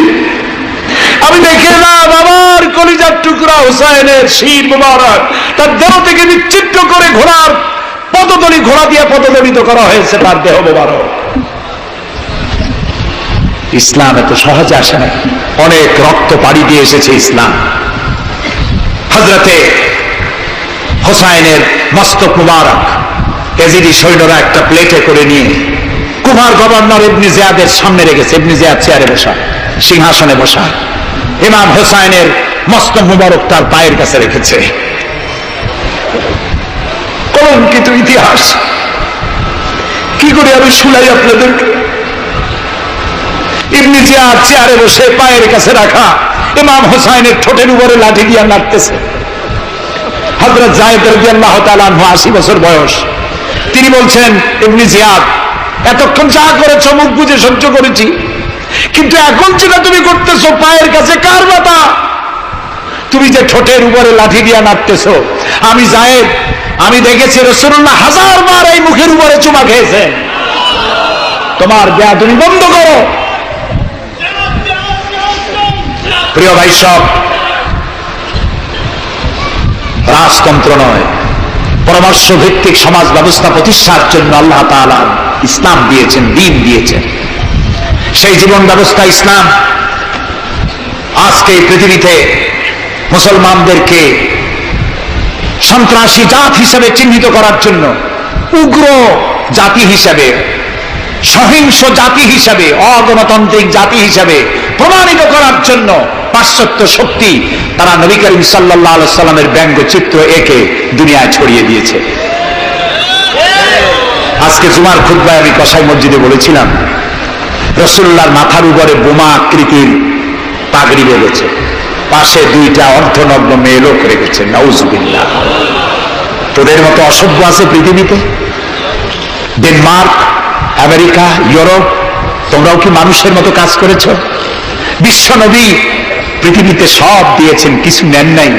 আমি দেখে এলাম আমার কলিজার টুকরা হোসাইনের শির মোবারক তার দেহ থেকে বিচ্ছিন্ন করে ঘোড়ার পদতলি, ঘোড়া দিয়ে পদদলিত করা হয়েছে তার দেহ মোবারক। ইসলাম এত সহজে আসে না, অনেক রক্ত পাড়ি দিয়ে এসেছে ইসলাম। হযরতে হোসাইনের মস্তক মুবারক এজিদি সৈন্যরা একটা প্লেটে করে নিয়ে কুমার গভর্নর ইবনে জিয়াদের সামনে রেখেছে। ইবনে জিয়াদ চেয়ারে বসা, সিংহাসনে বসা, ইমাম হোসাইনের মস্তক মুবারক তার পায়ের কাছে রেখেছে। কলঙ্কিত ইতিহাস, কি করে আমি শুনাই আপনাদেরকে? ইবনে জিয়াদ চেয়ারে বসে পায়ের কাছে রাখা ইমাম হোসাইনের ঠোঁটের উপরে লাঠি দিয়ে নাড়তেছে। হযরত যায়েদ রাদিয়াল্লাহু তাআলা আনহু 80 বছর বয়স, তিনি বলছেন, ইবনে জিয়াদ এতক্ষণ যা করেছো মুখ বুজে সহ্য করেছি, কিন্তু এখন যেটা তুমি করতেছো পায়ের কাছে কার ব্যথা? তুমি যে ঠোঁটের উপরে লাঠি দিয়ে নাড়তেছো, আমি যায়েদ আমি দেখেছি রাসূলুল্লাহ 1000 বার এই মুখের উপরে চুমা খেয়েছেন। তোমার বেয়াদবি বন্ধ করো। প্রিয় ভাই সব, রাজতন্ত্র নয়, পরামর্শ ভিত্তিক সমাজ ব্যবস্থা প্রতিষ্ঠার জন্য আল্লাহ তাআলা ইসলাম দিয়েছেন, দ্বীন দিয়েছেন। সেই জীবন ব্যবস্থা ইসলাম আজকে এই পৃথিবীতে মুসলমানদেরকে সন্ত্রাসী জাত হিসেবে চিহ্নিত করার জন্য, উগ্র জাতি হিসেবে, সহিংস জাতি হিসেবে, অগণতান্ত্রিক জাতি হিসেবে প্রমাণিত করার জন্য পাশ্চাত্য শক্তি তারা নবী করিম সাল্লাল্লাহু আলাইহি সাল্লামের ব্যঙ্গচিত্র এঁকে দুনিয়ায় ছড়িয়ে দিয়েছে। আজকে জুমার খুতবায় আমি কসাই মসজিদে বলেছিলাম, রাসূলুল্লাহর মাথার উপরে বোমা আকৃতির পাগড়ি বেঁধেছে, পাশে 2টা অর্ধনগ্ন মেয়ে লোক রেখেছে। নাউজুবিল্লাহ। তোদের মতো অসভ্য আছে পৃথিবীতে? ডেনমার্ক, আমেরিকা, ইউরোপ, তোমরাও কি মানুষের মতো কাজ করেছ? বিশ্ব নবী পৃথিবীতে সব দিয়েছেন, কিছু নেন নাই।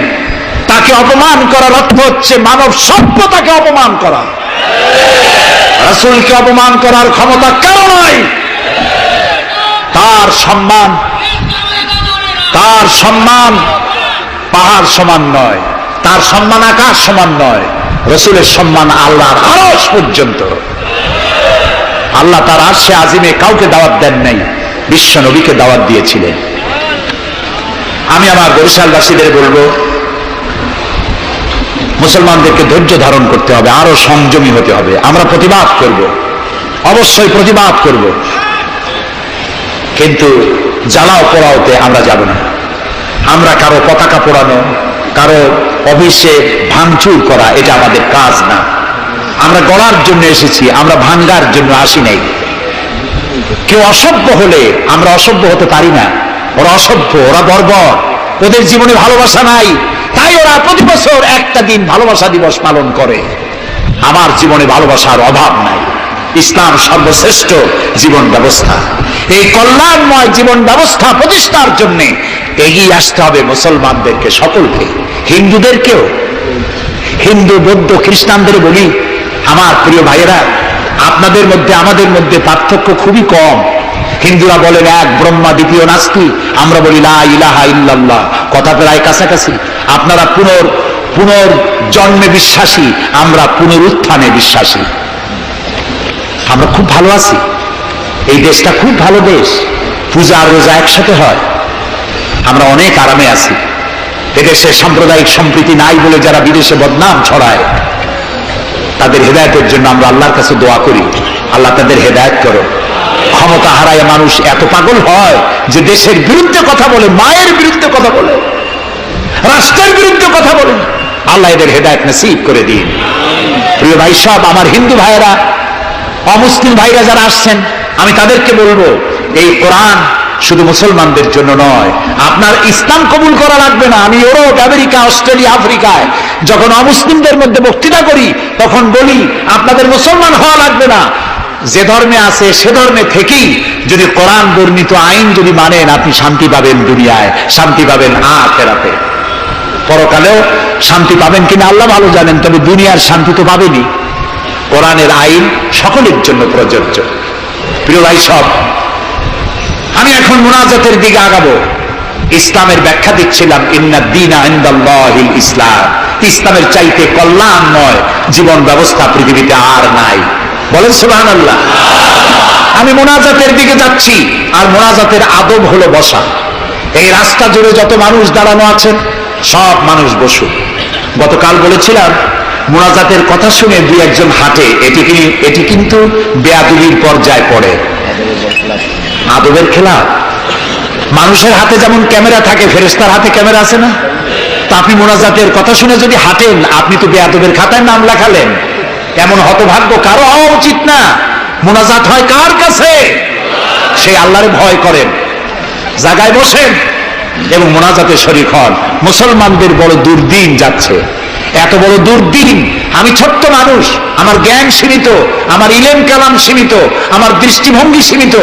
তাকে অপমান করার অর্থ হচ্ছে মানব সভ্যতাকে অপমান করা। রাসূলকে অপমান করার ক্ষমতা কারো নাই। তার সম্মান পাহাড় সমান নয়, তার সম্মান আকাশ সমান নয়। রাসূলের সম্মান আল্লাহর আরশ পর্যন্ত। আল্লাহ তার আরশে আজিমে কাউকে দাওয়াত দেন নাই, বিশ্ব নবীকে দাওয়াত দিয়েছিলেন। আমি আমার বরিশালবাসীদের বলবো, মুসলমানদেরকে ধৈর্য ধারণ করতে হবে, আরো সংযমী হতে হবে। আমরা প্রতিবাদ করব, অবশ্যই প্রতিবাদ করব, কিন্তু জ্বালাও পোড়াওতে আমরা যাব না। আমরা কারো পতাকা পোড়ানো, কারো অফিসে ভাঙচুর করা, এটা আমাদের কাজ না। আমরা গড়ার জন্য এসেছি, আমরা ভাঙ্গার জন্য আসি নাই। কেউ অসভ্য হলে আমরা অসভ্য হতে পারি না, ওরা অসভ্য, ওরা বর্বর, ওদের জীবনে ভালোবাসা নাই, তাই ওরা প্রতি বছর একটা দিন ভালোবাসা দিবস পালন করে। আমার জীবনে ভালোবাসার অভাব নাই। ইসলাম সর্বশ্রেষ্ঠ জীবন ব্যবস্থা। এই কল্যাণময় জীবন ব্যবস্থা প্রতিষ্ঠার জন্য এগিয়ে আসতে হবে মুসলমানদেরকে, সকলকে, হিন্দুদেরকেও। হিন্দু, বৌদ্ধ, খ্রিস্টানদের বলি, আমার প্রিয় ভাইয়েরা, আপনাদের মধ্যে আমাদের মধ্যে পার্থক্য খুবই কম। হিন্দুরা বলেন এক ব্রহ্মা, দ্বিতীয় নাস্তি, আমরা বলি লা ইলাহা ইল্লাল্লাহ, কথা প্রায় কাছাকাছি। আপনারা পুনর্জন্মে বিশ্বাসী, আমরা পুনরুত্থানে বিশ্বাসী। আমরা খুব ভালো আছি, এই দেশটা খুব ভালো দেশ, পূজা আর রোজা একসাথে হয়, আমরা অনেক আরামে আছি। এদেশে সাম্প্রদায়িক সম্প্রীতি নাই বলে যারা বিদেশে বদনাম ছড়ায়, তাদের হেদায়েতের জন্য আমরা আল্লাহর কাছে দোয়া করি, আল্লাহ তাদের হেদায়েত করো। ক্ষমতা হারায় মানুষ এত পাগল হয় যে দেশের বিরুদ্ধে কথা বলে, মায়ের বিরুদ্ধে কথা বলে, রাষ্ট্রের বিরুদ্ধে কথা বলে। আল্লাহ এদের হেদায়েত নসিব করে দিন। প্রিয় ভাই সব, আমার হিন্দু ভাইয়েরা, অমুসলিম ভাইরা যারা আসছেন, আমি তাদেরকে বলবো, এই কোরআন শুধু মুসলমানদের জন্য নয়। আপনার ইসলাম কবুল করা লাগবে না। আমি ইউরোপ, আমেরিকা, অস্ট্রেলিয়া, আফ্রিকায় যখন অমুসলিমদের মধ্যে বক্তৃতা করি, তখন বলি আপনাদের মুসলমান হওয়া লাগবে না। যে ধর্মে আছে সে ধর্মে থেকেই যদি কোরআন বর্ণিত আইন যদি মানেন, আপনি শান্তি পাবেন দুনিয়ায়, শান্তি পাবেন আখিরাতে। পরকালেও শান্তি পাবেন কিনা আল্লাহ ভালো জানেন, তবে দুনিয়ার শান্তি তো পাবেনই। কোরআনের আইন সকলের জন্য প্রযোজ্য। প্রিয় ভাই সব, আমি এখন মুনাজাতের দিকে আগাবো। ইসলামের ব্যাখ্যা দিচ্ছিলাম, ইন্নাদ দীনা ইনদাল্লাহিল ইসলাম। ইসলামের চাইতে কল্যাণময় জীবন ব্যবস্থা পৃথিবীতে আর নাই। বলেন সুবহানাল্লাহ। আমি মুনাজাতের দিকে যাচ্ছি, আর মুনাজাতের আদব হলো বসা। এই রাস্তা জুড়ে যত মানুষ দাঁড়ানো আছেন, সব মানুষ বসুন। গতকাল বলেছিলাম, মুনাজাতের কথা শুনে দুই একজন হাঁটে, এটি কিন্তু বেয়াদবির পর্যায়ে পড়ে। আদবের খেলা। মানুষের হাতে যেমন ক্যামেরা থাকে, ফেরেশতার হাতে ক্যামেরা আছে না? তা আপনি মুনাজাতের কথা শুনে যদি হাঁটেন, আপনি তো বেয়াদবের খাতায় নাম লেখালেন। এমন হতভাগ্য কারো হওয়া উচিত না। মুনাজাত হয় কার কাছে? সেই আল্লাহরে ভয় করেন, জায়গায় বসেন এবং মুনাজাতে শরীক হন। মুসলমানদের বড় দুর্দিন যাচ্ছে, এত বড় দুর্দিন। আমি ছোট্ট মানুষ, আমার জ্ঞান সীমিত, আমার ইলেম কালাম সীমিত, আমার দৃষ্টিভঙ্গি সীমিত।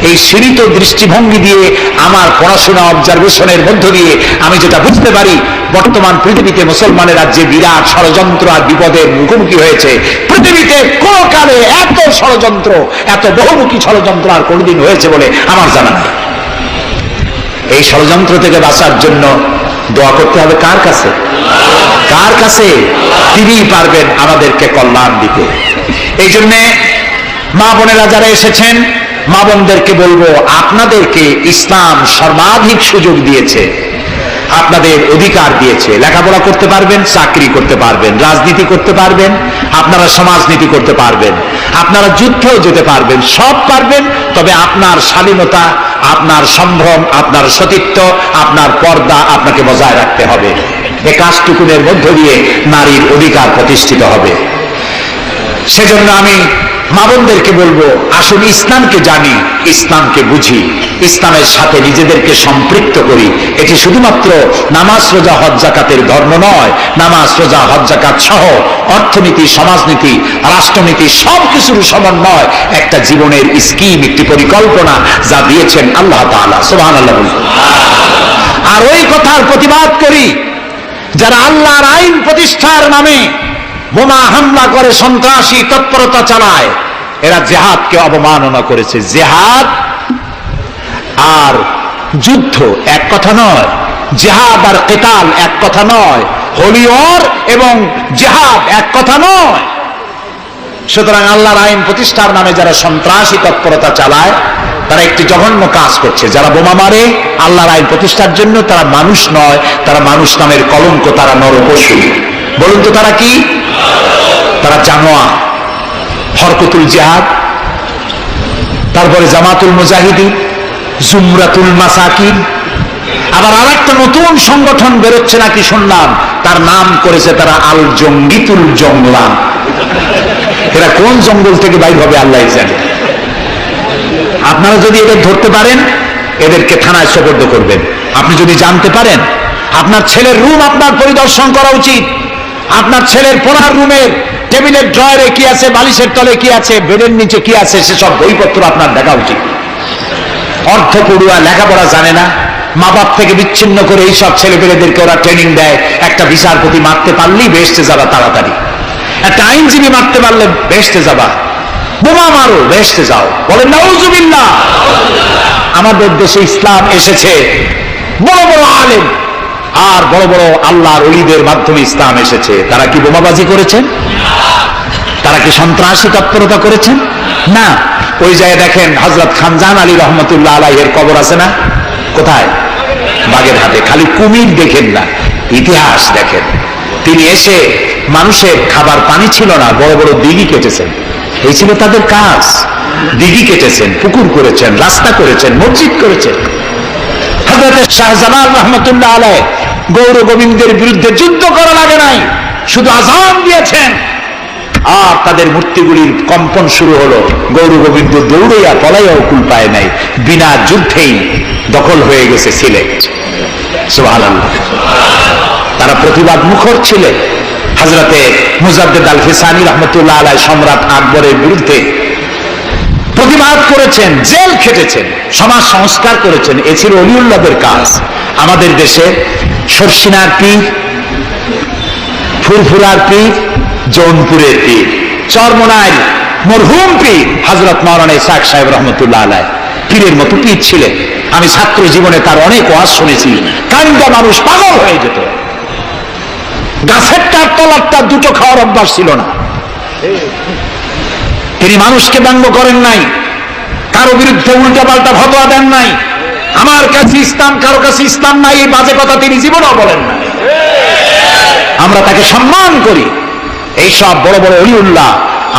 এই সীমিত দৃষ্টিভঙ্গি দিয়ে, আমার পড়াশোনা অবজারভেশনের মধ্য দিয়ে আমি যেটা বুঝতে পারি, বর্তমান পৃথিবীতে মুসলমানেরা যে বিরাট ষড়যন্ত্র আর বিপদের মুখোমুখি হয়েছে, পৃথিবীতে কোনো কালে এত ষড়যন্ত্র, এত বহুমুখী ষড়যন্ত্র আর কোনদিন হয়েছে বলে আমার জানা নেই। এই ষড়যন্ত্র থেকে বাঁচার জন্য দোয়া করতে হবে কার কাছে? কার কাছে? তিনিই পারবেন আমাদেরকে কল্যাণ দিতে। এই জন্যে মা বোনেরা যারা এসেছেন, মা বোনদেরকে বলবো, আপনাদেরকে ইসলাম সর্বাধিক সুযোগ দিয়েছে, আপনাদের অধিকার দিয়েছে। লেখাপড়া করতে পারবেন, চাকরি করতে পারবেন, রাজনীতি করতে পারবেন, আপনারা সমাজনীতি করতে পারবেন, আপনারা যুদ্ধেও যেতে পারবেন, সব পারবেন। তবে আপনার শালীনতা, আপনার সম্ভ্রম, আপনার সতীত্ব, আপনার পর্দা আপনাকে বজায় রাখতে হবে। এ কাজটুকুনের মধ্য দিয়ে নারীর অধিকার প্রতিষ্ঠিত হবে। সেজন্য আমি মা বোনদেরকে বলবো, আসুন ইসলামকে জানি, ইসলামকে বুঝি, ইসলামের সাথে নিজেদেরকে সম্পৃক্ত করি। এটি শুধুমাত্র নামাজ, রোজা, হজ, যাকাতের ধর্ম নয়। নামাজ, রোজা, হজ, যাকাত সহ অর্থনীতি, সমাজনীতি, রাষ্ট্রনীতি সবকিছুর সমন্বয় একটা জীবনের স্কিম, একটি পরিকল্পনা যা দিয়েছেন আল্লাহ তাআলা। সুবহানাল্লাহ। আর ওই কথার প্রতিবাদ করি যারা আল্লাহর আইন প্রতিষ্ঠার নামে বোমা হামলা করে, সন্ত্রাসী তৎপরতা চালায়। এরা জিহাদকে অবমাননা করেছে। জিহাদ আর যুদ্ধ এক কথা নয়, জিহাদ আর কিতাল এক কথা নয়, হোলি ওয়ার এবং জিহাদ এক কথা নয়। সুতরাং আল্লাহর আইন প্রতিষ্ঠার নামে যারা সন্ত্রাসী তৎপরতা চালায়, তারা একটি জঘন্য কাজ করছে। যারা বোমা মারে আল্লাহর আইন প্রতিষ্ঠার জন্য, তারা মানুষ নয়, তারা মানুষ নামের কলঙ্ক, তারা নরপশু। বলুন তো তারা কি? তারা জানোয়ার। হরকতুল জিহাদ, তারপরে জামাতুল মুজাহিদিন, জুমরাতুল মাসাকিন, আবার আরেকটা নতুন সংগঠন বেরোচ্ছে নাকি শুনলাম, তার নাম করেছে তারা আল জঙ্গিতুল জংলান। এরা কোন জঙ্গল থেকে বাইর হবে আল্লাহ জানে। আপনারা যদি এটা ধরতে পারেন, এদেরকে থানায় সোপর্দ করবেন। আপনি যদি জানতে পারেন, আপনার ছেলের রুম আপনার পরিদর্শন করা উচিত। আপনার ছেলের পড়ার রুমের টেবিলের ড্রয়ারে কি আছে, বালিশের তলে কি আছে, বেডের নিচে কি আছে, সেসব বইপত্র আপনার দেখা উচিত। অর্থ পড়ুয়া, লেখাপড়া জানে না, মা বাপ থেকে বিচ্ছিন্ন করে এইসব ছেলেপেলেদেরকে ওরা ট্রেনিং দেয়। একটা বিচারপতি মারতে পারলেই বেহেশতে যাবা তাড়াতাড়ি, একটা আইনজীবী মারতে পারলে বেহেশতে যাবা, বোমা মারো বেহেশতে যাও, বলেন নাউজুবিল্লাহ। আমাদের দেশে ইসলাম এসেছে বড় বড় আলেম আর বড় বড় আল্লাহর ওলিদের মাধ্যমে ইসলাম এসেছে। তারা কি বোমাবাজি করেছেন? তারা কি সন্ত্রাসী তৎপরতা করেছেন? না। ওই জায়গায় দেখেন হযরত খানজাহান আলী রহমতুল্লাহ আলাইহির কবর আছে না? কোথায়? বাগেরহাটে। খালি কুমির দেখেন না, ইতিহাস দেখেন। তিনি এসে, মানুষের খাবার পানি ছিল না, বড় বড় দিঘি কেটেছেন। এই ছিল তাদের কাজ। দিঘি কেটেছেন, পুকুর করেছেন, রাস্তা করেছেন, মসজিদ করেছেন। হযরত শাহজালাল রহমতুল্লাহ আলাইহি গৌর গোবিন্দের বিরুদ্ধে যুদ্ধ করা লাগে নাই, শুধু আযান দিয়েছেন আর তাদের মূর্তিগুলির কম্পন শুরু হলো। গৌর গোবিন্দ দৌড়াইয়া পলাইয়াও কুল পায় নাই, বিনা যুদ্ধেই দখল হয়ে গেছে সিলেট। সুবহানাল্লাহ। তারা প্রতিবাদ মুখর ছিলেন। হযরতে মুজাদ্দেদ আল ফিসানি রহমতুল্লাহ আলাইহি সম্রাট আকবরের বিরুদ্ধে প্রতিবাদ করেছেন, জেল খেটেছেন, সমাজ সংস্কার করেছেন। এ ছিল অলিউল্লাহদের কাজ। আমাদের দেশে শর্ষিনার পীর, ফুরফুরার পীর, জৌনপুরের পীর, চরমনাইর মরহুম পীর হযরত মাওলানা ইসহাক সাহেব রহমতুল্লাহ আলাইহি পীরের মতো পীর ছিলেন। আমি ছাত্র জীবনে তার অনেক ওয়াজ শুনেছি। কান্দা মানুষ পাগল হয়ে যেত। গাছের টার তলার টার দুটো খাওয়ার অভ্যাস ছিল না। তিনি মানুষকে ব্যঙ্গ করেন নাই, কারো বিরুদ্ধে উল্টাপাল্টা ফতোয়া দেন নাই। আমার কাছে ইসলাম, কারো কাছে ইসলাম নাই, এই বাজে কথা তিনি জীবনেও বলেন না। আমরা তাকে সম্মান করি। এইসব বড় বড় ওলিউল্লাহ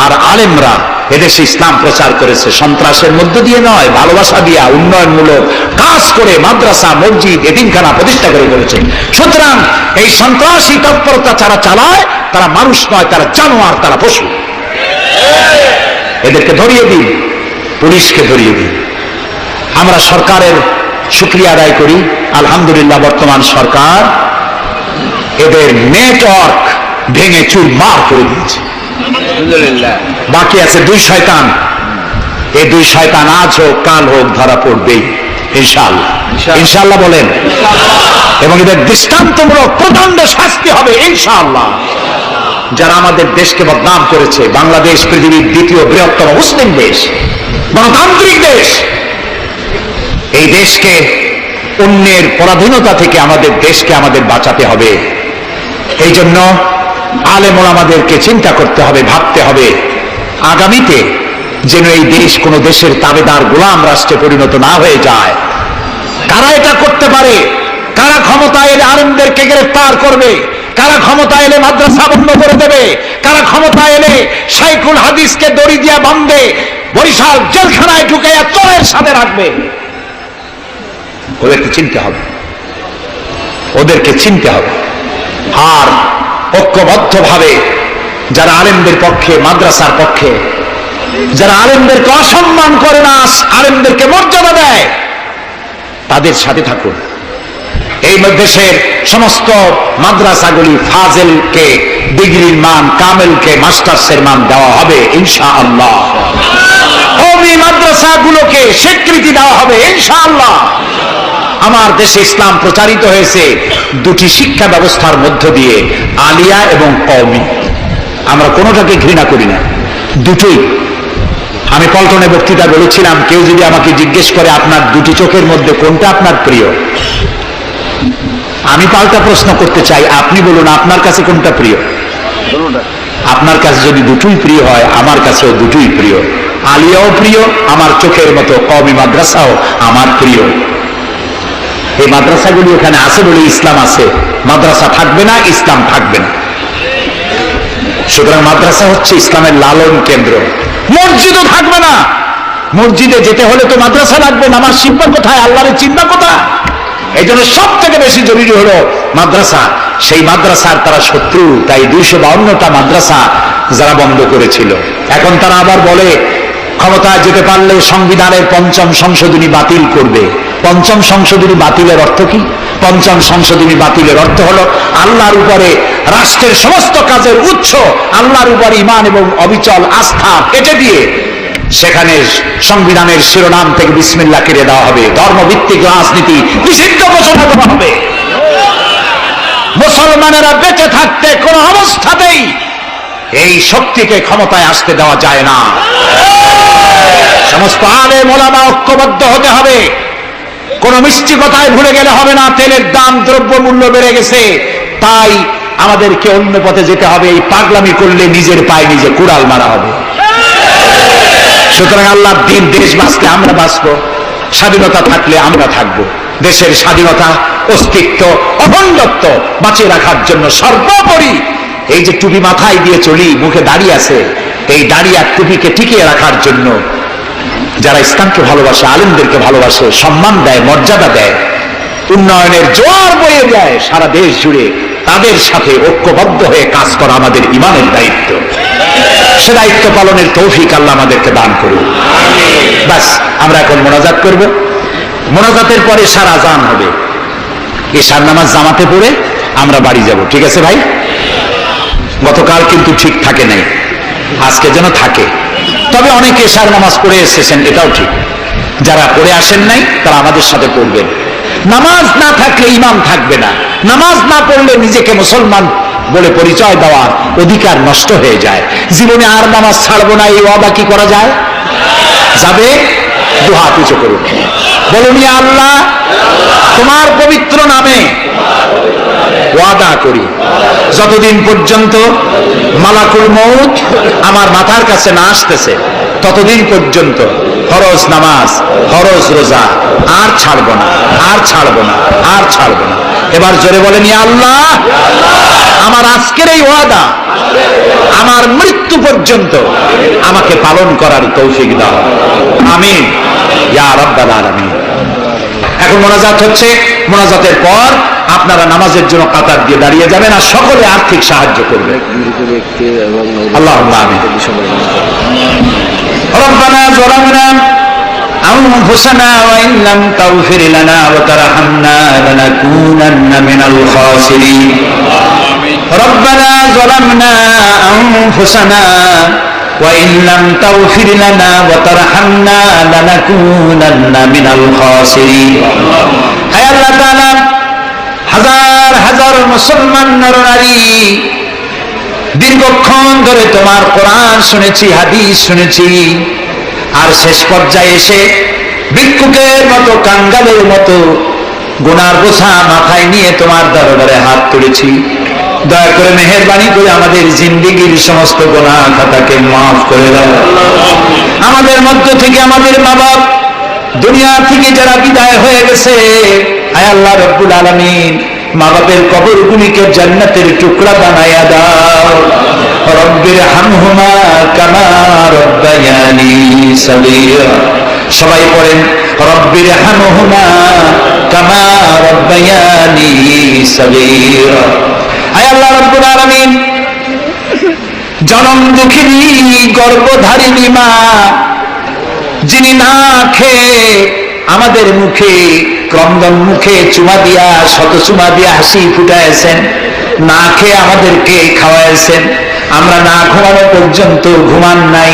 আর আলেমরা এদেশে ইসলাম প্রচার করেছে, সন্ত্রাসের মধ্য দিয়ে নয়, ভালোবাসা দিয়া উন্নয়নমূলক কাজ করে মাদ্রাসা, মসজিদ, এতিমখানা প্রতিষ্ঠা করে করেছে। সুতরাং এই সন্ত্রাসী তৎপরতা যারা চালায় তারা মানুষ নয়, তারা জানোয়ার, তারা পশু। এদেরকে ধরিয়ে দিন, পুলিশকে ধরিয়ে দিন। আমরা সরকারের শুকরিয়া আদায় করি। আলহামদুলিল্লাহ, বর্তমান সরকার এদের নেটওয়ার্ক ভেঙে চুরমার করে দিয়েছে। বাকি আছে দুই শয়তান। এই দুই শয়তান আজ হোক কাল হোক ধরা পড়বেই ইনশাআল্লাহ। ইনশাআল্লাহ বলেন। এবং এদের দৃষ্টান্তমূলক প্রচন্ড শাস্তি হবে ইনশাআল্লাহ। যারা আমাদের দেশকে বদনাম করেছে, বাংলাদেশ পৃথিবীর দ্বিতীয় বৃহত্তম মুসলিম দেশ, গণতান্ত্রিক দেশ, এই দেশকে অন্যের পরাধীনতা থেকে আমাদের দেশকে আমাদের বাঁচাতে হবে। এই জন্য আলেম ওলামাদেরকে চিন্তা করতে হবে, ভাবতে হবে আগামীতে যেন এই দেশ কোন দেশের তাবেদার গোলাম রাষ্ট্রে পরিণত না হয়ে যায়। কারা এটা করতে পারে? কারা ক্ষমতা এলে আলেমদেরকে গ্রেফতার করবে? কারা ক্ষমতা এলে মাদ্রাসা বন্ধ করে দেবে? কারা ক্ষমতা এলে শাইখুল হাদিসকে দড়ি দিয়া বাঁধবে, বরিশাল জেলখানায় ঢুকে চোরের সাথে রাখবে? ওদেরকে চিনতে হবে, ওদেরকে চিনতে হবে। আর ঐক্যবদ্ধভাবে যারা আলেমদের পক্ষে, মাদ্রাসার পক্ষে, যারা আলেমদেরকে অসম্মান করে না, আলেমদেরকে মর্যাদা দেয়, তাদের সাথে থাকুন। এই দেশের সমস্ত মাদ্রাসাগুলি ফাজেলকে ডিগ্রির মান, কামেলকে মাস্টার্সের মান দেওয়া হবে ইনশাআল্লাহ। কওমি মাদ্রাসাগুলোকে স্বীকৃতি দেওয়া হবে ইনশাআল্লাহ। আমার দেশে ইসলাম প্রচারিত হয়েছে দুটি শিক্ষা ব্যবস্থার মধ্য দিয়ে, আলিয়া এবং কওমি। আমরা কোনোটাকে ঘৃণা করি না, দুটোই। আমি পল্টনে বক্তৃতা বলেছিলাম, কেউ যদি আমাকে জিজ্ঞেস করে আপনার দুটি চোখের মধ্যে কোনটা আপনার প্রিয়, আমি পাল্টা প্রশ্ন করতে চাই, আপনি বলুন আপনার কাছে কোনটা প্রিয়? আপনার কাছে যদি দুটোই প্রিয় হয়, আমার কাছেও দুটোই প্রিয়। আলিয়াও প্রিয় আমার চোখের মতো, কওমি মাদ্রাসাও আমার প্রিয়। এই মাদ্রাসাগুলি এখানে আছে বলে ইসলাম আছে, মাদ্রাসা থাকবে না, ইসলাম থাকবে না। সুতরাং মাদ্রাসা হচ্ছে ইসলামের লালন কেন্দ্র। মসজিদও থাকবে না। মসজিদে যেতে হলে তো মাদ্রাসা লাগবে, নামাজ শিখবা কোথায়, আল্লাহরের চিন্তা কোথায়? এই জন্য সব থেকে বেশি জরুরি হলো মাদ্রাসা। সেই মাদ্রাসার তারা শত্রু, তাই 252টা মাদ্রাসা যারা বন্ধ করেছিল, এখন তারা আবার বলে ক্ষমতায় যেতে পারলে সংবিধানের 5ম সংশোধনী বাতিল করবে। পঞ্চম সংশোধনী বাতিলের অর্থ কি? পঞ্চম সংশোধনী বাতিলের অর্থ হলো আল্লাহর উপরে রাষ্ট্রের সমস্ত কাজের উৎস আল্লাহর উপর ঈমান এবং অবিচল আস্থা কেটে দিয়ে সেখানে সংবিধানের শিরোনাম থেকে বিসমিল্লাহ কেটে দেওয়া হবে, ধর্মভিত্তিক রাজনীতি নিষিদ্ধ ঘোষণা করা হবে। মুসলমানেরা বেঁচে থাকতে কোন অবস্থাতেই এই শক্তিকে ক্ষমতায় আসতে দেওয়া যায় না। সমস্ত আলেম ওলামা ঐক্যবদ্ধ হতে হবে। কোন মিষ্টি কথায় ভুলে গেলে হবে না। তেলের দাম, দ্রব্য মূল্য বেড়ে গেছে, তাই আমাদেরকে অন্য পথে যেতে হবে। এই পাগলামি করলে নিজের পায়ে নিজে কুড়াল মারা হবে। সুতরাং আল্লাহর দিন, দেশ বাঁচলে আমরা বাঁচবো, স্বাধীনতা থাকলে আমরা থাকবো। দেশের স্বাধীনতা, অস্তিত্ব, অখণ্ডত্ব বাঁচিয়ে রাখার জন্য সর্বোপরি এই যে টুপি মাথায় দিয়ে চলি, মুখে দাঁড়িয়ে আছে, এই দাড়ি আর টুপিকে টিকিয়ে রাখার জন্য যারা ইসলামকে ভালোবাসে, আলেমদেরকে ভালোবাসে, সম্মান দেয়, মর্যাদা দেয়, উন্নয়নের জোয়ার বয়ে দেয় সারা দেশ জুড়ে, তাদের সাথে ঐক্যবদ্ধ হয়ে কাজ করা আমাদের ঈমানের দায়িত্ব। সে দায়িত্ব পালনের তৌফিক আল্লাহ আমাদেরকে দান করুন। বাস, আমরা এখন মোনাজাত করব। মোনাজাতের পরে সারা আজান হবে। এশার নামাজ জামাতে পড়ে আমরা বাড়ি যাব। ঠিক আছে ভাই? গতকাল কিন্তু ঠিক থাকে নাই, আজকে যেন থাকে। তবে অনেকে এশার নামাজ পড়ে এসেছেন, এটাও ঠিক। যারা পড়ে আসেন নাই তারা আমাদের সাথে পড়বেন। নামাজ না থাকলে ঈমান থাকবে না। নামাজ না পড়লে নিজেকে মুসলমান বলে পরিচয় দেওয়ার অধিকার নষ্ট হয়ে যায়। জীবনে আর নামাজ ছাড়বো না, এই ওয়াদা কি করা যায়? যাবে? দুহাত উঁচু করুন, বলুন, ইয়া আল্লাহ, তোমার পবিত্র নামে ওয়াদা করি, যতদিন পর্যন্ত মালাকুল মউত আমার মাথার কাছে না আসতেছে ততদিন পর্যন্ত ফরজ নামাজ, ফরজ রোজা আর ছাড়বো না, আর ছাড়বো না, আর ছাড়বো না। এবার জোরে বলেন, ইয়া আল্লাহ, আমার আজকের এই ওয়াদা আমার মৃত্যু পর্যন্ত আমাকে পালন করার তৌফিক দাও। আমিন ইয়া রাব্বাল আলামিন। এখন মোনাজাত হচ্ছে। মোনাজাতের পর আপনারা নামাজের জন্য কাতার দিয়ে দাঁড়িয়ে যাবেন আর সকলে আর্থিক সাহায্য করবে। আল্লাহুম্মা আমিন। রব্বানা যালামনা আনফুসানা ওয়া ইন লাম তাগফির লানা ওয়া তারহামনা লানাকুনান্না মিনাল খাসিরিন। রব্বানা যালামনা আনফুসানা ওয়া ইন লাম তাগফির লানা ওয়া তারহামনা লানাকুনান্না মিনাল খাসিরিন। হে আল্লাহ তাআলা, হাজার হাজার মুসলমান নরনারী দীর্ঘক্ষণ ধরে তোমার কোরআন শুনেছি, হাদিস শুনেছি, আর শেষ পর্যায়ে এসে ভিক্ষুকের মতো, কাঙ্গালের মতো গুনার বোঝা মাথায় নিয়ে তোমার দরবারে হাত তুলেছি। দয়া করে মেহেরবানি করে আমাদের জিন্দেগীর সমস্ত গুনাহ খাতাকে মাফ করে দাও। আমাদের মধ্য থেকে আমাদের মা বাপ দুনিয়া থেকে যারা বিদায় হয়ে গেছে, আয় আল্লাহ রব্বুল আলামিন, মা বাপের কবরগুলিকে জান্নাতের টুকরা বানায়া দাও। রব্বির হামহুমা কামা রব্বায়ানি সগীরা। সবাই পড়েন, রব্বির হামহুমা কামা রব্বায়ানি সগীরা। আয় আল্লাহ রব্বুল আলামিন, জনম দুঃখিনী গর্ভধারিণী মা, যিনি না খেয়ে আমাদের মুখে, ক্রন্দন মুখে চুমা দিয়া, শত চুমা দিয়া হাসি ফুটাইছেন, না খেয়ে আমাদেরকে খাওয়াইছেন, আমরা না ঘুমানো পর্যন্ত ঘুমান নাই,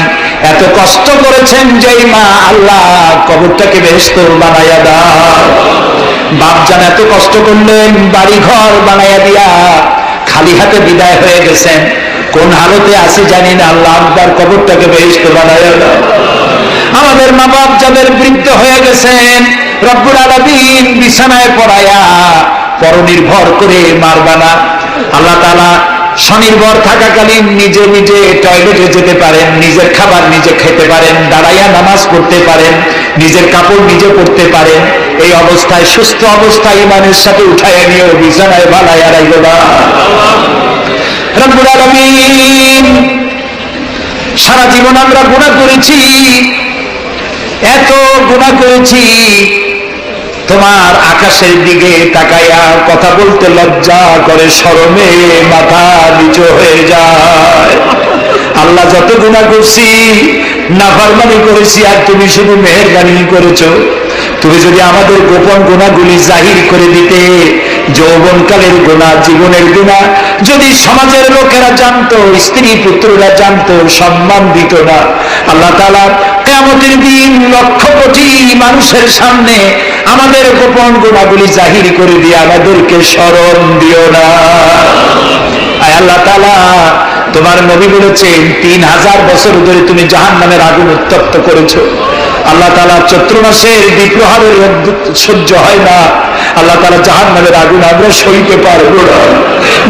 এত কষ্ট করেছেন যে মা, আল্লাহ কবরটাকে বেহেশত বানাইয়া দাও। বাপজান এত কষ্ট করলেন, বাড়ি ঘর বানাইয়া দিয়া খালি হাতে বিদায় হয়ে গেছেন, কোন হালতে আছে জানি না, আল্লাহ আপনার কবরটাকে বেহেশত বানাইয়া দাও। আমাদের মা বাপ যাদের বৃদ্ধ হয়ে গেছেন, রব্বুল আলামিন বিছানায় পড়ায়া পরনির্ভর করে মারবা না। আল্লাহ তাআলা স্বনির্ভর থাকাকালীন নিজে নিজে টয়লেটে যেতে পারেন, নিজের খাবার নিজে খেতে পারেন, দাঁড়াইয়া নামাজ পড়তে পারেন, নিজের কাপড় নিজে পরতে পারেন। এই অবস্থায়, সুস্থ অবস্থায় ইমানের সাথে উঠাইয়া নিয়ে বিছানায় বানাইয়া রাখবা। রব্বুল আলামিন, সারা জীবন আমরা গুনাহ করেছি, এত গুনাহ করেছি, তোমার আকাশের দিকে তাকাইয়া কথা বলতে লজ্জা করে, শরমে মাথা নিচু হয়ে যায়। আল্লাহ, যত গুনাহ করছি, নাফরমানি করেছি, আর তুমি শুধু মেহেরবানি করেছো। তুমি যদি আমাদের গোপন গুণাগুলি জাহির করে দিতে, যৌবনকালের গুনাহ, জীবনের গুনাহ যদি সমাজের লোকেরা জানতো, স্ত্রী পুত্ররা জানতো, সম্মান দিত না। আল্লাহ তাআলা কিয়ামতের দিন লক্ষ কোটি মানুষের সামনে আমাদের গোপন গুনাহগুলি জাহির করে দিয়ে আমাদেরকে স্মরণ দিও না। আয় আল্লাহ তাআলা, তোমার নবী বলেছেন 3000 বছর ধরে তুমি জাহান্নামের আগুন উত্তপ্ত করেছো। আল্লাহ তাআলা চৈত্র মাসের দ্বীপ্রহরের সহ্য হয় না। আল্লাহ তাআলা জাহান্নামের আগুন আমরা সইতে পারবো না।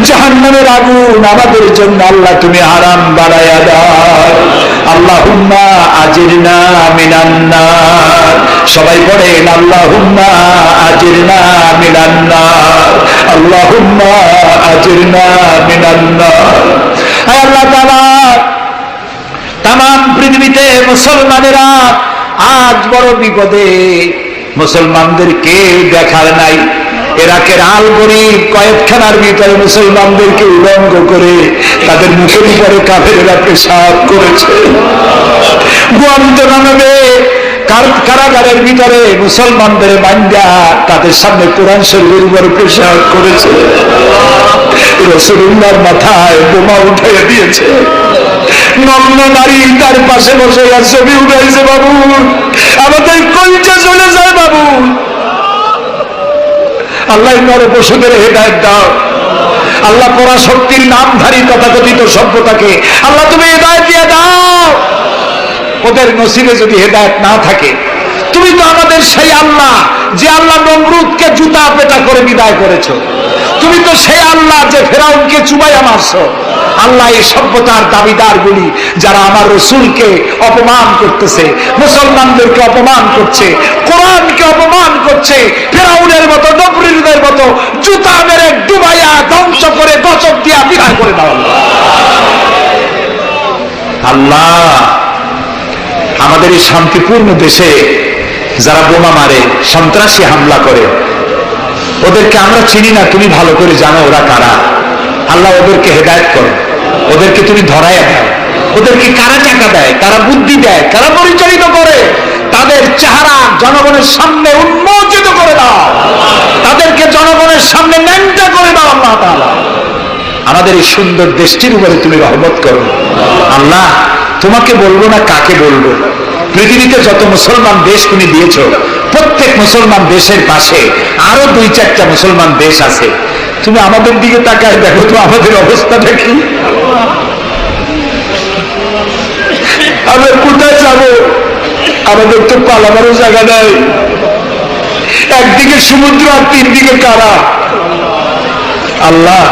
জাহান্নামের আগুন আমাদের জন্য আল্লাহ তুমি হারাম বানায়া দাও। আল্লাহুম্মা আজিরনা মিনান নার। সবাই পড়েন আল্লাহুম্মা আজিরনা মিনান নার, আল্লাহুম্মা আজিরনা মিনান নার। আয় আল্লাহ তাআলা, তামাম পৃথিবীতে মুসলমানেরা আজ বড় বিপদে। মুসলমানদের কেউ দেখার নাই। ইরাকের আল গরিব কয়েকখানার ভিতরে মুসলমানদেরকে উলঙ্গ করে তাদের মুখের উপরে কাফেরেরা পেশাব করেছে। গুয়ান্তানামে কারাগারের ভিতরে মুসলমানদের বান্দা তাদের সামনে কোরআন শরীফের উপরে পেশাব করেছে। রাসূলুল্লাহর মাথায় বোমা উঠিয়ে দিয়েছে। নগ্ন নারী তার পাশে বসে ছবি উঠাইছে। বাবু, আমাদের কলিজা চলে যায় বাবু। আল্লাহ নরপশুদের হেদায়েত দাও। আল্লাহ পরাশক্তির নামধারী তথাকথিত সভ্যতাকে আল্লাহ তুমি হেদায়েত দিয়ে দাও। ওদের নসিবে যদি হেদায়েত না থাকে, তুমি তো আমাদের সেই আল্লাহ যে আল্লাহ নমরুদকে জুতা পেটা করে বিদায় করেছো। তুমি তো সেই আল্লাহ যে ফেরাউনকে চুবাইয়া মারছো। আল্লাহ, এই সভ্যতার দাবিদার গুলি যারা আমার রসুলকে অপমান করতেছে, মুসলমানদেরকে অপমান করছে, কোরআনকে অপমান করছে, ফেরাউনের মতো নমরুদের মতো জুতা মেরে ডুবাইয়া ধ্বংস করে গজব দিয়া বিদায় করে দাও। আল্লাহ, আমাদের এই শান্তিপূর্ণ দেশে যারা বোমা মারে, সন্ত্রাসী হামলা করে, ওদেরকে আমরা চিনি না, তুমি ভালো করে জানো ওরা কারা। আল্লাহ, ওদেরকে হেদায়েত করো, ওদেরকে তুমি ধরাইয়া দাও। ওদেরকে কারা টাকা দেয়, কারা বুদ্ধি দেয়, কারা পরিচালিত করে, তাদের চেহারা জনগণের সামনে উন্মোচিত করে দাও। তাদেরকে জনগণের সামনে ন্যাংটা করে দাও। আল্লাহ তাআলা, আমাদের এই সুন্দর দেশটির উপরে তুমি রহমত করো। আল্লাহ, তোমাকে বলবো না কাকে বলবো। পৃথিবীতে যত মুসলমান দেশ তুমি দিয়েছো, প্রত্যেক মুসলমান দেশের পাশে আরো 2-4টা মুসলমান দেশ আছে। তুমি আমাদের দিকে তাকায় দেখো তো আমাদের অবস্থাটা কি। আমরা কোথায় যাব? আমাদের তো পালাবারও জায়গা নাই। একদিকে সমুদ্র আর 3 দিকে কারা। আল্লাহ,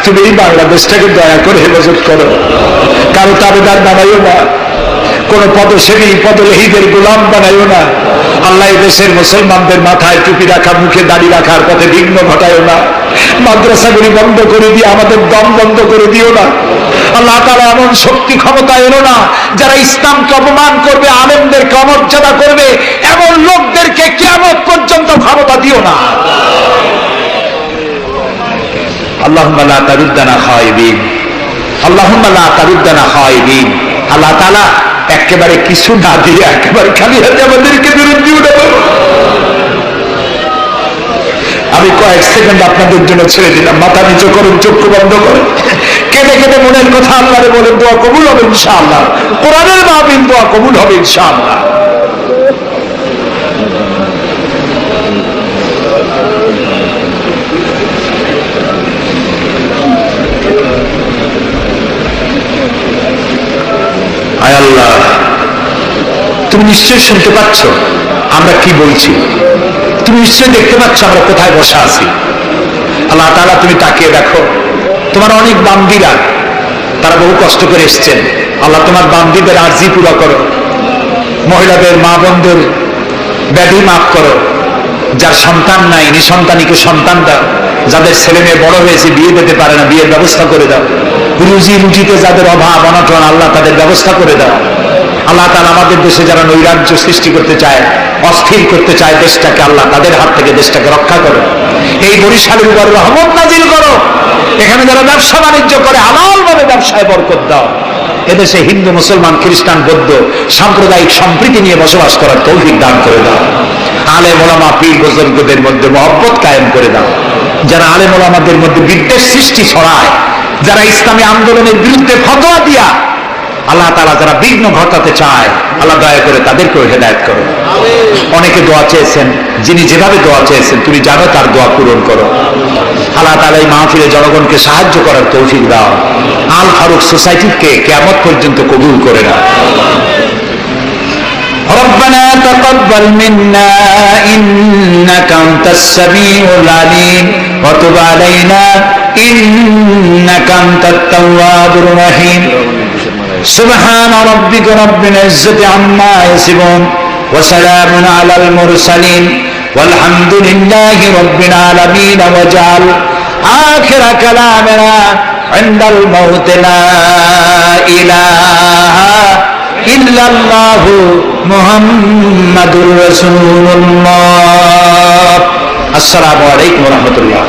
তুমি এই বাংলাদেশটাকে দয়া করে হেফাজত করো। কারো তাবেদার বানাইও না, কোন পদসেবী পদলেহীদের গোলাম বানাইও না। আল্লাহ, এই দেশের মুসলমানদের মাথায় টুপি রাখা, মুখে দাড়ি রাখার পথে বিঘ্ন ঘটায়ও না। মাদ্রাসাগুলি বন্ধ করে দিয়ে আমাদের দম বন্ধ করে দিও না। আল্লাহ তাআলা, এমন শক্তি ক্ষমতা এলো না যারা ইসলামকে অপমান করবে, আলেমদেরকে অমর্যাদা করবে, এমন লোকদেরকে কিয়ামত পর্যন্ত ক্ষমতা দিও না। আল্লাহুম্মা লা তারুদ্দানা খায়িবিন, আল্লাহুম্মা লা তারুদ্দানা খায়িবিন। আল্লাহ তাআলা, একেবারে কিছু না দিয়ে একেবারে খালি হাতে আমাদেরকে ফেরত দিও না। আমি কয়েক সেকেন্ড আপনাদের জন্য ছেড়ে দিলাম। মাথা নিচু করুন, চক্ষু বন্ধ করুন, কেঁদে কেঁদে মনের কথা আল্লাহরে বলেন, দোয়া কবুল হবে ইনশাআল্লাহ। কোরআনের মাহফিল, দোয়া কবুল হবে ইনশাআল্লাহ। আয় আল্লাহ, তুমি নিশ্চয় শুনতে পাচ্ছ আমরা কি বলছি। তুমি নিশ্চয় দেখতে পাচ্ছ আমরা কোথায় বসা আছি। আল্লাহ তাআলা, তুমি তাকিয়ে দেখো। তোমার অনেক বান্দীরা, তারা বহু কষ্ট করে এসছেন। আল্লাহ, তোমার বান্দীদের আরজি পুরো করো। মহিলাদের, মা বোনদের ব্যাধি মাফ করো। যার সন্তান নাই, নিঃসন্তানীকে সন্তান দাও। যাদের ছেলে মেয়ে বড় হয়েছে, বিয়ে দিতে পারে না, বিয়ের ব্যবস্থা করে দাও। রুজি রুটিতে যাদের অভাব অনটন, আল্লাহ তাদের ব্যবস্থা করে দাও। আল্লাহ তাআলা, আমাদের দেশে যারা নৈরাজ্য সৃষ্টি করতে চায়, অস্থির করতে চায় দেশটাকে, আল্লাহ তাদের হাত থেকে দেশটাকে রক্ষা করো। এই বরিশালের উপর রহমত নাজিল করো। এখানে যারা ব্যবসা বাণিজ্য করে হালাল ভাবে ব্যবসায় বরকত দাও। এদেশে হিন্দু, মুসলমান, খ্রিস্টান, বৌদ্ধ সাম্প্রদায়িক সম্প্রীতি নিয়ে বসবাস করার তৌফিক দান করে দাও। আলেম ওলামা, পীর বুজুর্গদের মধ্যে মহব্বত কায়েম করে দাও। যারা আলেম ওলামাদের মধ্যে বিদ্বেষ সৃষ্টি ছড়ায়, যারা ইসলামী আন্দোলনের বিরুদ্ধে ফতোয়া দিয়া আল্লাহ তাআলা যারা বিঘ্ন ঘটাতে চায়, আল্লাহ দয়া করে তাদেরকেও হেদায়েত করো। অনেকে দোয়া চেয়েছেন, যিনি যেভাবে দোয়া চেয়েছেন তুমি জানো, তার দোয়া পূরণ করো। আল্লাহ তাআলা এই মাহফিলে জনগণকে সাহায্য করার তৌফিক দাও। আল ফারুক সোসাইটিকে কিয়ামত পর্যন্ত কবুল করে নাও। ربنا تقبل منا إنك أنت السميع العليم وتب علينا إنك أنت التواب الرحيم سبحان ربك رب العزة عما يصفون وسلام على المرسلين والحمد لله رب العالمين واجعل آخر كلامنا عند الموت لا إله إلا الله محمد رسول الله السلام عليكم ورحمة الله